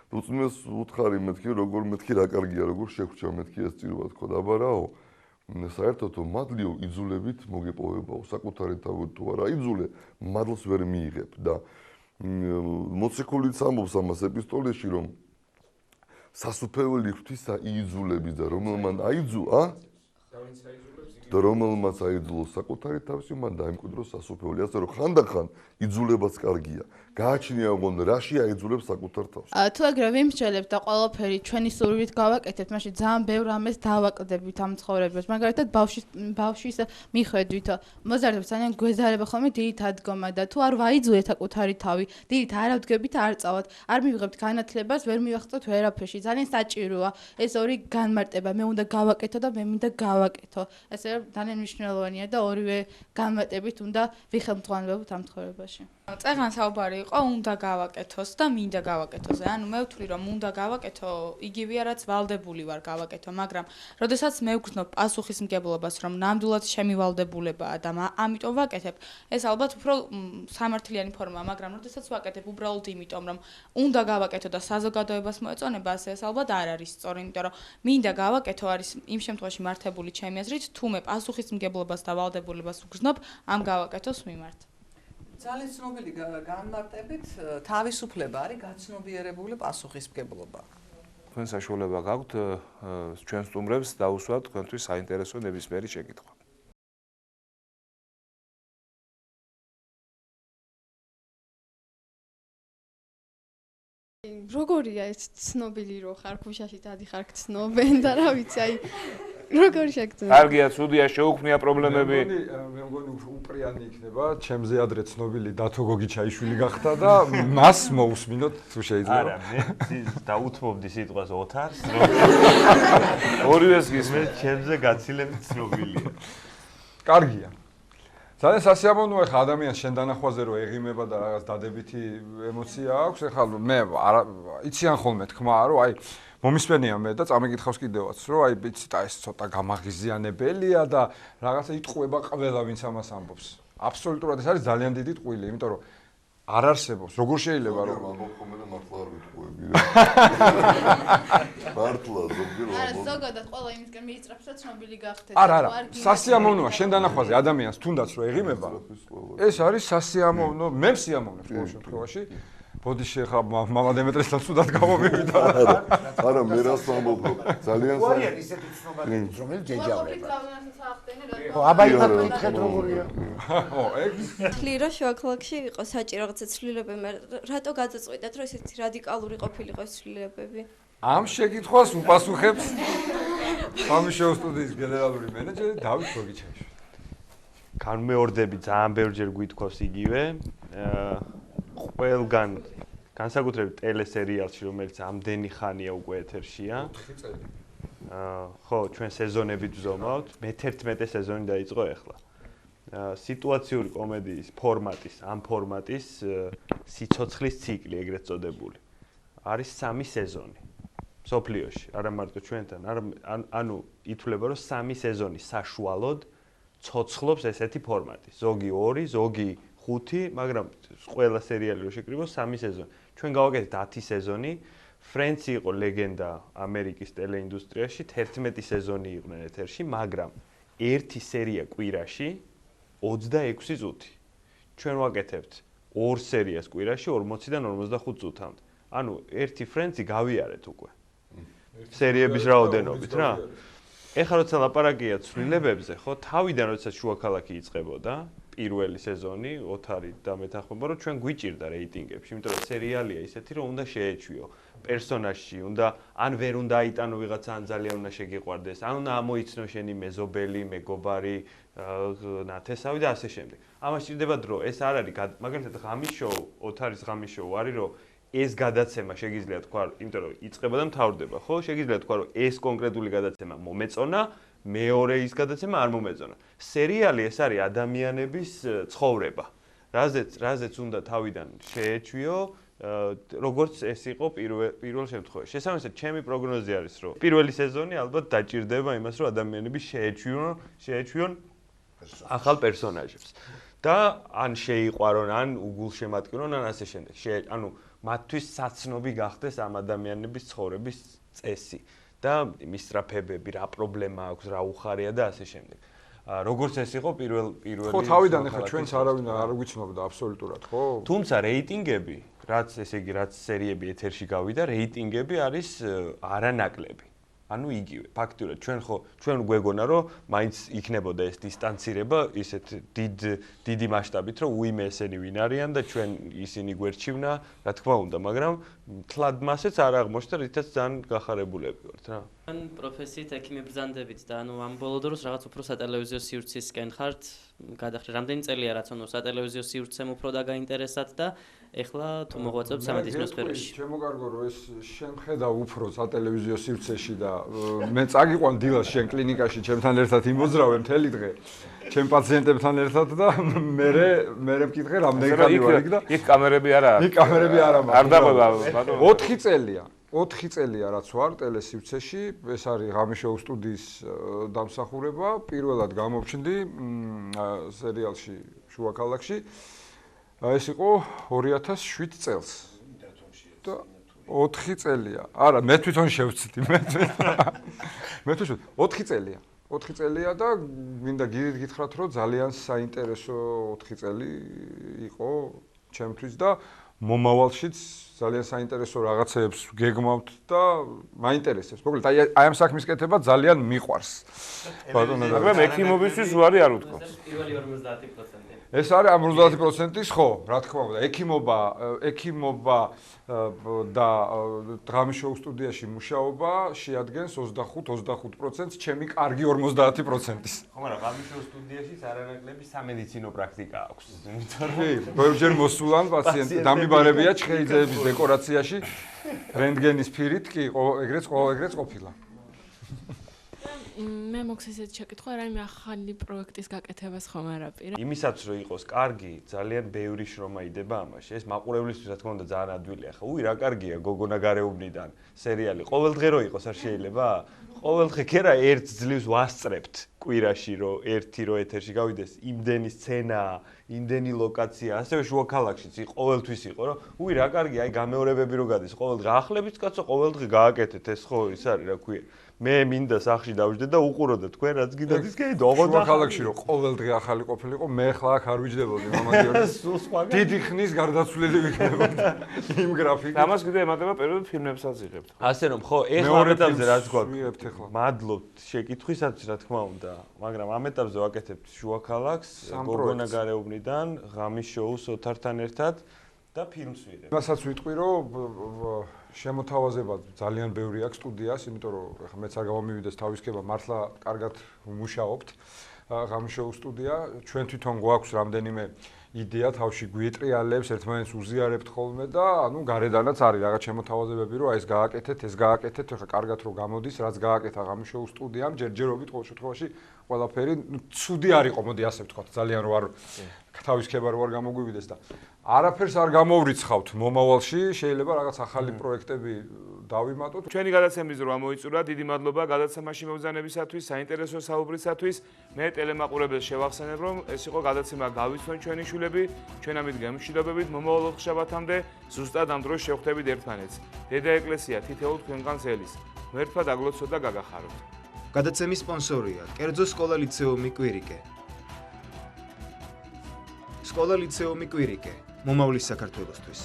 უწმინდეს უთხარი მეთქი როგორ მეთქი რა კარგია როგორ შეგვჭა მეთქი ეს წირვა თქო და აბარაო საერთოდ მადლიო იძულებით მოგეპოვებაო საკუთარი თავით თუ არა იძულე მადლს ვერ მიიღებ და მოციქულიც ამბობს ამას ეპისტოლეში რომ სასუფეველი ღვთისა იძულების და რომელმან აიძულა და რომელმაც აიძულო საკუთარი თავისი მან დაიმკვიდრო სასუფეველი ასე რომ ხანდახან იძულებაც კარგია გააჩნია ოღონ რაში აიძულებს საკუთარ თავს თუ ეგრე ვიმსჯელებთ და ყველაფერი ჩვენი სურვილით გავაკეთებთ მაშინ ძალიან ბევრ რამეს დავაკლდებით ამ ცხოვრებას მაგალითად ბავშვის მიხედვით მოზარდებს ძალიან გვეზარება ხოლმე დიდ ადგომა და თუ არ ვაიძულეთ საკუთარი თავი დიდ არავდგებით არ წავთ არ მივიღებთ განათლებას ვერ მივახცოთ ვერაფერში ძალიან საჭიროა ეს ორი განმარტება მე უნდა გავაკეთო და მე მინდა გავაკეთო ესე ძალიან მნიშვნელოვანია და ორივე განმარტებით უნდა ვიხელმძღვანელობთ ამ ცხოვრებაში წეგან საუბარი იყო უნდა გავაკეთოს და მინდა გავაკეთოზე. ანუ მე ვთვლი რომ უნდა გავაკეთო, იგივეა რაც ვალდებული ვარ გავაკეთო, მაგრამ როდესაც მე ვგრძნობ პასუხისმგებლობას, რომ ნამდვილად შემივალდებულებაა და ამიტომ ვაკეთებ, ეს ალბათ უფრო სამართლიანი ფორმაა, მაგრამ როდესაც ვაკეთებ უბრალოდ იმიტომ, რომ უნდა გავაკეთო და საზოგადოებას მოეწონება, ეს ალბათ არ არის სწორი, იმიტომ რომ მინდა გავაკეთო არის იმ შემთხვევაში მართებული ჩემი აზრით, თუ მე პასუხისმგებლობას და ვალდებულებას ვგრძნობ, ამ გავაკეთოს მიმართ. ძალიან ცნობილი განმარტებით თავისუფლება არის გაცნობიერებული პასუხისმგებლობა. თქვენ საშუალება გაქვთ ჩვენ სტუმრებს დაუსვათ თქვენთვის საინტერესო ნებისმიერი შეკითხვა. როგორია ეს ცნობილი რო ხარ ქუჩაში დადიხარ გცნობენ და რა ვიცი აი როგორ შეგძენ კარგია ცუდია შეუქმნია პრობლემები მე მგონი უპრიანი იქნება ჩემზე ადრე ცნობილი დათო გოგიჩაიშვილი გახდა და მას მოусმინოთ თუ შეიძლება არა მე დაუთმობდი სიტყვას ოთარს ორივეს გისმენთ ჩემზე გაცილებით ცნობილია კარგია ძალიან სასიამოვნოა ხა ადამიანს შენ დანახვაზე რო ეღიმება და რაღაც დადებითი ემოცია აქვს ეხლა მე იციან ხოლმე თქმა რომ აი მომისმენია მე და წამეკითხავს კიდევაც რომ აი ვიცი და ეს ცოტა გამაღიზიანებელია და რაღაცა იტყუება ყველა ვინც ამას ამბობს აბსოლუტურად ეს არის ძალიან დიდი ტყუილი იმიტომ რომ არ არსებობს როგორ შეიძლება რომ მომხომე და მართლა არ ვიტყუები მართლა ზოგიერთ არა ზოგადად ყველა იმისკენ მიიწრებს რომ ცნობილი გახდეს არა სასიამოვნოა შენ დანახვაზე ადამიანს თუნდაც რო ეღიმება ეს არის სასიამოვნო მე მსიამოვნებს ყოველ შემთხვევაში ბოდიში ხა მამა დემეტრესთან სუდად გამომივიდა არა მე რას ვამბობ ძალიან ვარიან ისეთი ცნობადები რომელიც ჯეჯავრება ხო აბა იმათ მითხეთ როგორია ო ეგ თლი რომ შუაქალაქში იყო საჭირო რაღაცა ცვლილებები მე რატო გადაწყვიტეთ რომ ესეთი რადიკალური ყოფილიყო ეს ცვლილებები ამ შეკითხვას უპასუხებს სამშობლო სტუდიის გენერალური მენეჯერი დავით გოგიჩაიშვილი განმეორდები ძალიან ბევრჯერ გვითქვავს იგივე ყველგან განსაკუთრებით ტელესერიალში რომელიც ამდენი ხანია უკვე ეთერშია 4 წელი ხო ჩვენ სეზონებით ვზომავთ მე-11 სეზონი დაიწყო ახლა სიტუაციური კომედიის ფორმატის სიცოცხლის ციკლი ეგრეთ წოდებული არის 3 სეზონი სოფლიოში არა მარტო ჩვენთან ანუ ითვლება რომ 3 სეზონი საშუალოდ ცოცხლობს ესეთი ფორმატი ზოგი 2 ზოგი 5 მაგრამ ყველა სერიალი რო შეკრიბოს 3 სეზონი ჩვენ გავაკეთეთ 10 სეზონი ფრენცი იყო ლეგენდა ამერიკის ტელეინდუსტრიაში 11 სეზონი იყვნენ ეთერში მაგრამ ერთი სერია კვირაში 26 წუთი ჩვენ ვაკეთებთ 2 სერიას კვირაში 40-დან 45 წუთამდე ანუ ერთი ფრენცი გავიარეთ უკვე სერიების რაოდენობით რა ეხლა როცა ლაპარაკია ცვლილებებზე ხო თავიდან როცა შუაქალაქი იწყებოდა პირველი სეზონი ოთარი და მეთანხმება რომ ჩვენ გვიჭირდა რეიტინგებში იმიტომ რომ სერიალია ისეთი რომ უნდა შეეჩვიო პერსონაჟში უნდა ან ვერ უნდა აიტანო ვიღაცა ან ძალიან უნდა შეგიყვარდეს ან უნდა ამოიცნო შენი მეზობელი მეგობარი ნათესავი და ასე შემდეგ ამას ჭირდება დრო ეს არ არის მაგალითად ღამის შოუ ოთარის ღამის შოუ არის რომ ეს გადაცემა შეგიძლია თქვა იმიტომ რომ იწყება და მთავრდება ხო შეგიძლია თქვა რომ ეს კონკრეტული გადაცემა მომეწონა მეორე ის გადაცემა არ მომეწონა სერიალი ეს არის ადამიანების ცხოვრება რაზეც უნდა თავიდან შეეჩვიო როგორც ეს იყო პირველ შემთხვევაში შესაბამისად ჩემი პროგნოზი არის რომ პირველი სეზონი ალბათ დაჭირდება იმას რომ ადამიანები შეეჩვიონ ახალ პერსონაჟებს და ან შეიყვარონ ან უგულშემატკივრონ ან ასე შემდეგ ანუ მათთვის საცნობი გახდეს ამ ადამიანების ცხოვრების წესი და მისწრაფებები რა პრობლემა აქვს რა უხარია და ასე შემდეგ როგორც ეს იყო პირველი ხო თავიდან ახლა ჩვენც არავინ არ გვიცნობდა აბსოლუტურად ხო თუმცა რეიტინგები რაც ესე იგი რაც სერიები ეთერში გავიდა რეიტინგები არის არანაკლები ანუ იგივე ფაქტურად ჩვენ გვეგონა რომ მაინც იქნებოდა ეს დისტანცირება ისეთ დიდი მასშტაბით რომ უიმე ესენი ვინ არიან და ჩვენ ისინი გვერჩივნა რა თქმა უნდა მაგრამ თლად მასეც არ აღმოჩნდა რითაც ძალიან გახარებულები ვართ რა ან პროფესიით ექიმი ბრძანდებით და ანუ ამ ბოლო დროს რაღაც უფრო სატელევიზიო სივრცისკენ ხართ გადახრე რამდენი წელია რაც ანუ სატელევიზიო სივრცემ უფრო დაგაინტერესათ და ეხლა თუ მოღვაწეობთ სამედიცინო სფეროში ჩემო კარგო რომ ეს შენ ხედავ უფრო სატელევიზიო სივრცეში და მე წაგიყვან დილას შენ კლინიკაში ჩემთან ერთად იმოძრავე მთელი დღე ჩემ პაციენტებთან ერთად და მე მკითხე რამდენი ხანი ვარ იქ და იქ კამერები არა იქ კამერები არა არ დაყვება ბატონო 4 წელია რაც ვარ ტელესივრცეში ეს არის ღამის შოუ სტუდიის დამსახურება პირველად გამოვჩნდი სერიალში შუაქალაქში ეს იყო 2007 წელს და 4 წელია არა მე თვითონ შევცდი მე თვითონ 4 წელია 4 წელია და მინდა გირით გითხრათ რომ ძალიან საინტერესო 4 წელი იყო ჩემთვის და მომავალშიც ძალიან საინტერესო რაღაცებს გეგმავთ და მაინტერესებს. მოკლედ აი ამ საქმის კეთება ძალიან მიყვარს. ბატონო, მაგრამ ექიმობისთვის უარი არ უთქვამს. პირველი 50%. ეს არის ამ 50%-ის ხო, რა თქმა უნდა, ექიმობა და დღამიშოუ სტუდიაში მუშაობა შეადგენს 25% ჩემი კარგი 50%-ის. ხო, მაგრამ დღამიშოუ სტუდიაშიც არანაკლები სამედიცინო პრაქტიკა აქვს. იმიტომ კი, ბევრჯერ მოსულან პაციენტი დამიბარებია ჩხეიძეების დეკორაციაში რენტგენის ფირით კი ეგრეც ყოფილა. მე მოხსეს ეს შეკითხვა, რაიმე ახალი პროექტის გაკეთებას ხომ არაპირე. იმისაც რომ იყოს კარგი, ძალიან ბევრი შრომა იდება ამაში. ეს მაყურებლისთვის რა თქმა უნდა ძალიან ადვილია. ხო, რა კარგია გოგონა გარეუბნიდან სერიალი. ყოველდღე რო იყოს არ შეიძლება? ყოველდღე ქერა ერთ ძლივს ვასწრებთ კვირაში რომ ერთი რო ეთერში გავიდეს, იმდენი სცენა, იმდენი ლოკაცია, ასევე შუა ქალაქშიც ყოველთვის იყო რომ რა კარგია, აი გამეორებები რო გადის ყოველდღე ახლებიც კაცო ყოველდღე გააკეთეთ ეს ხო ის არის რა ქვია. მე მინდა სახში დავждდე და უყუროდე თქვენ რაც გინდათ ის კიდე ოღონდ შუა ქალაქში რო ყოველდღე ახალი ყოფილიყო, მე ხლა აქ არ ვიჯდებოდი მამა გიორგი. დიდი ხნის გარდაცვლილი ვიქნებოდი იმ გრაფიკით. ამას კიდე ემატება პერიოდულად ფილმებსაც იღებთ. ასე რომ ხო, ეხლა ამ ეტაპზე რაც გვაქვს. მადლობთ შეკითხვისათვის რა თქმა უნდა, მაგრამ ამ ეტაპზე ვაკეთებთ შუა ქალაქს, გოგონა გარეუბნიდან, ღამის შოუს ოთართან ერთად და ფილმს ვიღებთ. მასაც ვიტყვი რომ შემოთავაზება ძალიან ბევრი აქვს სტუდიას, იმიტომ რომ ხა მეც არ გამომივიდეს თავისკება, მართლა კარგად მუშაობთ. ღამის შოუ სტუდია, ჩვენ თვითონ გვაქვს რამდენიმე იდეა თავში გვიეტრიალებს, ერთმანეთს უზიარებთ ხოლმე და ანუ გარედანაც არის რაღაც შემოთავაზებები, რომ აი ეს გააკეთეთ, ხა კარგად რო გამოდის, რაც გააკეთა ღამის შოუ სტუდიამ, ჯერჯერობით ყოველ შემთხვევაში ყველაფერი ცუდი არ იყო, მოდი ასე ვთქვათ, ძალიან რო არ თავისკება რო არ გამოგვივიდეს და არაფერს არ გამოვრიცხავთ მომავალში, შეიძლება რაღაც ახალი პროექტები დავიმატოთ. ჩვენი გადაცემის დრო მოიწურა, დიდი მადლობა გადაცემაში მობრძანებისათვის, საინტერესო საუბრისათვის. მე ტელემაყურებელს შევახსენებ, რომ ეს იყო გადაცემა გავიცნოთ ჩვენი შვილები, ჩვენამით გემშვიდობებით მომავალ ოთხშაბათამდე ზუსტად ამ დროს შევხვდებით ერთმანეთს. დედა ეკლესია თითოეულ თქვენგანს ელის. მერთვა დაგლოცოთ და გაგახაროთ. გადაცემის სპონსორია კერძო სკოლა ლიცეუმი კვირიკე. სკოლა ლიცეუმი კვირიკე. მომავლის საქართველოსთვის.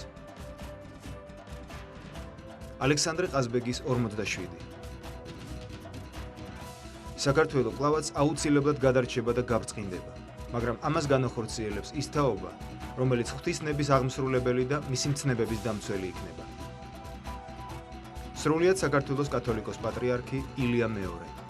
ალექსანდრე ყაზბეგის 47. საქართველო კლავაც აუცილებლად გადარჩება და გაბრწყინდება, მაგრამ ამას განახორციელებს ის თაობა, რომელიც ღვთისნების აღმსრულებელი და მისი მცნებების დამცველი იქნება. სრულიად საქართველოს კათოლიკოს პატრიარქი ილია მეორე.